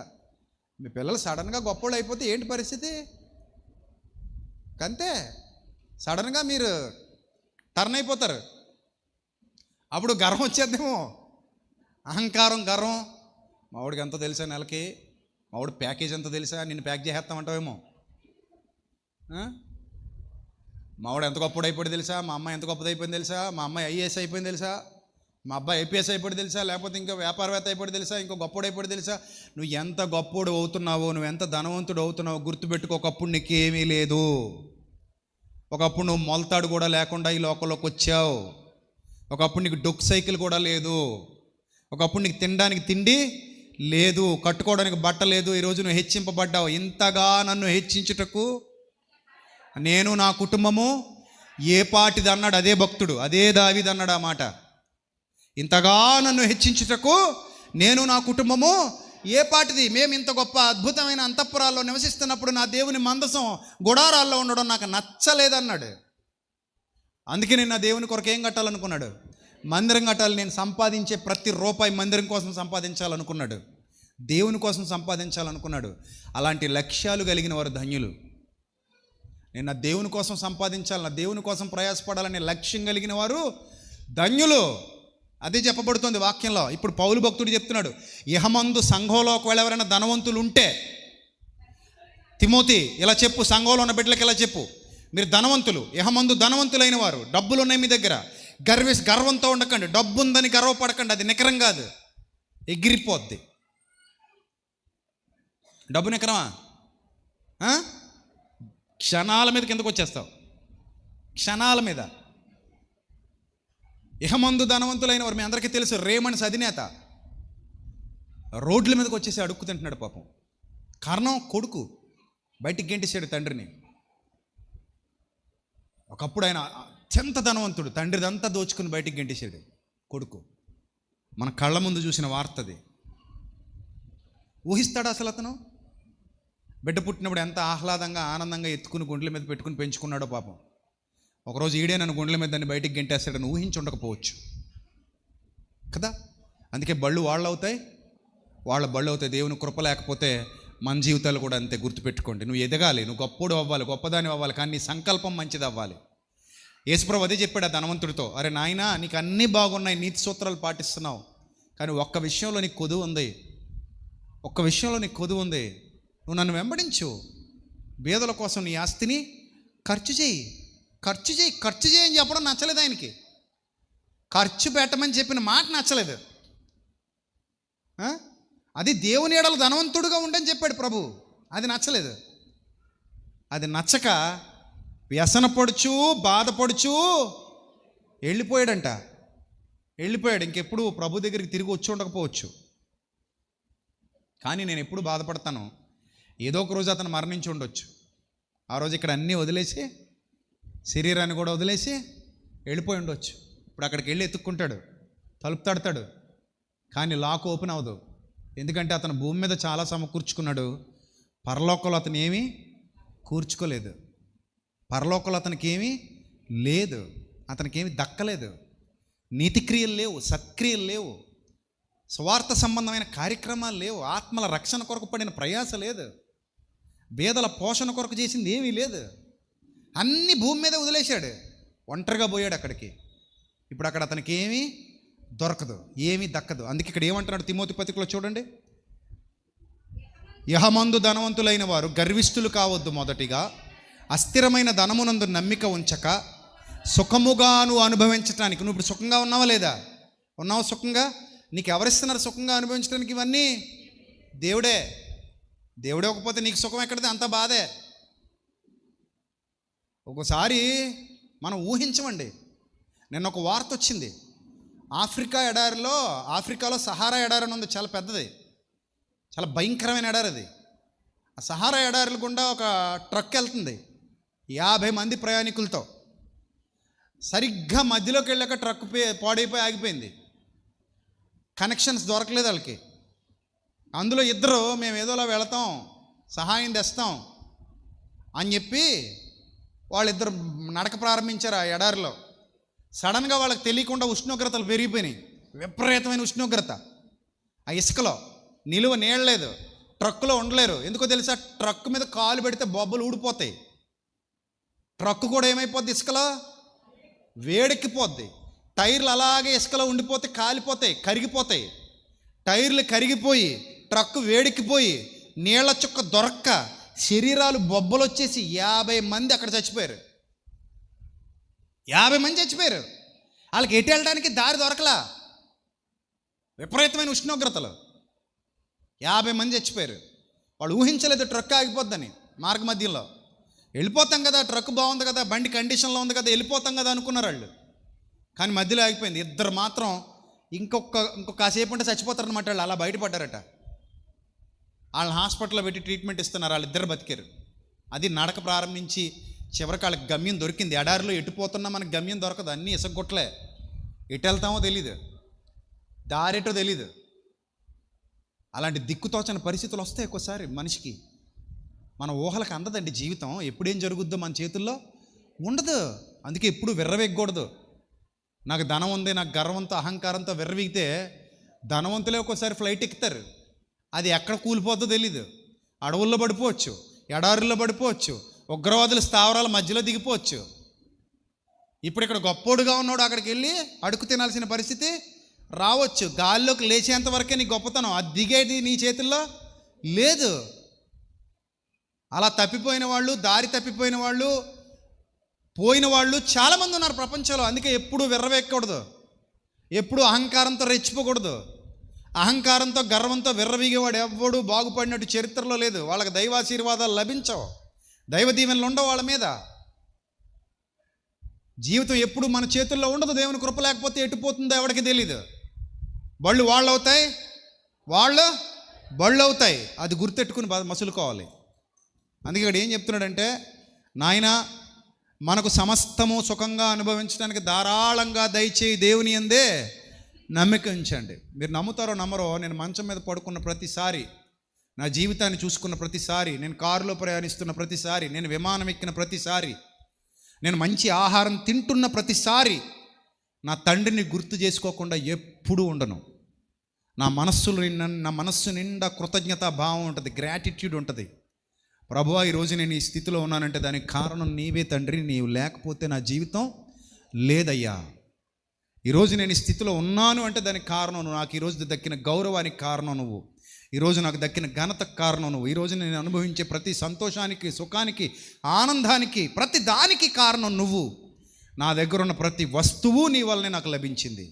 [SPEAKER 1] మీ పిల్లలు సడన్గా గొప్పోళ్ళు అయిపోతే ఏంటి పరిస్థితి? అంతే, సడన్గా మీరు టర్న్ అయిపోతారు. అప్పుడు గర్వం వచ్చేద్దేమో, అహంకారం, గర్వం. మావాడికి ఎంత తెలుసా నెలకి, మావాడు ప్యాకేజ్ ఎంత తెలుసా, నిన్ను ప్యాక్ చేసేస్తామంటావేమో. మావాడు ఎంత గొప్పడు అయిపోయింది తెలుసా, మా అమ్మాయి ఎంత గొప్పది అయిపోయింది తెలుసా, మా అమ్మాయి ఐఏఎస్ అయిపోయింది తెలుసా, మా అబ్బాయి ఐపీఎస్ అయిపోయింది తెలుసా, లేకపోతే ఇంకా వ్యాపారవేత్త అయిపోయింది తెలుసా, ఇంకో గొప్పడు అయిపోయింది తెలుసా. నువ్వు ఎంత గొప్పోడు అవుతున్నావో, నువ్వు ఎంత ధనవంతుడు అవుతున్నావో గుర్తుపెట్టుకో. ఒకప్పుడు నీకేమీ లేదు. ఒకప్పుడు నువ్వు మొలతాడు కూడా లేకుండా ఈ లోకంలోకి వచ్చావు. ఒకప్పుడు నీకు డొక్ సైకిల్ కూడా లేదు. ఒకప్పుడు నీకు తినడానికి తిండి లేదు, కట్టుకోవడానికి బట్ట లేదు. ఈరోజు నువ్వు హెచ్చింపబడ్డావు. ఇంతగా నన్ను హెచ్చించుటకు నేను నా కుటుంబము ఏ పాటిది అన్నాడు అదే భక్తుడు, అదే దావీదు అన్నాడు ఆ మాట. ఇంతగా నన్ను హెచ్చించుటకు నేను నా కుటుంబము ఏ పాటిది. మేము ఇంత గొప్ప అద్భుతమైన అంతఃపురాల్లో నివసిస్తున్నప్పుడు నా దేవుని మందసం గుడారాల్లో ఉండడం నాకు నచ్చలేదన్నాడు. అందుకే నేను నా దేవుని కొరకు ఏం కట్టాలనుకున్నాడు? మందిరం కట్టాలి. నేను సంపాదించే ప్రతి రూపాయి మందిరం కోసం సంపాదించాలనుకున్నాడు, దేవుని కోసం సంపాదించాలనుకున్నాడు. అలాంటి లక్ష్యాలు కలిగిన వారు ధన్యులు. నేను నా దేవుని కోసం సంపాదించాలి, నా దేవుని కోసం ప్రయాసపడాలనే లక్ష్యం కలిగిన వారు ధన్యులు. అదే చెప్పబడుతుంది వాక్యంలో. ఇప్పుడు పౌలు భక్తుడు చెప్తున్నాడు, ఇహమందు సంఘంలో ఒకవేళ ఎవరైనా ధనవంతులు ఉంటే, తిమోతి ఇలా చెప్పు, సంఘంలో ఉన్న బిడ్డలకి ఇలా చెప్పు, మీరు ధనవంతులు, ఇహమందు ధనవంతులైన వారు, డబ్బులు ఉన్నాయి మీ దగ్గర, గర్వంతో ఉండకండి. డబ్బు ఉందని గర్వపడకండి, అది నికరం కాదు, ఎగిరిపోద్ది. డబ్బు నికరమా? క్షణాల మీద కిందకు వచ్చేస్తావు, క్షణాల మీద. ఇహమందు ధనవంతులైన వారు, మీ అందరికీ తెలుసు, రేమండ్స్ అధినేత రోడ్ల మీదకి వచ్చేసి అడుక్కు తింటున్నాడు పాపం. కారణం, కొడుకు బయటికి గెంటేశాడు తండ్రిని. ఒకప్పుడు ఆయన అత్యంత ధనవంతుడు, తండ్రిదంతా దోచుకుని బయటికి గెంటేశాడు కొడుకు. మన కళ్ళ ముందు చూసిన వార్తది. ఊహిస్తాడు అసలు అతను? బిడ్డ పుట్టినప్పుడు ఎంత ఆహ్లాదంగా ఆనందంగా ఎత్తుకుని గుండెల మీద పెట్టుకుని పెంచుకున్నాడో పాపం. ఒకరోజు ఈడే నన్ను గుండెల మీద దాన్ని బయటికి గెంటేస్తాడని ఊహించి ఉండకపోవచ్చు కదా. అందుకే బళ్ళు వాళ్ళు అవుతాయి, వాళ్ళ బళ్ళు అవుతాయి. దేవుని కృప లేకపోతే మన జీవితాలు కూడా అంతే. గుర్తుపెట్టుకోండి, నువ్వు ఎదగాలి, నువ్వు గొప్పోడు అవ్వాలి, గొప్పదాని అవ్వాలి, కానీ నీ సంకల్పం మంచిది అవ్వాలి. యేసుప్రభు అదే చెప్పాడు ఆ ధనవంతుడితో, అరే నాయనా, నీకు అన్నీ బాగున్నాయి, నీతి సూత్రాలు పాటిస్తున్నావు, కానీ ఒక్క విషయంలో నీకు కొదువు ఉంది, ఒక్క విషయంలో నీకు కొదువు ఉంది. నువ్వు నన్ను వెంబడించు, బేదల కోసం నీ ఆస్తిని ఖర్చు చేయి, ఖర్చు చేయి, ఖర్చు చేయని చెప్పడం నచ్చలేదు ఆయనకి. ఖర్చు పెట్టమని చెప్పిన మాట నచ్చలేదు. అది దేవుని ఎడల ధనవంతుడుగా ఉండని చెప్పాడు ప్రభు, అది నచ్చలేదు. అది నచ్చక వ్యసనపడుచు బాధపడుచు వెళ్ళిపోయాడంట. వెళ్ళిపోయాడు. ఇంకెప్పుడు ప్రభు దగ్గరికి తిరిగి వచ్చి ఉండకపోవచ్చు. కానీ నేను ఎప్పుడు బాధపడతాను, ఏదో ఒక రోజు అతను మరణించి ఉండొచ్చు. ఆ రోజు ఇక్కడ అన్నీ వదిలేసి, శరీరాన్ని కూడా వదిలేసి వెళ్ళిపోయి ఉండొచ్చు. ఇప్పుడు అక్కడికి వెళ్ళి ఎత్తుక్కుంటాడు, తలుపు తడతాడు, కానీ లాక్ ఓపెన్ అవ్వదు. ఎందుకంటే అతను భూమి మీద చాలా సమకూర్చుకున్నాడు, పరలోకంలో అతను ఏమీ కూర్చుకోలేదు. పరలోకంలో అతనికి ఏమీ లేదు, అతనికి ఏమీ దక్కలేదు. నీతిక్రియలు లేవు, సత్క్రియలు లేవు, స్వార్థ సంబంధమైన కార్యక్రమాలు లేవు, ఆత్మల రక్షణ కొరకు పడిన ప్రయాస లేదు, బేదల పోషణ కొరకు చేసింది ఏమీ లేదు. అన్నీ భూమి మీద వదిలేశాడు, ఒంటరిగా పోయాడు అక్కడికి. ఇప్పుడు అక్కడ అతనికి ఏమీ దొరకదు, ఏమీ దక్కదు. అందుకే ఇక్కడ ఏమంటున్నాడు తిమోతి పత్రికలో చూడండి, యహమందు ధనవంతులైన వారు గర్విష్ఠులు కావద్దు. మొదటిగా అస్థిరమైన ధనమునందు నమ్మిక ఉంచక సుఖముగా నువ్వు అనుభవించటానికి. నువ్వు ఇప్పుడు సుఖంగా ఉన్నావా లేదా? ఉన్నావు సుఖంగా? నీకు ఎవరిస్తున్నారు సుఖంగా అనుభవించడానికి? ఇవన్నీ దేవుడే. దేవుడే ఒకపోతే నీకు సుఖం ఎక్కడిది? అంత బాధే. ఒక్కోసారి మనం ఊహించమండి. నిన్న ఒక వార్త వచ్చింది. ఆఫ్రికాలో సహారా ఎడారి అని ఉంది, చాలా పెద్దది, చాలా భయంకరమైన ఎడారి అది. ఆ సహారా ఎడారిల గుండా ఒక ట్రక్ వెళ్తుంది 50 మంది ప్రయాణికులతో. సరిగ్గా మధ్యలోకి వెళ్ళాక ట్రక్ పాడైపోయి ఆగిపోయింది. కనెక్షన్స్ దొరకలేదు వాళ్ళకి. అందులో ఇద్దరు మేము ఏదోలా వెళతాం, సహాయం తెస్తాం అని చెప్పి వాళ్ళిద్దరు నడక ప్రారంభించారు ఆ ఎడారిలో. సడన్గా వాళ్ళకి తెలియకుండా ఉష్ణోగ్రతలు పెరిగిపోయినాయి, విపరీతమైన ఉష్ణోగ్రత. ఆ ఇసుకలో నిలువ నీళ్ళలేదు, ట్రక్కులో ఉండలేరు. ఎందుకో తెలుసా? ట్రక్ మీద కాలు పెడితే బొబ్బలు ఊడిపోతాయి. ట్రక్ కూడా ఏమైపోద్ది? ఇసుకలో వేడెక్కిపోద్ది. టైర్లు అలాగే ఇసుకలో ఉండిపోతే కాలిపోతాయి, కరిగిపోతాయి. టైర్లు కరిగిపోయి ట్రక్ వేడెక్కిపోయి నీళ్ల చుక్క దొరక్క శరీరాలు బొబ్బలు వచ్చేసి 50 మంది అక్కడ చచ్చిపోయారు. 50 మంది చచ్చిపోయారు. వాళ్ళకి ఎటు వెళ్ళడానికి దారి దొరకలా, విపరీతమైన ఉష్ణోగ్రతలు. 50 మంది చచ్చిపోయారు. వాళ్ళు ఊహించలేదు ట్రక్ ఆగిపోద్దని. మార్గ మధ్యలో వెళ్ళిపోతాం కదా, ట్రక్ బాగుంది కదా, బండి కండిషన్లో ఉంది కదా, వెళ్ళిపోతాం కదా అనుకున్నారు వాళ్ళు. కానీ మధ్యలో ఆగిపోయింది. ఇద్దరు మాత్రం ఇంకొక కాసేపు ఉంటే చచ్చిపోతారనమాట. వాళ్ళు అలా బయటపడ్డారట. వాళ్ళని హాస్పిటల్లో పెట్టి ట్రీట్మెంట్ ఇస్తున్నారు. వాళ్ళిద్దరు బతికారు. అది నడక ప్రారంభించి చివరికి వాళ్ళకి గమ్యం దొరికింది. ఎడారిలో ఎటుపోతున్నా మనకు గమ్యం దొరకదు, అన్నీ ఇసగొట్లే. ఎటు వెళ్తామో తెలీదు, దారేటో తెలీదు. అలాంటి దిక్కుతోచని పరిస్థితులు వస్తాయి ఒక్కోసారి మనిషికి. మన ఊహలకు అందదండి జీవితం. ఎప్పుడేం జరుగుద్దో మన చేతుల్లో ఉండదు. అందుకే ఎప్పుడు విర్రవేయకూడదు. నాకు ధనం ఉంది, నాకు గర్వంతో అహంకారంతో విర్రవీగితే ధనవంతులే ఒక్కోసారి ఫ్లైట్ ఎక్కుతారు. అది ఎక్కడ కూలిపోద్దో తెలీదు. అడవుల్లో పడిపోవచ్చు, ఎడారుల్లో పడిపోవచ్చు, ఉగ్రవాదుల స్థావరాల మధ్యలో దిగిపోవచ్చు. ఇప్పుడు ఇక్కడ గొప్పోడుగా ఉన్నాడు, అక్కడికి వెళ్ళి అడుగు తినాల్సిన పరిస్థితి రావచ్చు. గాల్లోకి లేచేంత వరకే నీ గొప్పతనం, అది దిగేది నీ చేతుల్లో లేదు. అలా తప్పిపోయిన వాళ్ళు, దారి తప్పిపోయిన వాళ్ళు, పోయిన వాళ్ళు చాలామంది ఉన్నారు ప్రపంచంలో. అందుకే ఎప్పుడు విర్రవేయకూడదు, ఎప్పుడు అహంకారంతో రెచ్చిపోకూడదు. అహంకారంతో గర్వంతో విర్రవీగేవాడు ఎవ్వడు బాగుపడినట్టు చరిత్రలో లేదు. వాళ్ళకి దైవాశీర్వాదాలు లభించవు, దైవ దీవెనలు ఉండవు వాళ్ళ మీద. జీవితం ఎప్పుడు మన చేతుల్లో ఉండదు. దేవుని కృప లేకపోతే ఎటుపోతుందో ఎవరికి తెలీదు. బళ్ళు వాళ్ళు అవుతాయి, వాళ్ళు బళ్ళు అవుతాయి. అది గుర్తెట్టుకుని మసులుకోవాలి. అందుకే ఇక్కడ ఏం చెప్తున్నాడంటే, నాయనా మనకు సమస్తము సుఖంగా అనుభవించడానికి ధారాళంగా దయచేయి, దేవుని యందే నమ్మిక ఉంచండి. మీరు నమ్ముతారో నమ్మరో, నేను మంచం మీద పడుకున్న ప్రతిసారి, నా జీవితాన్ని చూసుకున్న ప్రతిసారి, నేను కారులో ప్రయాణిస్తున్న ప్రతిసారి, నేను విమానం ఎక్కిన ప్రతిసారి, నేను మంచి ఆహారం తింటున్న ప్రతిసారి నా తండ్రిని గుర్తు చేసుకోకుండా ఎప్పుడూ ఉండను. నా మనస్సు నిండా కృతజ్ఞతా భావం ఉంటుంది, గ్రాటిట్యూడ్ ఉంటుంది. ప్రభువా, ఈరోజు నేను ఈ స్థితిలో ఉన్నానంటే దానికి కారణం నీవే తండ్రి. నీవు లేకపోతే నా జీవితం లేదయ్యా. ఈరోజు నేను ఈ స్థితిలో ఉన్నాను అంటే దానికి కారణం నువ్వు. నాకు ఈరోజు దక్కిన గౌరవానికి కారణం నువ్వు. ఈరోజు నాకు దక్కిన ఘనతకు కారణం నువ్వు. ఈరోజు నేను అనుభవించే ప్రతి సంతోషానికి, సుఖానికి, ఆనందానికి, ప్రతి దానికి కారణం నువ్వు. నా దగ్గర ఉన్న ప్రతి వస్తువు నీ వల్లనే నాకు లభించింది.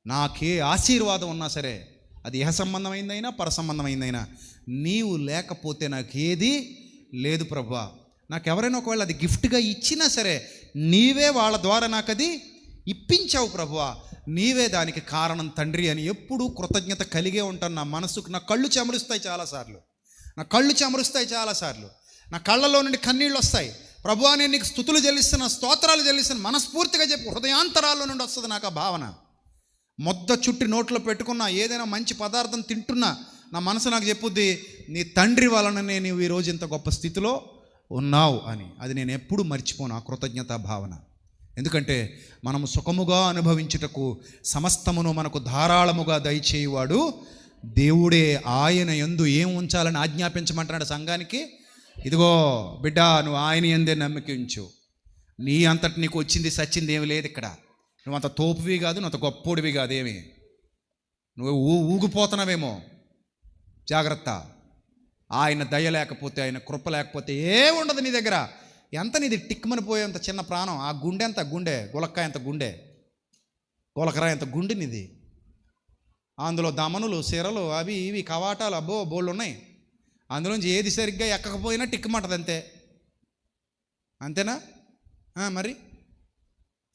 [SPEAKER 1] నాకే ఆశీర్వాదం ఉన్నా సరే, అది ఇహ సంబంధమైందైనా పర సంబంధమైందైనా, నీవు లేకపోతే నాకేది లేదు ప్రభువా. నాకు ఎవరైనా ఒకవేళ అది గిఫ్ట్గా ఇచ్చినా సరే, నీవే వాళ్ళ ద్వారా నాకు అది ఇప్పించావు ప్రభువా. నీవే దానికి కారణం తండ్రి అని ఎప్పుడూ కృతజ్ఞత కలిగే ఉంటాను. నా మనసుకు నా కళ్ళు చెమరుస్తాయి చాలాసార్లు, నా కళ్ళలో నుండి కన్నీళ్ళు వస్తాయి. ప్రభువా, నేను నీకు స్తుతులు చెల్లిస్తున్నా, స్తోత్రాలు చెల్లిస్తున్నా, మనస్ఫూర్తిగా చెప్పు. హృదయాంతరాల్లో నుండి వస్తుంది నాకు ఆ భావన. మొద్ద చుట్టి నోట్లో పెట్టుకున్నా, ఏదైనా మంచి పదార్థం తింటున్నా, నా మనసు నాకు చెప్పుద్ది, నీ తండ్రి వలననే నీవు ఈరోజు ఇంత గొప్ప స్థితిలో ఉన్నావు అని. అది నేను ఎప్పుడూ మర్చిపోను, ఆ కృతజ్ఞతా భావన. ఎందుకంటే మనము సుఖముగా అనుభవించుటకు సమస్తమును మనకు ధారాళముగా దయచేయువాడు దేవుడే. ఆయన యందు ఏం ఉంచాలని ఆజ్ఞాపించమంటున్నాడు సంఘానికి. ఇదిగో బిడ్డ, నువ్వు ఆయన యందే నమ్మిక ఉంచు. నీ అంతటి నీకు వచ్చింది సచ్చింది ఏమి లేదు ఇక్కడ. నువ్వు అంత తోపువి కాదు, నువ్వు అంత గొప్పోడివి కాదేమి. నువ్వు ఊగిపోతున్నావేమో, జాగ్రత్త. ఆయన దయ లేకపోతే, ఆయన కృప లేకపోతే ఏముండదు నీ దగ్గర. ఎంత నీది టిక్మని పోయేంత చిన్న ప్రాణం, ఆ గుండె అంత గుండె, గులక్కాయ అంత గుండె. గోలకరా ఎంత గుండెనిది, అందులో దమనులు, సిరలు, అవి ఇవి కవాటాలు, అబ్బో బోళ్ళు ఉన్నాయి. అందులోంచి ఏది సరిగ్గా ఎక్కకపోయినా టిక్కుమంటది, అంతే. అంతేనా? మరి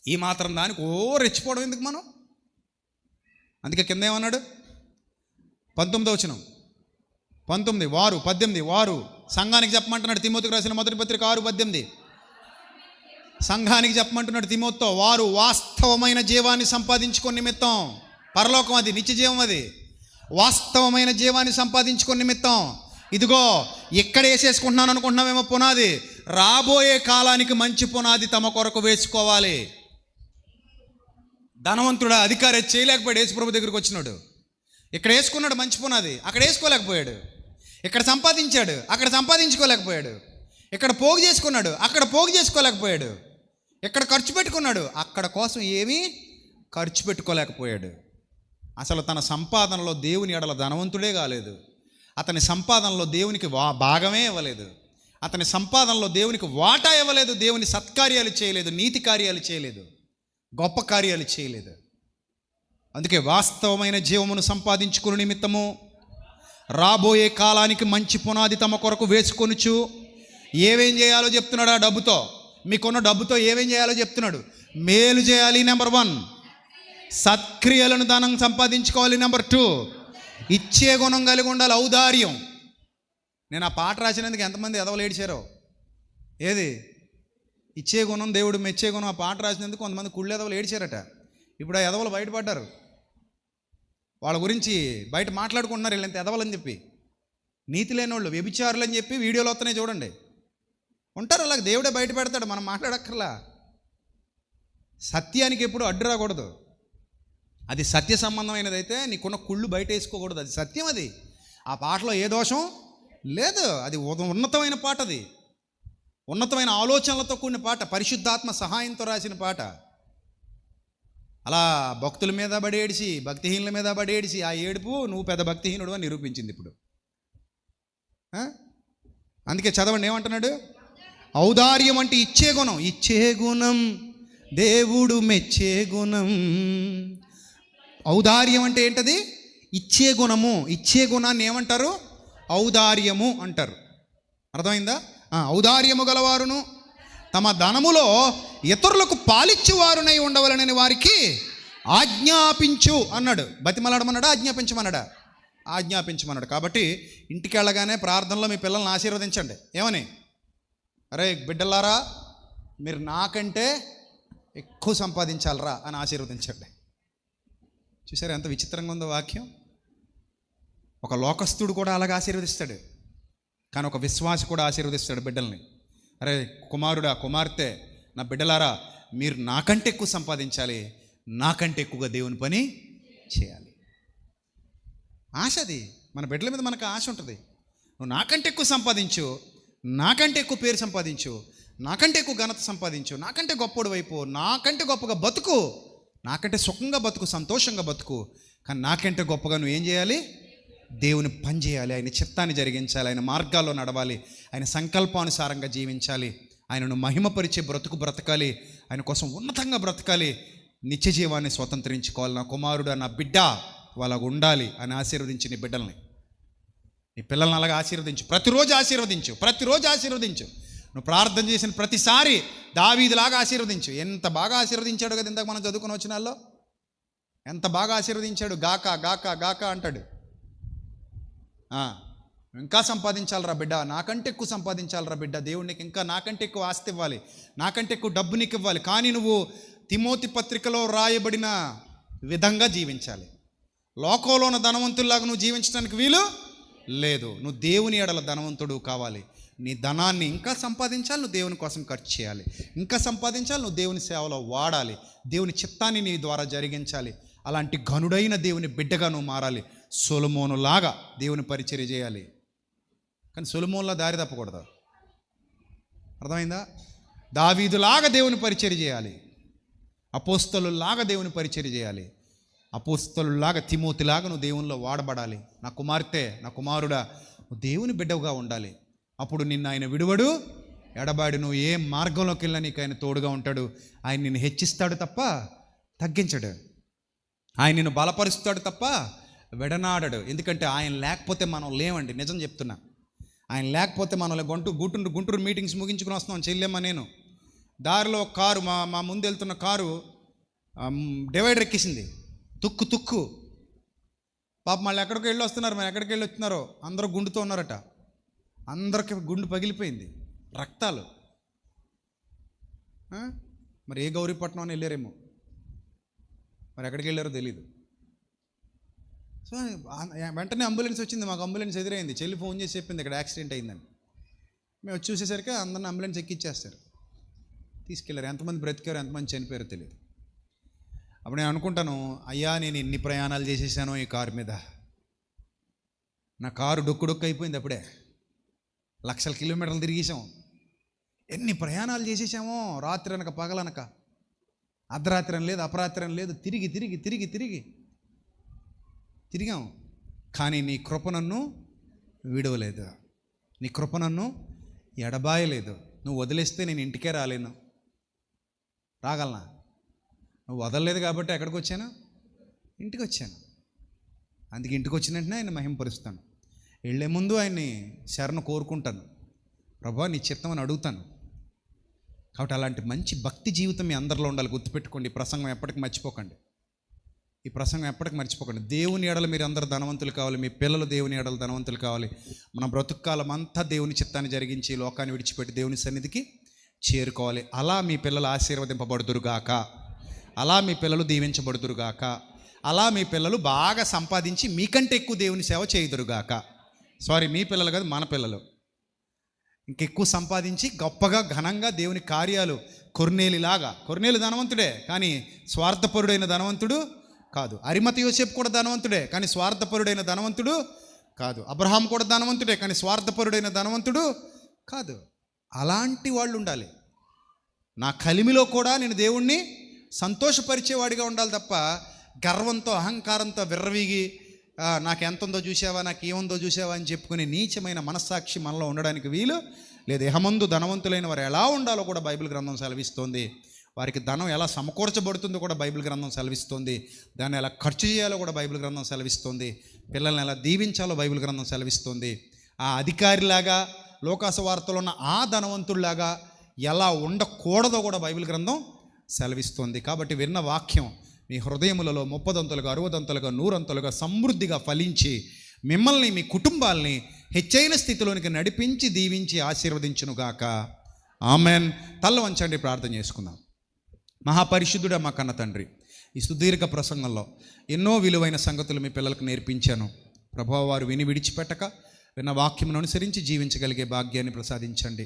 [SPEAKER 1] ఈ మాత్రం దానికి రెచ్చిపోవడం ఎందుకు మనం? అందుకే కింద ఏమన్నాడు? 19వ వచనం, 19 వారు 18 వారు సంఘానికి చెప్పమంటున్నాడు. తిమోతికి రాసిన మొదటి పత్రిక 6:18 సంఘానికి చెప్పమంటున్నాడు తిమోతితో. వారు వాస్తవమైన జీవాన్ని సంపాదించుకునే నిమిత్తం, పరలోకం అది, నిత్య జీవం అది, వాస్తవమైన జీవాన్ని సంపాదించుకునే నిమిత్తం ఇదిగో ఇక్కడ వేసేసుకుంటున్నాను అనుకుంటున్నామేమో పునాది, రాబోయే కాలానికి మంచి పునాది తమ కొరకు వేసుకోవాలి. ధనవంతుడా, అధికారి చేయలేకపోయాడు. యేసుప్రభు దగ్గరికి వచ్చినాడు, ఇక్కడ వేసుకున్నాడు మంచి పునాది, అక్కడ వేసుకోలేకపోయాడు. ఇక్కడ సంపాదించాడు, అక్కడ సంపాదించుకోలేకపోయాడు. ఇక్కడ పోగు చేసుకున్నాడు, అక్కడ పోగు చేసుకోలేకపోయాడు. ఇక్కడ ఖర్చు పెట్టుకున్నాడు, అక్కడ కోసం ఏమీ ఖర్చు పెట్టుకోలేకపోయాడు. అసలు తన సంపాదనలో దేవుని ఎడల ధనవంతుడే కాలేదు. అతని సంపాదనలో దేవునికి భాగమే ఇవ్వలేదు. అతని సంపాదనలో దేవునికి వాటా ఇవ్వలేదు. దేవుని సత్కార్యాలు చేయలేదు, నీతి కార్యాలు చేయలేదు, గొప్ప కార్యాలు చేయలేదు. అందుకే వాస్తవమైన జీవమును సంపాదించుకునే నిమిత్తము రాబోయే కాలానికి మంచి పునాది తమ కొరకు వేసుకొనుచు ఏమేం చేయాలో చెప్తున్నాడు. ఆ డబ్బుతో, మీకున్న డబ్బుతో ఏమేం చేయాలో చెప్తున్నాడు. మేలు చేయాలి, నెంబర్ 1. సత్క్రియలను ధనం సంపాదించుకోవాలి, నెంబర్ 2. ఇచ్చే గుణం కలిగి ఉండాలి, ఔదార్యం. నేను ఆ పాట రాసినందుకు ఎంతమంది ఎదవలు ఏడిచారో. ఏది ఇచ్చే గుణం, దేవుడు మెచ్చే గుణం, ఆ పాట రాసినందుకు కొంతమంది కుళ్ళు ఎదవలు ఏడిచారట. ఇప్పుడు ఆ ఎదవలు బయటపడ్డారు. వాళ్ళ గురించి బయట మాట్లాడుకుంటున్నారు, వీళ్ళంత ఎదవలని చెప్పి. నీతి లేని వాళ్ళు, వ్యభిచారులు అని చెప్పి వీడియోలు వస్తున్నాయి చూడండి. ఉంటారు అలాగే, దేవుడే బయట పెడతాడు, మనం మాట్లాడక్కర్లా. సత్యానికి ఎప్పుడు అడ్డు రాకూడదు. అది సత్య సంబంధమైనది అయితే నీకున్న కుళ్ళు బయట వేసుకోకూడదు. అది సత్యం. అది ఆ పాటలో ఏ దోషం లేదు. అది ఉన్నతమైన పాట, అది ఉన్నతమైన ఆలోచనలతో కూడిన పాట, పరిశుద్ధాత్మ సహాయంతో రాసిన పాట. అలా భక్తుల మీద బడి ఏడిసి, భక్తిహీనుల మీద బడి ఏడిసి ఆ ఏడుపు నువ్వు పెద్ద భక్తిహీనుడు అని నిరూపించింది ఇప్పుడు. అందుకే చదవండి, ఏమంటున్నాడు? ఔదార్యం అంటే ఇచ్చే గుణం. ఇచ్చే గుణం దేవుడు మెచ్చే గుణం. ఔదార్యం అంటే ఏంటది? ఇచ్చే గుణము. ఇచ్చే గుణాన్ని ఏమంటారు? ఔదార్యము అంటారు. అర్థమైందా? ఔదార్యము గలవారును తమ ధనములో ఇతరులకు పాలిచ్చేవారునై ఉండవలనని వారికి ఆజ్ఞాపించు అన్నాడు. బతిమలాడమన్నాడా, ఆజ్ఞాపించమన్నాడా? ఆజ్ఞాపించమన్నాడు. కాబట్టి ఇంటికి వెళ్ళగానే ప్రార్థనలో మీ పిల్లల్ని ఆశీర్వదించండి. ఏమని? అరే బిడ్డలారా, మీరు నాకంటే ఎక్కువ సంపాదించాలరా అని ఆశీర్వదించండి. చూసారా ఎంత విచిత్రంగా ఉందో వాక్యం? ఒక లోకస్తుడు కూడా అలాగే ఆశీర్వదిస్తాడు, కానీ ఒక విశ్వాసి కూడా ఆశీర్వదిస్తాడు బిడ్డల్ని. అరే కుమారుడా, కుమార్తె, నా బిడ్డలారా, మీరు నాకంటే ఎక్కువ సంపాదించాలి, నాకంటే ఎక్కువగా దేవుని పని చేయాలి. ఆశ అది. మన బిడ్డల మీద మనకు ఆశ ఉంటుంది. నువ్వు నాకంటే ఎక్కువ సంపాదించు, నాకంటే ఎక్కువ పేరు సంపాదించు, నాకంటే ఎక్కువ ఘనత సంపాదించు, నాకంటే గొప్పడు వైపు, నాకంటే గొప్పగా బతుకు, నాకంటే సుఖంగా బతుకు, సంతోషంగా బతుకు. కానీ నాకంటే గొప్పగా నువ్వు ఏం చేయాలి? దేవుని పని చేయాలి, ఆయన చిత్తాన్ని జరిగించాలి, ఆయన మార్గాల్లో నడవాలి, ఆయన సంకల్పానుసారంగా జీవించాలి, ఆయనను మహిమపరిచే బ్రతుకు బ్రతకాలి, ఆయన కోసం ఉన్నతంగా బ్రతకాలి, నిత్య జీవాన్ని స్వతంత్రించుకోవాలి. నా కుమారుడు, నా బిడ్డ వాళ్ళకు ఉండాలి అని ఆశీర్వదించి నీ బిడ్డల్ని, నీ పిల్లల్ని అలాగే ఆశీర్వదించు. ప్రతిరోజు ఆశీర్వదించు, ప్రతిరోజు ఆశీర్వదించు. నువ్వు ప్రార్థన చేసిన ప్రతిసారి దావీదులాగా ఆశీర్వదించు. ఎంత బాగా ఆశీర్వదించాడు కదా ఇందాక మనం చదువుకుని వచ్చినాల్లో. ఎంత బాగా ఆశీర్వదించాడు. గాక గాక గాక అంటాడు. ఇంకా సంపాదించాలరా బిడ్డ, నాకంటే ఎక్కువ సంపాదించాలరా బిడ్డ, దేవుడికి ఇంకా నాకంటే ఎక్కువ ఆస్తి ఇవ్వాలి, నాకంటే ఎక్కువ డబ్బు నీకు ఇవ్వాలి. కానీ నువ్వు తిమోతి పత్రికలో రాయబడిన విధంగా జీవించాలి. లోకంలో ఉన్న ధనవంతుల్లాగా నువ్వు జీవించడానికి వీలు లేదు. నువ్వు దేవుని ఎడల ధనవంతుడు కావాలి. నీ ధనాన్ని ఇంకా సంపాదించాలి, నువ్వు దేవుని కోసం ఖర్చు చేయాలి, ఇంకా సంపాదించాలి, నువ్వు దేవుని సేవలో వాడాలి, దేవుని చిత్తాన్ని నీ ద్వారా జరిగించాలి. అలాంటి ఘనుడైన దేవుని బిడ్డగా నువ్వు మారాలి. సొలొమోనులాగా దేవుని పరిచర్య చేయాలి. కానీ సొలొమోనులా దారి తప్పకూడదు. అర్థమైందా? దావీదులాగా దేవుని పరిచర్య చేయాలి, అపోస్తలులాగా దేవుని పరిచర్య చేయాలి, అపోస్తలులాగా తిమోతిలాగా నువ్వు దేవునిలో వాడబడాలి. నా కుమార్తె, నా కుమారుడా, నువ్వు దేవుని బిడ్డగా ఉండాలి. అప్పుడు నిన్ను ఆయన విడువడు, ఎడబాడు. నువ్వు ఏ మార్గంలోకి వెళ్ళినా నీకు ఆయన తోడుగా ఉంటాడు. ఆయన నిన్ను హెచ్చిస్తాడు తప్ప తగ్గించడు. ఆయన నిన్ను బలపరుస్తాడు తప్ప విడనాడడు. ఎందుకంటే ఆయన లేకపోతే మనం లేవండి. నిజం చెప్తున్నా. ఆయన లేకపోతే మనం గుంటూరు మీటింగ్స్ ముగించుకుని వస్తున్నాం చెల్లెమ్మ నేను. దారిలో కారు మా ముందు వెళ్తున్న కారు డివైడర్ ఎక్కేసింది. తుక్కు పాప మళ్ళీ ఎక్కడికి వెళ్ళి వస్తున్నారు. మరి ఎక్కడికి వెళ్ళి వచ్చినారో అందరూ గుండుతో ఉన్నారట. అందరికి గుండు పగిలిపోయింది, రక్తాలు. మరి ఏ గౌరీపట్నం అని వెళ్ళారేమో, మరి ఎక్కడికి వెళ్ళారో తెలీదు. సో వెంటనే అంబులెన్స్ వచ్చింది. మాకు అంబులెన్స్ ఎదురైంది. చెల్లి ఫోన్ చేసి చెప్పింది ఇక్కడ యాక్సిడెంట్ అయిందని. మేము చూసేసరికి అందరిని అంబులెన్స్ ఎక్కిచ్చేస్తారు, తీసుకెళ్ళారు. ఎంతమంది బ్రతికారు, ఎంతమంది చనిపోయారో తెలియదు. అప్పుడు నేను అనుకుంటాను, అయ్యా నేను ఎన్ని ప్రయాణాలు చేసేసానో ఈ కారు మీద. నా కారు డొక్కు అయిపోయింది. అప్పుడే 1,00,000 కిలోమీటర్లు తిరిగేసాం. ఎన్ని ప్రయాణాలు చేసేసామో, రాత్రి అనక పగలనక, అర్ధరాత్రి అని లేదు, అపరాత్రి అని లేదు, తిరిగాం. కానీ నీ కృప నన్ను విడవలేదు, నీ కృప నన్ను ఎడబాయలేదు. నువ్వు వదిలేస్తే నేను ఇంటికే రాలేను, రాగలనా? నువ్వు వదలలేదు కాబట్టి ఎక్కడికి వచ్చాను? ఇంటికి వచ్చాను. అందుకే ఇంటికి వచ్చిన వెంటనే ఆయన మహింపరుస్తాను. వెళ్ళే ముందు ఆయన్ని శరణు కోరుకుంటాను, ప్రభువా నీ చిత్తం అని అడుగుతాను. కాబట్టి అలాంటి మంచి భక్తి జీవితం మీ అందరిలో ఉండాలి. గుర్తుపెట్టుకోండి. ఈ ప్రసంగం ఎప్పటికీ మర్చిపోకండి. దేవుని ఎడల మీరు అందరూ ధనవంతులు కావాలి. మీ పిల్లలు దేవుని ఎడల ధనవంతులు కావాలి. మన బ్రతుకాలం అంతా దేవుని చిత్తాన్ని జరిగించి లోకాన్ని విడిచిపెట్టి దేవుని సన్నిధికి చేరుకోవాలి. అలా మీ పిల్లలు ఆశీర్వదింపబడుదురుగాక, అలా మీ పిల్లలు దీవించబడుదురుగాక, అలా మీ పిల్లలు బాగా సంపాదించి మీకంటే ఎక్కువ దేవుని సేవ చేయుదురుగాక. మీ పిల్లలు కాదు, మన పిల్లలు ఇంకెక్కువ సంపాదించి గొప్పగా ఘనంగా దేవుని కార్యాలు. కొర్నేలు ధనవంతుడే కానీ స్వార్థపరుడైన ధనవంతుడు కాదు. అరిమతయి యోసేపు కూడా ధనవంతుడే కానీ స్వార్థపరుడైన ధనవంతుడు కాదు. అబ్రహాం కూడా ధనవంతుడే కానీ స్వార్థపరుడైన ధనవంతుడు కాదు. అలాంటి వాళ్ళు ఉండాలి. నా కలిమిలో కూడా నేను దేవుణ్ణి సంతోషపరిచేవాడిగా ఉండాలి తప్ప గర్వంతో అహంకారంతో విర్రవీగి నాకు ఎంత ఉందో చూసావా, నాకు ఏముందో చూసావా అని చెప్పుకునే నీచమైన మనస్సాక్షి మనలో ఉండడానికి వీలు లేదు. ఇహమందు ధనవంతులైన వారు ఎలా ఉండాలో కూడా బైబిల్ గ్రంథం సెలవిస్తోంది. వారికి ధనం ఎలా సమకూర్చబడుతుందో కూడా బైబిల్ గ్రంథం సెలవిస్తోంది. దాన్ని ఎలా ఖర్చు చేయాలో కూడా బైబిల్ గ్రంథం సెలవిస్తోంది. పిల్లల్ని ఎలా దీవించాలో బైబిల్ గ్రంథం సెలవిస్తోంది. ఆ అధికారిలాగా లోకాసు వార్తలో ఉన్న ఆ ధనవంతుడిలాగా ఎలా ఉండకూడదో కూడా బైబిల్ గ్రంథం సెలవిస్తోంది. కాబట్టి విన్న వాక్యం మీ హృదయములలో 30 60 100 సమృద్ధిగా ఫలించి మిమ్మల్ని మీ కుటుంబాల్ని హెచ్చైన స్థితిలోనికి నడిపించి దీవించి ఆశీర్వదించునుగాక. ఆమెన్. తల్ల వంచండి, ప్రార్థన చేసుకుందాం. మహాపరిశుద్ధుడా మా కన్న తండ్రి, ఈ సుదీర్ఘ ప్రసంగంలో ఎన్నో విలువైన సంగతులు మీ పిల్లలకు నేర్పించాను. ప్రభువా, వారు విని విడిచిపెట్టక విన్న వాక్యమును అనుసరించి జీవించగలిగే భాగ్యాన్ని ప్రసాదించండి.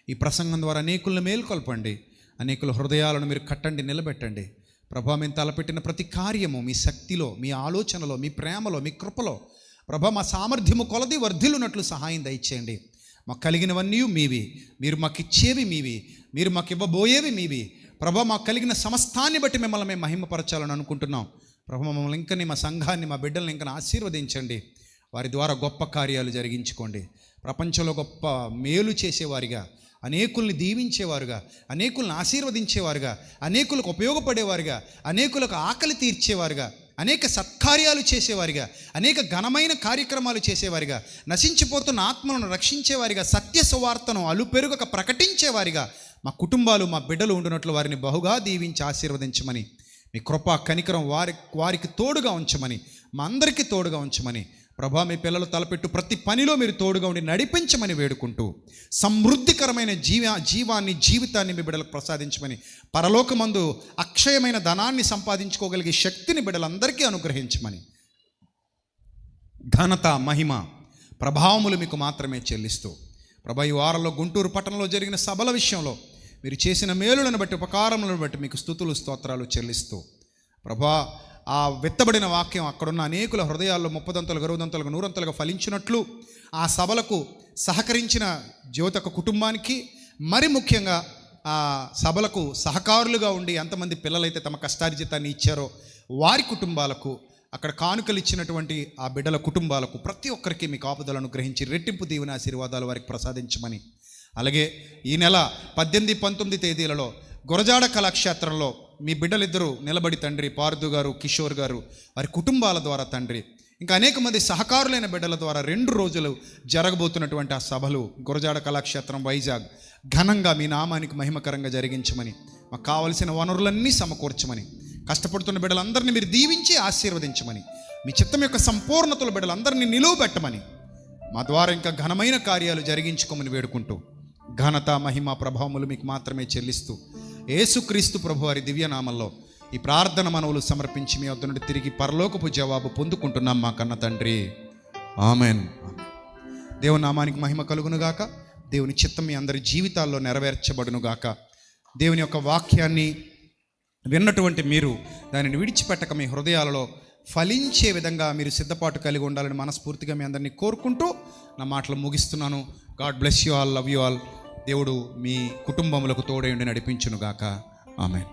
[SPEAKER 1] ఈ ప్రసంగం ద్వారా అనేకులను మేల్కొల్పండి, అనేకుల హృదయాలను మీరు కట్టండి, నిలబెట్టండి. ప్రభా, మేము తలపెట్టిన ప్రతి కార్యము మీ శక్తిలో, మీ ఆలోచనలో, మీ ప్రేమలో, మీ కృపలో ప్రభా మా సామర్థ్యము కొలది వర్ధిల్లునట్లు సహాయం దయచేయండి. మాకు కలిగినవన్నీ మీవి, మీరు మాకు ఇచ్చేవి మీవి, మీరు మాకు ఇవ్వబోయేవి మీవి. ప్రభా, మాకు కలిగిన సమస్తాన్ని బట్టి మిమ్మల్ని మేము మహిమపరచాలని అనుకుంటున్నాం. ప్రభా, మమ్మల్ని ఇంకని, మా సంఘాన్ని, మా బిడ్డల్ని ఇంకా ఆశీర్వదించండి. వారి ద్వారా గొప్ప కార్యాలు జరిగించుకోండి. ప్రపంచంలో గొప్ప మేలు చేసేవారిగా, అనేకుల్ని దీవించేవారుగా, అనేకులను ఆశీర్వదించేవారుగా, అనేకులకు ఉపయోగపడేవారుగా, అనేకులకు ఆకలి తీర్చేవారుగా, అనేక సత్కార్యాలు చేసేవారిగా, అనేక ఘనమైన కార్యక్రమాలు చేసేవారిగా, నశించిపోతున్న ఆత్మలను రక్షించేవారిగా, సత్య సువార్తను అలుపెరుగక ప్రకటించేవారిగా మా కుటుంబాలు, మా బిడ్డలు ఉండినట్లు వారిని బహుగా దీవించి ఆశీర్వదించమని, మీ కృప కనికరం వారికి తోడుగా ఉంచమని, మా అందరికీ తోడుగా ఉంచమని ప్రభా, మీ పిల్లలు తలపెట్టు ప్రతి పనిలో మీరు తోడుగా ఉండి నడిపించమని వేడుకుంటూ సమృద్ధికరమైన జీవితాన్ని మీ బిడ్డలకు ప్రసాదించమని, పరలోకమందు అక్షయమైన ధనాన్ని సంపాదించుకోగలిగే శక్తిని బిడ్డలందరికీ అనుగ్రహించమని, ఘనత మహిమ ప్రభావములు మీకు మాత్రమే చెల్లిస్తూ ప్రభా, ఈ వారంలో గుంటూరు పట్టణంలో జరిగిన సభల విషయంలో మీరు చేసిన మేలులను బట్టి, ఉపకారములను బట్టి మీకు స్తుతులు స్తోత్రాలు చెల్లిస్తూ ప్రభా, ఆ విత్తబడిన వాక్యం అక్కడున్న అనేకుల హృదయాల్లో 30 60 100 ఫలించినట్లు ఆ సభలకు సహకరించిన జ్యోతక కుటుంబానికి, మరి ముఖ్యంగా ఆ సభలకు సహకారులుగా ఉండి ఎంతమంది పిల్లలైతే తమ కష్టార్జితాన్ని ఇచ్చారో వారి కుటుంబాలకు, అక్కడ కానుకలు ఇచ్చినటువంటి ఆ బిడ్డల కుటుంబాలకు ప్రతి ఒక్కరికి మీ కాపుదలను గ్రహించి రెట్టింపు దీవెన ఆశీర్వాదాలు వారికి ప్రసాదించమని, అలాగే ఈ నెల 18 19 తేదీలలో గురజాడ కళాక్షేత్రంలో మీ బిడ్డలిద్దరూ నిలబడి తండ్రి, పార్దు గారు, కిషోర్ గారు, వారి కుటుంబాల ద్వారా తండ్రి, ఇంకా అనేక మంది సహకారులైన బిడ్డల ద్వారా 2 రోజులు జరగబోతున్నటువంటి ఆ సభలు గురజాడ కళాక్షేత్రం వైజాగ్ ఘనంగా మీ నామానికి మహిమకరంగా జరిగించమని, మాకు కావలసిన వనరులన్నీ సమకూర్చమని, కష్టపడుతున్న బిడ్డలందరినీ మీరు దీవించి ఆశీర్వదించమని, మీ చిత్తం యొక్క సంపూర్ణతల బిడ్డలందరినీ నిలువబెట్టమని, మా ద్వారా ఇంకా ఘనమైన కార్యాలు జరిగించుకోమని వేడుకుంటూ, ఘనత మహిమ ప్రభావములు మీకు మాత్రమే చెల్లిస్తూ యేసుక్రీస్తు ప్రభు వారి దివ్యనామంలో ఈ ప్రార్థన మనవులు సమర్పించి మీ వద్ద నుండి తిరిగి పరలోకపు జవాబు పొందుకుంటున్నాం మా కన్న తండ్రి. ఆమెన్. దేవుని నామానికి మహిమ కలుగునుగాక. దేవుని చిత్తం మీ అందరి జీవితాల్లో నెరవేర్చబడునుగాక. దేవుని యొక్క వాక్యాన్ని విన్నటువంటి మీరు దానిని విడిచిపెట్టక మీ హృదయాలలో ఫలించే విధంగా మీరు సిద్ధపాటు కలిగి ఉండాలని మనస్ఫూర్తిగా మీ అందరినీ కోరుకుంటూ నా మాటలు ముగిస్తున్నాను. God bless you all, love you all. దేవుడు మీ కుటుంబములకు తోడై ఉండి నడిపించునుగాక. ఆమెన్.